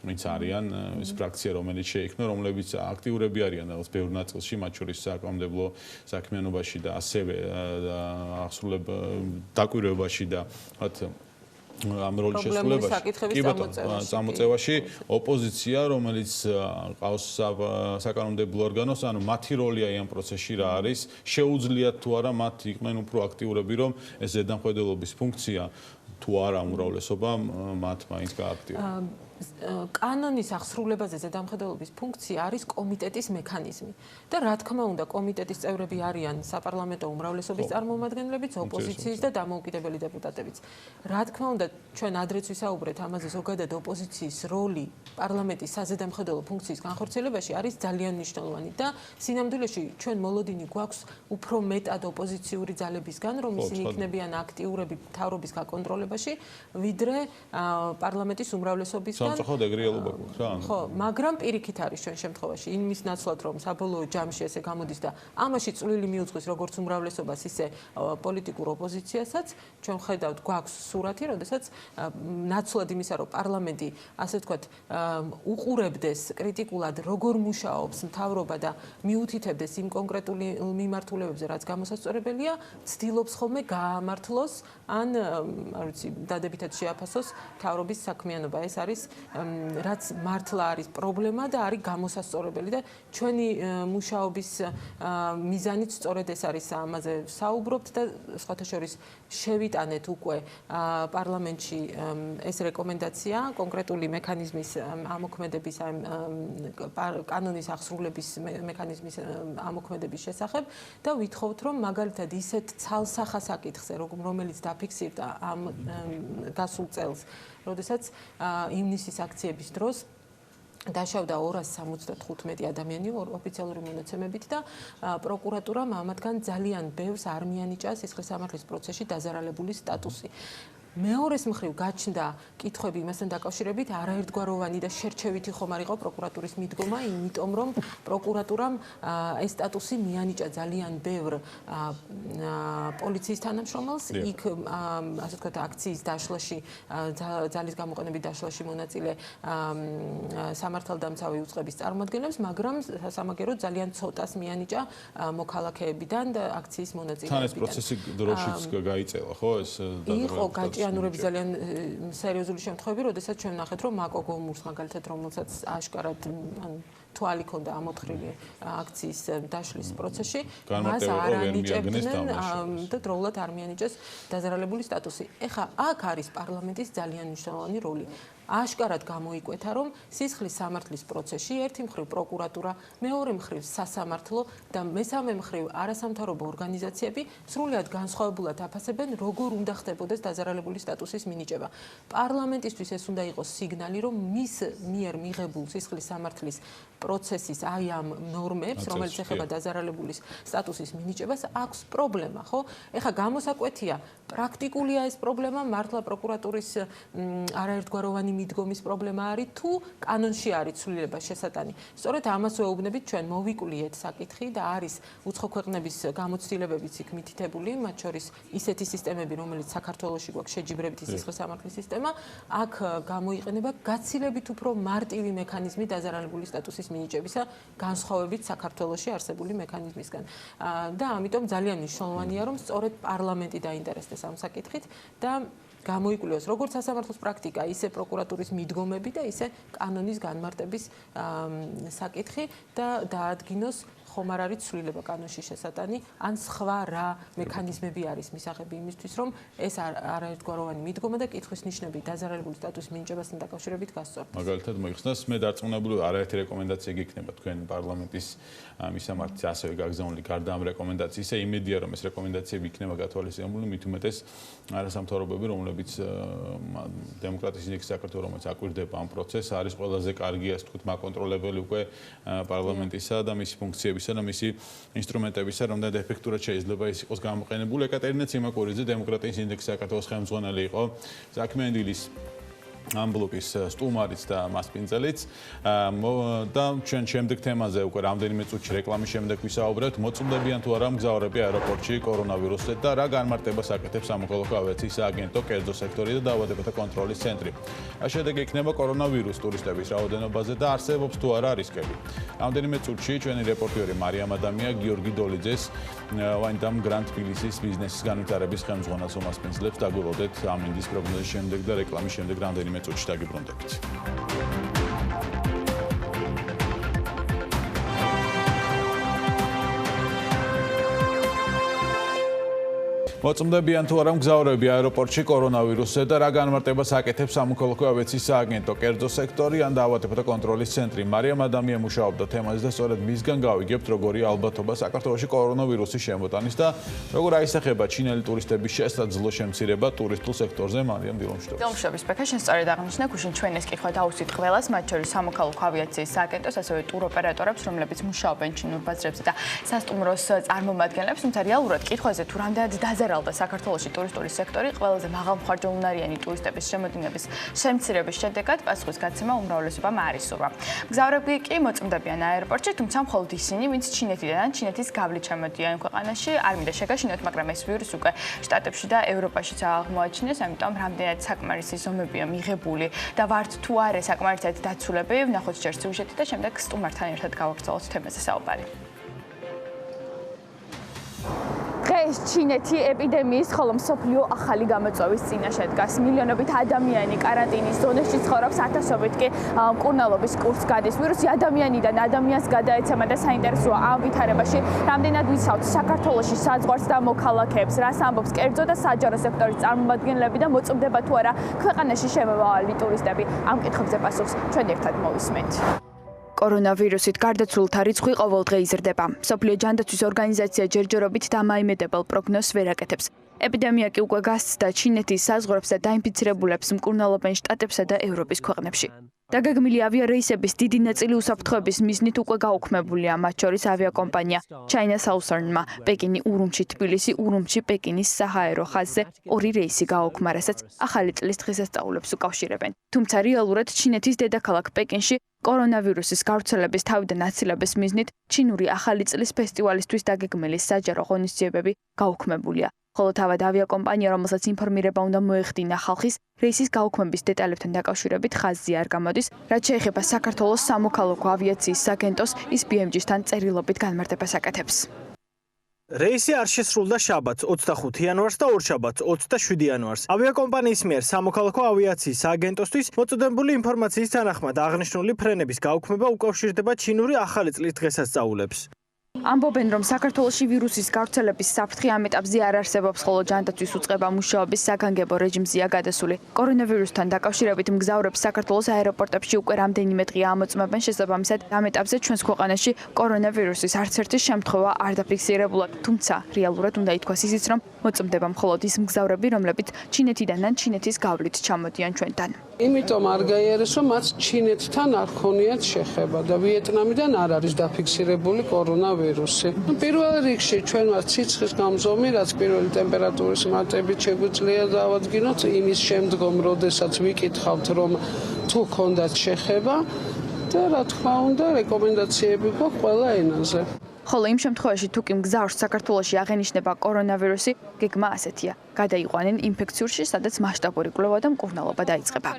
ვინც არიან ეს ფრაქცია, რომელიც შეიქმნა, რომლებიც აქტიურები არიან რაღაც ბევრ ნაწილში, მათ შორის საკანონმდებლო საქმიანობაში და ასევე აღსრულებ დაკვირვებაში და ამ როლის შესრულებაში, წამოწევაში ოპოზიცია, რომელიც ყავს საკანონმდებლო ორგანოს, ანუ მათი როლი აი ამ პროცესში რა არის, შეუძლიათ თუ არა მათ იყვნენ უფრო აქტიურები, რომ ეს ზედამხედველობის ფუნქცია თუ არა უმრავლესობამ მათ მაინც გააქტიურონ. კანონის აღსრულებაზე ზედამხედველობის ფუნქცია არის კომიტეტის მექანიზმი და რა თქმა უნდა კომიტეტის წევრები არიან საპარლამენტო უმრავლესობის წარმომადგენლებიც, ოპოზიციის და დამოუკიდებელი დეპუტატებიც. რა თქმა უნდა ჩვენ ადრეც ვისაუბრეთ ამაზე, ზოგადად ოპოზიციის როლი პარლამენტის საზედამხედველო ფუნქციის განხორციელებაში არის ძალიან მნიშვნელოვანი და სინამდვილეში ჩვენ მოლოდინი გვაქვს უფრო მეტად ოპოზიციური ძალებისგან, რომ ისინი იქნებიან აქტიურები მთავრობის გაკონტროლებაში, ვიდრე პარლამენტის უმრავლესობის და სამწუხაროდ ეგრე რეალობა გვაქვს რა. ხო, მაგრამ პირიქით არის ჩვენ შემთხვევაში იმის ნაცვლად რომ საბოლოო ჯამში ესე გამოდის და ამაში წვლილი მიუძღვის როგორც უმრავლესობას, ისე პოლიტიკურ ოპოზიციასაც, ჩვენ ხედავთ გვაქვს სურათი, როდესაც ნაცვლად იმისა, რომ პარლამენტი ასე ვთქვათ უყურებდეს კრიტიკულად როგორ მუშაობს მთავრობა და მიუთითებდეს იმ კონკრეტული მიმართულებებზე, რაც გამოსასწორებელია, ცდილობს ხოლმე გაამართლოს ან არ ვიცი, დადებითად შეაფასოს მთავრობის საქმიანობა. ეს არის რაც მართლა არის პრობლემა და არის გამოსასწორებელი და ჩვენი მუშაობის მიზანიც სწორედ ეს არის ამაზე საუბრობთ და სხვათა შორის შევიტანეთ უკვე პარლამენტში ეს რეკომენდაცია კონკრეტული მექანიზმის ამოქმედების კანონის აღსრულების მექანიზმის ამოქმედების შესახებ და ვითხოვთ რომ მაგალითად ისეთ ცალსახა საკითხზე რომელიც დაფიქსირდა ამ გასულ წელს როდესაც ივნისის აქციების დროს დაშავდა 275 ადამიანი ოფიციალური მონაცემებით და პროკურატურამ ამათგან ძალიან ბევრს არ მიანიჭა სისხლისამართლის პროცესში დაზარალებული სტატუსი. მეორეს მხრივ გაჩნდა კითხვები იმასთან დაკავშირებით არაერთგვაროვანი და შერჩევითი ხომ არ იყო პროკურატურის მიდგომა, იმიტომ რომ პროკურატურამ ეს სტატუსი მიანიჭა ძალიან ბევრ პოლიციის თანამშრომელს, იქ ასე ვთქვათ აქციის დაშლაში, ძალის გამოყენებით დაშლაში მონაწილე სამართალდამცავი უწყების წარმომადგენლებს, მაგრამ სამაგეროდ ძალიან ცოტას მიანიჭა მოქალაქეებიდან და აქციის მონაწილეებიდან. თან ეს პროცესი დროშიც გაიწელა, ხო ეს იყო გაჭიანურების ძალიან სერიოზული შემთხვევები, როდესაც ჩვენ ვნახეთ, რომ მაკო გომურს მაგალითად, რომელსაც აშკარად თვალი ქონდა ამოთხრილი აქციის დაშლის პროცესში, მას არ ანიჭებდნენ და დროულად არ მიანიჭეს დაზარალებული სტატუსი. ეხლა აქ არის პარლამენტის ძალიან მნიშვნელოვანი როლი. აშკარად გამოიკვეთა, რომ სისხლის სამართლის პროცესში ერთი მხრივ პროკურატურა, მეორე მხრივ სასამართლო და მესამე მხრივ არასამთავრობო ორგანიზაციები სრულად განსხვავებულად აფასებენ, როგორ უნდა ხდებოდეს დაზარალებული სტატუსის მინიჭება. პარლამენტისთვის ეს უნდა იყოს სიგნალი, რომ მის მიერ მიღებულ სისხლის სამართლის პროცესის აი ამ ნორმებს, რომელიც ეხება დაზარალებულის სტატუსის მინიჭებას, აქვს პრობლემა, ხო? ეხლა გამოსაკვეთია, პრაქტიკულია ეს პრობლემა, მართლა პროკურატურის არაერთგვაროვანი მიდგომის პრობლემა არის თუ კანონში არის ცვლილება შესატანი. სწორედ ამას ვეუბნებით ჩვენ მოვიკვლიეთ საკითხი და არის უცხო ქვეყნების გამოცდილებებიც იქ მითითებული, მათ შორის ისეთი სისტემები, რომელიც საქართველოში გვაქვს შეჯიბრებითი სისხლის სამართლის სისტემა, აქ გამოიყენება გაცილებით უფრო მარტივი მექანიზმი დაზარალებული სტატუსის მინიჭებისა, განსხვავებით საქართველოში არსებული მექანიზმისგან. და ამიტომ ძალიან მნიშვნელოვანია, რომ სწორედ პარლამენტი დაინტერესდეს ამ საკითხით და გამოიკვლიოს როგორც სასამართლოს პრაქტიკა, ისე პროკურატურის მიდგომები და ისე კანონის განმარტების საკითხი და დაადგინოს ხომ არ არის ცვლილება კანონში შესატანი, ან სხვა რა მექანიზმები არის მისაღები იმისთვის, რომ ეს არაერთგვაროვანი მიდგომა და კითხვის ნიშნები დაზარალებული სტატუსის მინიჭებასთან დაკავშირებით გასწორდეს. მაგალითად მოიხსნას, მე დარწმუნებული არაერთი რეკომენდაცია გიქნება თქვენ პარლამენტის მისამართზე ასევე გაგზავნილი გარდა ამ რეკომენდაციისა, იმედია რომ ეს რეკომენდაციები იქნება გათვალისწინებული, მით უმეტეს არასამთავრობოები, რომლებიც დემოკრატიის ინდექსი საქართველოს რომელიც აკვირდება ამ პროცესს, არის ყველაზე კარგი, ასე ვთქვათ, მაკონტროლებელი უკვე პარლამენტისა და მისი ფუნქციებისა და მისი ინსტრუმენტებისა, რამდენად ეფექტურად შეიძლება ის იყოს გამოყენებული. ეკატერინე ციმაკურიძე, დემოკრატიის ინდექსი საქართველოს ხელმძღვანელი იყო, საქმიანი დილის ამ ბლოკის სტუმარიც და მასპინძელიც და ჩვენ შემდეგ თემაზე უკვე რამდენიმე წუთში რეკლამის შემდეგ ვისაუბრებთ, მოწმდებიან თუ არა მგზავრები აეროპორტში კორონავირუსზე და რა განმარტებას აკეთებს სამოქალაქო ავიაციის სააგენტო, კერძო სექტორი და დაავადებათა კონტროლის ცენტრი. რა შედეგი იქნება კორონავირუს ტურისტების რაოდენობაზე და არსებობს თუ არა რისკები. რამდენიმე წუთში ჩვენი რეპორტიორი მარიამ ადამია გიორგი დოლიძეს ვაინდამ გრანდ თბილისის ბიზნესის განვითარების ხელმძღვანელს უმასპინძლებს დაგულოდეთ ამ ინდის პროგნოზის შემდეგ და რეკლამის შემდეგ რამდენიმე წუთში დაგიბრუნდებით. მოწმდებიან თუ არა მგზავრები აეროპორტში კორონავირუსზე და რა განმარტებას აკეთებს სამოქალაქო ავიაციის სააგენტო, კერძო სექტორი ან დაავადებათა კონტროლის ცენტრი. მარიამ ადამია მუშაობდა თემაზე და სწორედ მისგან გავიგებთ, როგორია ალბათობა საქართველოში კორონავირუსის შემოტანის და როგორ აისახება ჩინელი ტურისტების შესაძლო შემცირება ტურისტულ სექტორზე. მარიამ დილომშვიდობის. დილომშვიდობის ბექა, შენ სწორედ აღნიშნე, გუშინ ჩვენ ეს კითხვა დავუსვით ყველას, მათ შორის სამოქალაქო ავიაციის სააგენტოს, ასევე ტუროპერატორებს, რომლებიც მუშაობენ ჩინურ ბაზრებზე და სასტუმროს წარმომადგენლებს, თუმცა რეალურად კითხვაზე თუ რამდენად დაზარალდა მომხდარალდა საქართველოში ტურისტული სექტორი, ყველაზე მაღალმხარჯვულნარიანი ტურისტების შემოდინების შემცირების შედეგად პასუხის გაცემა უმრავლესობამ არ ისურვა. მგზავრები კი მოწმდებიან აეროპორტში, თუმცა მხოლოდ ისინი, ვინც ჩინეთიდან, ჩინეთის გავლით ჩამოდიან ქვეყანაში, არ მინდა შეგაშინოთ, მაგრამ ეს ვირუსი უკვე შტატებში და ევროპაშიც აღმოაჩინეს, ამიტომ რამდენად საკმარისი ზომებია მიღებული და ვართ თუ არა საკმარისად დაცულები, ვნახოთ ჯერ სიუჟეტი და შემდეგ სტუმართან ერთად გავაგრძელოთ თემაზე საუბარი. დღეს ჩინეთი ეპიდემიის, ხოლო მსოფლიო ახალი გამოწვევის წინაშე დგას. მილიონობით ადამიანი კარანტინის ზონაში ცხოვრობს, ათასობით კი მკურნალობის კურსს გადის. ვირუსი ადამიანიდან ადამიანს გადაეცემა და საინტერესოა ამ ვითარებაში რამდენად ვიცავთ საქართველოში საზღვარს და მოქალაქეებს, რას ამბობს კერძო და საჯარო სექტორის წარმომადგენლები და მოწმდება თუ არა ქვეყანაში შემომავალი ტურისტები. ამ კითხვებზე პასუხს ჩვენ ერთად მოვისმენთ. კორონავირუსით გარდაცვლილთა რიცხვი ყოველდღე იზრდება. მსოფლიო ჯანდაცვის ორგანიზაცია ჯერჯერობით დამაიმედებელ პროგნოზს ვერ აკეთებს. ეპიდემია კი უკვე გასცდა ჩინეთის საზღვრებს და დაინფიცირებულებს მკურნალობენ შტატებსა და ევროპის ქვეყნებში. დაგეგმილი ავიარეისების დიდი ნაწილი უსაფრთხოების მიზნით უკვე გაუქმებულია, მათ შორის ავიაკომპანია China Southern-მა პეკინი ურუმჩი თბილისი ურუმჩი პეკინის საჰაერო ხაზზე 2 რეისი გააუქმა, რასაც ახალი წლის დღესასწაულებს უკავშირებენ. თუმცა რეალურად ჩინეთის დედაქალაქ პეკინში კორონავირუსის გავრცელების თავიდან აცილების მიზნით ჩინური ახალი წლის ფესტივალისთვის დაგეგმილი საჯარო ღონისძიებები გაუქმებულია. ხოლო თავად ავიაკომპანია, რომელსაც ინფორმირება უნდა მოეხდინა ხალხის, რეისის გაუქმების დეტალებთან დაკავშირებით ხაზზე არ გამოდის, რაც შეეხება საქართველოს სამოქალაქო ავიაციის აგენტოს, ის BMG-სთან წერილობით განმარტებას აკეთებს. რეისი არ შესრულდა შაბათს 25 იანვარს და ორშაბათს 27 იანვარს. ავიაკომპანიის მიერ სამოქალაქო ავიაციის აგენტოსთვის მოწოდებული ინფორმაციის თანახმად აღნიშნული ფრენების გაუქმება უკავშირდება ჩინური ახალი წლის დღესასწაულებს. ამბობენ, რომ საქართველოში ვირუსის გავრცელების საფრთხე ამ ეტაპზე არ არსებობს, ხოლო ჯანდაცვის უწყება მუშაობის საგანგებო რეჟიმზეა გადასული. კორონავირუსთან დაკავშირებით მგზავრებს საქართველოს აეროპორტებში უკვე რამდენიმე დღეა ამოწმებენ, შესაბამისად, ამ ეტაპზე ჩვენს ქვეყანაში კორონავირუსის არც ერთი შემთხვევა არ დაფიქსირებულა, თუმცა რეალურად უნდა ითქვას ისიც, რომ მოწმდება მხოლოდ ის მგზავრები, რომლებიც ჩინეთიდან ან ჩინეთის გავლით ჩამოდიან ჩვენთან. იმიტომ არ გაიარეს, რომ მათ ჩინეთთან არ ქონიათ შეხება და ვიეტნამიდან არ არის დაფიქსირებული კორონავირუსი. პირველ რიგში ჩვენ ვართ სიცხის გამზომი, რაც პირველი ტემპერატურის მატებით შეგვიძლია დავადგინოთ, იმის შემდგომ, როდესაც ვიკითხავთ, რომ თუ ქონდათ შეხება და რა თქმა უნდა, რეკომენდაციები გვაქვს ყველა ენაზე. ხოლო იმ შემთხვევაში თუ კი მგზავრს საქართველოში აღენიშნება კორონავირუსი, გეგმა ასეთია: გადაიყვანენ ინფექციურში, სადაც მასშტაბური კვლევა და მკურნალობა დაიწყება.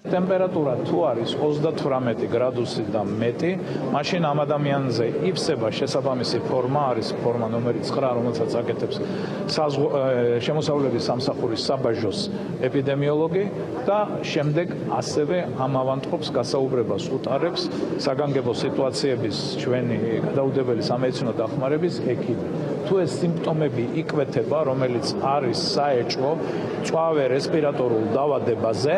ტემპერატურა თუ არის 38 გრადუსი და მეტი, მაშინ ამ ადამიანზე იფსება შესაბამისი ფორმა, არის ფორმა ნომერი 9, რომელსაც აკეთებს შემოსავლების სამსახურის საბაჟოს ეპიდემიოლოგი და შემდეგ ასევე ამ ავანტყოფს გასაუბრებას უტარებს საგანგებო სიტუაციების ჩვენი გადაუდებელი სამედიცინო დახმარების ექიმი. თუ ეს სიმპტომები იკვეთება, რომელიც არის საეჭვო მწვავე რესპირატორულ დაავადებაზე,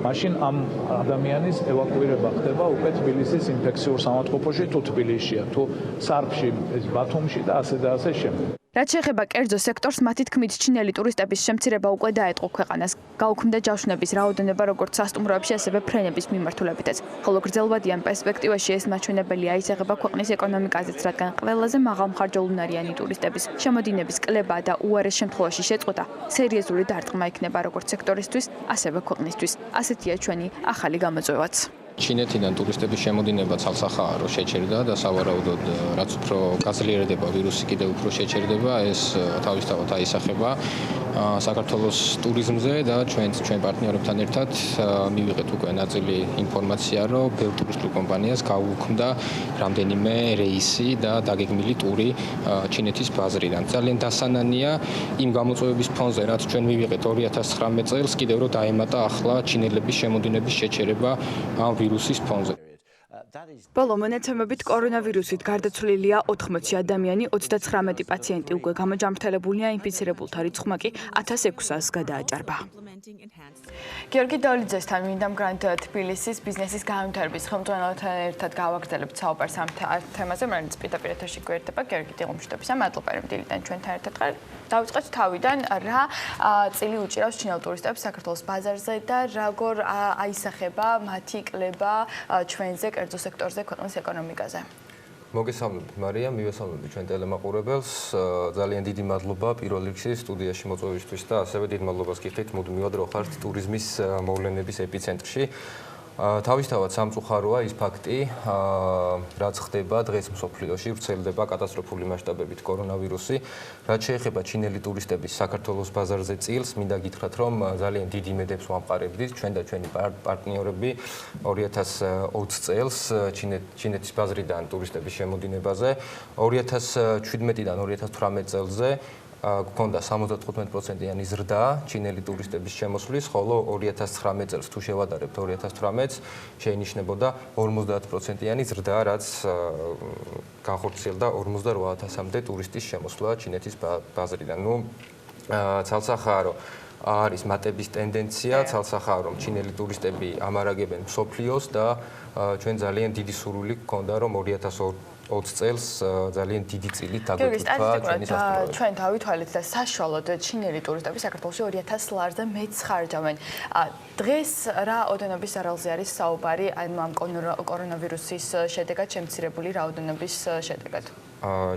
მაშინ ამ ადამიანის ევაკუირება ხდება უკვე თბილისის ინფექციურ სამავთყოფოში, თუ თბილისშია, თუ სარფში, ბათუმში და ასე და ასე შემდეგ. რაც შეეხება კერძო სექტორს, მათი თქმით, ჩინელი ტურისტების შემცირება უკვე დაეტყო ქვეყანას. გაუქმდა ჯავშნების რაოდენობა როგორც სასტუმროებში, ასევე ფრენების მიმართულებითაც. ხოლო გრძელვადიან პერსპექტივაში ეს მაჩვენებელი აისახება ქვეყნის ეკონომიკაზეც, რადგან ყველაზე მაღალმხარჯვულნარიანი ტურისტების შემოდინების კლება და უარეს შემთხვევაში შეწყვეტა სერიოზული დარტყმა იქნება როგორც სექტორისთვის, ასევე ქვეყნისთვის. ასეთია ჩვენი ახალი გამოწვევაც. ჩინეთიდან ტურისტების შემოდინება ცალსახაა რო შეჩერდა და სავარაუდოდ რაც უფრო გაძლიერდება ვირუსი კიდევ უფრო შეჩერდება, ეს თავისთავად აისახება საქართველოს ტურიზმზე და ჩვენ პარტნიორებთან ერთად მივიღეთ უკვე ნაწილი ინფორმაცია, რომ ბევრ ტურისტულ კომპანიას გაუქმდა რამდენიმე რეისი და დაგეგმილი ტური ჩინეთის ბაზრიდან. ძალიან დასანანია იმ გამოწვევების ფონზე, რაც ჩვენ მივიღეთ 2019 წელს, კიდევ რო დაემატა ახლა ჩინელების შემოდინების შეჩერება ამ ვირუსის ფონზე. ბოლო მონაცემებით კორონავირუსით გარდაცვლილია 80 ადამიანი, 39 პაციენტი უკვე გამოჯამრთელებულია, ინფიცირებულთა რიცხვმა კი 1600-ს გადააჭარბა. გიორგი დოლიძესთან მინდა მგრანთ თბილისის ბიზნესის განვითარების ხელმძღვანელთან ერთად გავაგრძელებთ საუბარს ამ თემაზე, რომელიც პირდაპირ ეთერში გვერდება. გიორგი, დილომშვიდობისა, მადლობა რომ დილიდან ჩვენთან ერთად ხარ. დავიწყეთ თავიდან, რა წილი უჭირავს ჩინელ ტურისტებს საქართველოს ბაზარზე და როგორ აისახება მათი კლება ჩვენზე, კერძო სექტორზე, ქვეყნის ეკონომიკაზე. მოგესალმებით მარია, მივესალმებით ჩვენ ტელემაყურებელს. ძალიან დიდი მადლობა პირველ რიგში სტუდიაში მოწვევისთვის და ასევე დიდ მადლობას გიხდით მუდმივად რო ხართ ტურიზმის მოვლენების ეპიცენტრში. თავისთავად სამწუხაროა ის ფაქტი, რაც ხდება დღეს მსოფლიოში, ვრცელდება კატასტროფული მასშტაბებით კორონავირუსი. რაც შეეხება ჩინელი ტურისტების საქართველოს ბაზარზე წილს, მინდა გითხრათ, რომ ძალიან დიდი იმედებს ვამყარებდით ჩვენ და ჩვენი პარტნიორები 2020 წელს ჩინეთის ბაზრიდან ტურისტების შემოდინებაზე. 2017-დან 2018 წელზე გქონდა 75%-იანი ზრდა ჩინელი ტურისტების შემოსვლის, ხოლო 2019 წელს თუ შევადარებთ 2018-ს, შეინიშნებოდა 50%-იანი ზრდა, რაც განხორციელდა 48,000-მდე ტურისტის შემოსვლა ჩინეთის ბაზრიდან. ცალსახაა არის მატების ტენდენცია, ცალსახაა რომ ჩინელი ტურისტები ამარაგებენ მსოფლიოს და ჩვენ ძალიან დიდი სურვილი გქონდა რომ 2020 წელს ძალიან დიდი წილით დაგვეწოთა ჩვენი სასტუმროები. ჩვენ დავითვალეთ და საშუალოდ ჩინელი ტურისტები საქართველოში 2000 ლარზე მეც ხარჯავენ. დღეს რა ოდენობის ზარალზე არის საუბარი ამ კორონავირუსის შედეგად შემცირებული რაოდენობის შედეგად?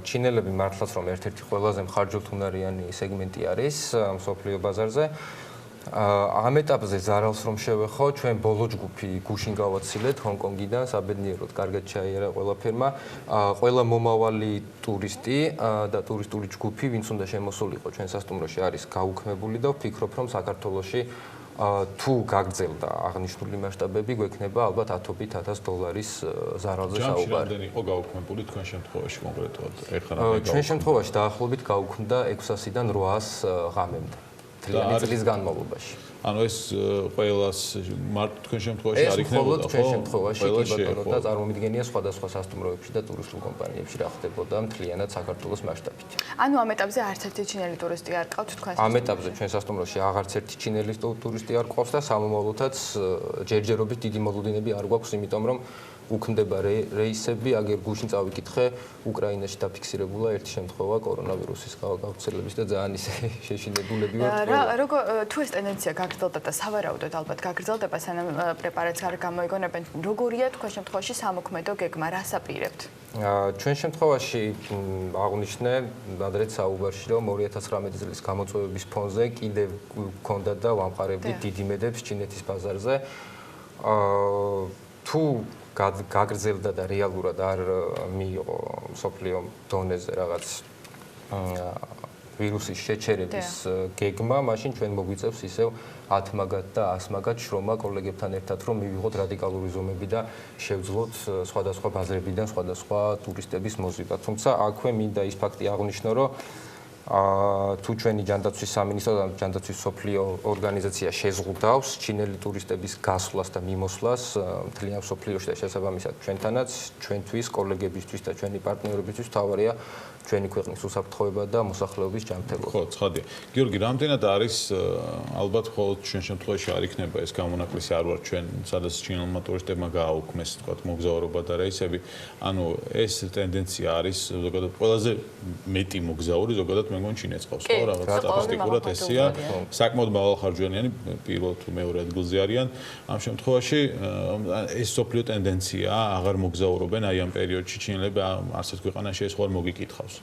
ჩინელები მართლაც რომ ერთ-ერთი ყველაზე მხარჯოთუნარიანი სეგმენტი არის მსოფლიო ბაზარზე. ამ ეტაპზე ზარალს რომ შევეხო, ჩვენ ბოლო ჯგუფი გუშინ გავაცილეთ ჰონკონგიდან, საბედნიეროდ კარგად ჩაიარა ყველაფერმა. ყველა მომავალი ტურისტი და ტურისტული ჯგუფი, ვინც უნდა შემოსულიყო ჩვენ სასტუმროში, არის გაუქმებული და ვფიქრობ, რომ საქართველოში თუ გაგრძელდა აღნიშნული მასშტაბები, გვექნება ალბათ $10,000 ზარალზე საუბარი. რამდენი იყო გაუქმებული თქვენ შემთხვევაში კონკრეტულად? ჩვენ შემთხვევაში დაახლოებით გაუქმდა 600-დან 800 ღამემდე. წლის განმავლობაში. ანუ ეს ყველას თქვენ შემთხვევაში არ იქნებოდა, ხო? ჩვენ შემთხვევაში კი ბატონო და წარმომიდგენია სხვადასხვა სასტუმროებში და ტურისტულ კომპანიებში რა ხდებოდა მთლიანად საქართველოს მასშტაბით. ანუ ამ ეტაპზე არც ერთი ჩინელი ტურისტი არ ყავთ თქვენ ამ ეტაპზე ჩვენ სასტუმროში აღარც ერთი ჩინელი ტურისტი არ ყავს და სამომავლოდაც ჯერჯერობით დიდი მოლოდინები არ გვაქვს, იმიტომ რომ უქმდება რეისები, აგერ გუშინ წავიკითხე, უკრაინაში დაფიქსირებულა ერთი შემთხვევა კორონავირუსის გავრცელების და ძალიან ისე შეშინებულები ვართ. თუ ეს ტენდენცია გაგრძელდა და სავარაუდოდ ალბათ გაგრძელდება, სანამ პრეპარატს არ გამოიგონებენ, როგორია თქვენ შემთხვევაში სამოქმედო გეგმა, რას აპირებთ? ჩვენ შემთხვევაში აღვნიშნე ადრეც საუბარში, რომ 2019 წლის გამოწვევების ფონზე კიდევ გქონდა და ვამყარებდით დიდ იმედებს ჩინეთის ბაზარზე. თუ გაგრძელდა და რეალურად არ მიიღო მსოფლიო დონეზე რაღაც ვირუსის შეჩერების გეგმა, მაშინ ჩვენ მოგვიწევს ისევ 10 მაგათ და 100 მაგათ შრომა კოლეგებთან ერთად, რომ მივიღოთ რადიკალური ზომები და შევძლოთ სხვადასხვა ბაზრებიდან სხვადასხვა ტურისტების მოზიდა. თუმცა აქვე მინდა ის ფაქტი აღვნიშნო, რომ თუ ჩვენი ჯანდაცვის სამინისტრო და ჯანდაცვის სოფლიო ორგანიზაცია შეზღუდავს ჩინელი ტურისტების გასვლას და მიმოსვლას მთლიან სოფლიოში და შესაბამისად ჩვენთანაც, ჩვენთვის, კოლეგებისთვის და ჩვენი პარტნიორებისთვის თავარია ჩვენი ქვეყნის უსაფრთხოება და მოსახლეობის ჯანმრთელობა. ხო, ცხადია. გიორგი, რამდენად არის ალბათ მხოლოდ ჩვენ შემთხვევაში არ იქნება ეს გამონაკლისი არ ვარ ჩვენ, სადაც ჩინელმა ტურისტებმა გააუქმეს, თქვათ, მოგზაურობა და რეისები. ანუ ეს ტენდენცია არის ზოგადად ყველაზე მეტი მოგზაური ზოგადად მე მგონი ჩინეთს ყავს, ხო, რაღაც სტატისტიკურად ესია. საკმაოდ მაღალხარჯვიანიანი პირველ თუ მეორე ადგილზე არიან. ამ შემთხვევაში ეს სოფლიო ტენდენციაა, აღარ მოგზაურობენ აი ამ პერიოდში ჩინელები არცერთ ქვეყანაში ეს ხوار მოგიკითხავს.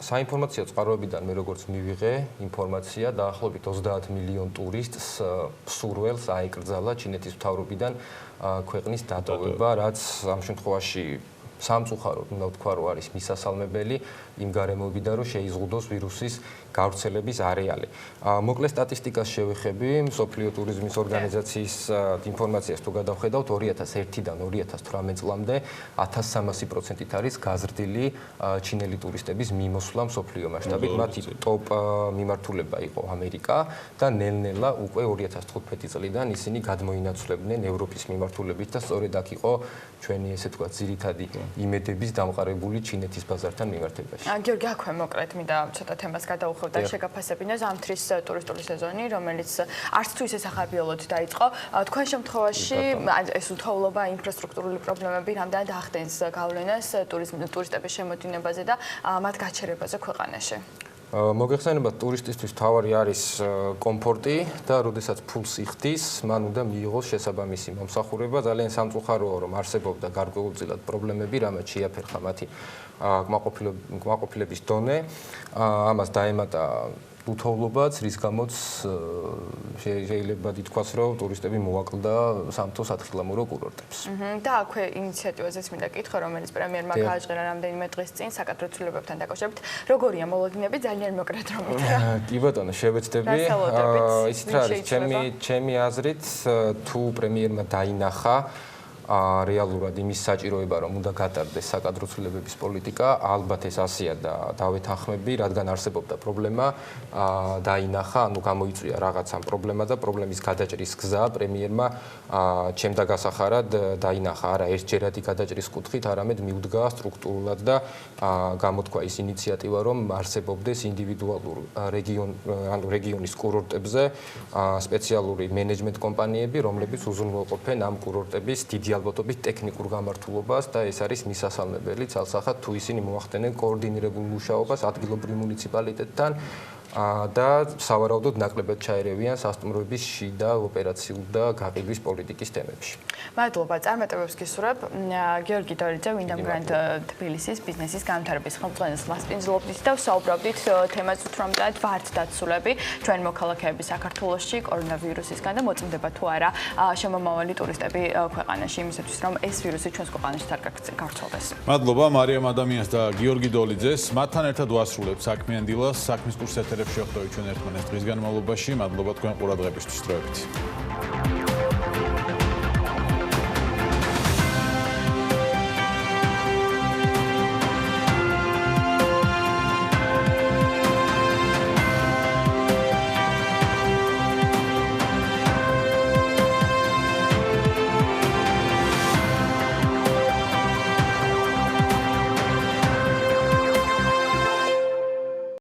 საინფორმაციო წყაროებიდან მე როგორც მივიღე ინფორმაცია დაახლოებით 30 მილიონ ტურისტს სურველს აეკრძალა ჩინეთის მთავრობიდან ქვეყნის დატოვება, რაც ამ შემთხვევაში სამწუხაროდ უნდა ვთქვა, რომ არის მისასალმებელი იმ გარემოებიდან, რომ შეიზღუდოს ვირუსის გავრცელების არეალი. მოკლე სტატისტიკას შევეხები, მსოფლიო ტურიზმის ორგანიზაციის ინფორმაციას თუ გადავხედავთ, 2001-დან 2018 წლამდე 1300%-ით არის გაზრდილი ჩინელი ტურისტების მიმოსვლა მსოფლიო მასშტაბით. მათი ტოპ მიმართულება იყო ამერიკა და ნელ-ნელა უკვე 2015 წლიდან ისინი გადმოინაცვლებდნენ ევროპის მიმართულებით და სწორედ აქ იყო ჩვენი ესე თქვა ძირითადი იმედების დამყარებული ჩინეთის ბაზართან მიმართებაში. გიორგი, აქვე მოკლედ მინდა ცოტა თემას გადავუხევ და შეგაფასებინა ზამთრის ტურისტული სეზონი, რომელიც არც თუ ისე სახარბიელოდ დაიწყო. თქვენ შემთხვევაში ეს უთოვლობა, ინფრასტრუქტურული პრობლემები რამდენად ახდენს გავლენას ტურისტების შემოდინებაზე და მათ გაჩერებაზე ქვეყანაში? მოგეხსენება ტურისტისთვის თავარი არის კომფორტი და როდესაც ფულს იხდის, მან უნდა მიიღოს შესაბამისი მომსახურება. ძალიან სამწუხაროა, რომ არსებობდა გარკვეულწილად პრობლემები, რამაც შეაფერხა მათი კმაყოფილების დონე. ამას დაემატა უთოვლობაც, რის გამოც შეიძლება ითქვას, რომ ტურისტები მოაკლდა სამთო სათხილამურო კურორტებს. და აქვე ინიციატივაზეც მინდა კითხო, რომელიც პრემიერმა გააჟღერა რამდენიმე დღის წინ საკადრო ცვლილებებთან დაკავშირებით. როგორია მოლოდინები, ძალიან მოკლედ რომ ითხრა. კი ბატონო, შევეცდები. ისიც რა არის, ჩემი აზრით, თუ პრემიერმა დაინახა რეალურად იმის საჭიროება, რომ უნდა გატარდეს საკადრო ცვლილებების პოლიტიკა, ალბათ ეს ასია და დავეთანხმები, რადგან არსებობდა პრობლემა, დაინახა, ანუ გამოიწვია რაღაცა პრობლემა და პრობლემის გადაჭრის გზა პრემიერმა ჩემდა გასახარად დაინახა, არა ერთჯერადი გადაჭრის კუთხით, არამედ მიუდგა სტრუქტურულად და გამოთქვა ის ინიციატივა, რომ არსებობდეს ინდივიდუალურ რეგიონის კურორტებზე სპეციალური მენეჯმენტ კომპანიები, რომლებიც უზრუნველყოფენ ამ კურორტების დიდი ალბათობით ტექნიკურ გამართულობას და ეს არის მისასალმებელი ცალსახად თუ ისინი მოახდენენ კოორდინირებულ მუშაობას ადგილობრივ მუნიციპალიტეტთან და სავარაუდოდ ნაკლებად ჩაერევიან სასტუმროების შიდა ოპერაციულ და გაყიდვის პოლიტიკის თემებში. მადლობა, წარმატებებს გისურვებ. გიორგი დორიძე, Wyndham Grand თბილისის ბიზნესის განვითარების ხელმძღვანელს მასპინძლობდით და ვსაუბრობდით თემაზე, თუმცა ვართ დაცულები ჩვენ მოქალაქეები საქართველოში კორონავირუსისგან და მოწმდება თუ არა შემომავალი ტურისტები ქვეყანაში იმისათვის, რომ ეს ვირუსი ჩვენს ქვეყანაში არ გავრცელდეს. მადლობა მარიამ ადამიანს და გიორგი დოლიძეს. მათთან ერთად ვასრულებთ საქმიანი დილას საქმის კურსს ეთერებში ხდებით ჩვენ ერთმანეთს დღის განმავლობაში. მადლობა თქვენ ყურადღებისთვის. დროებით.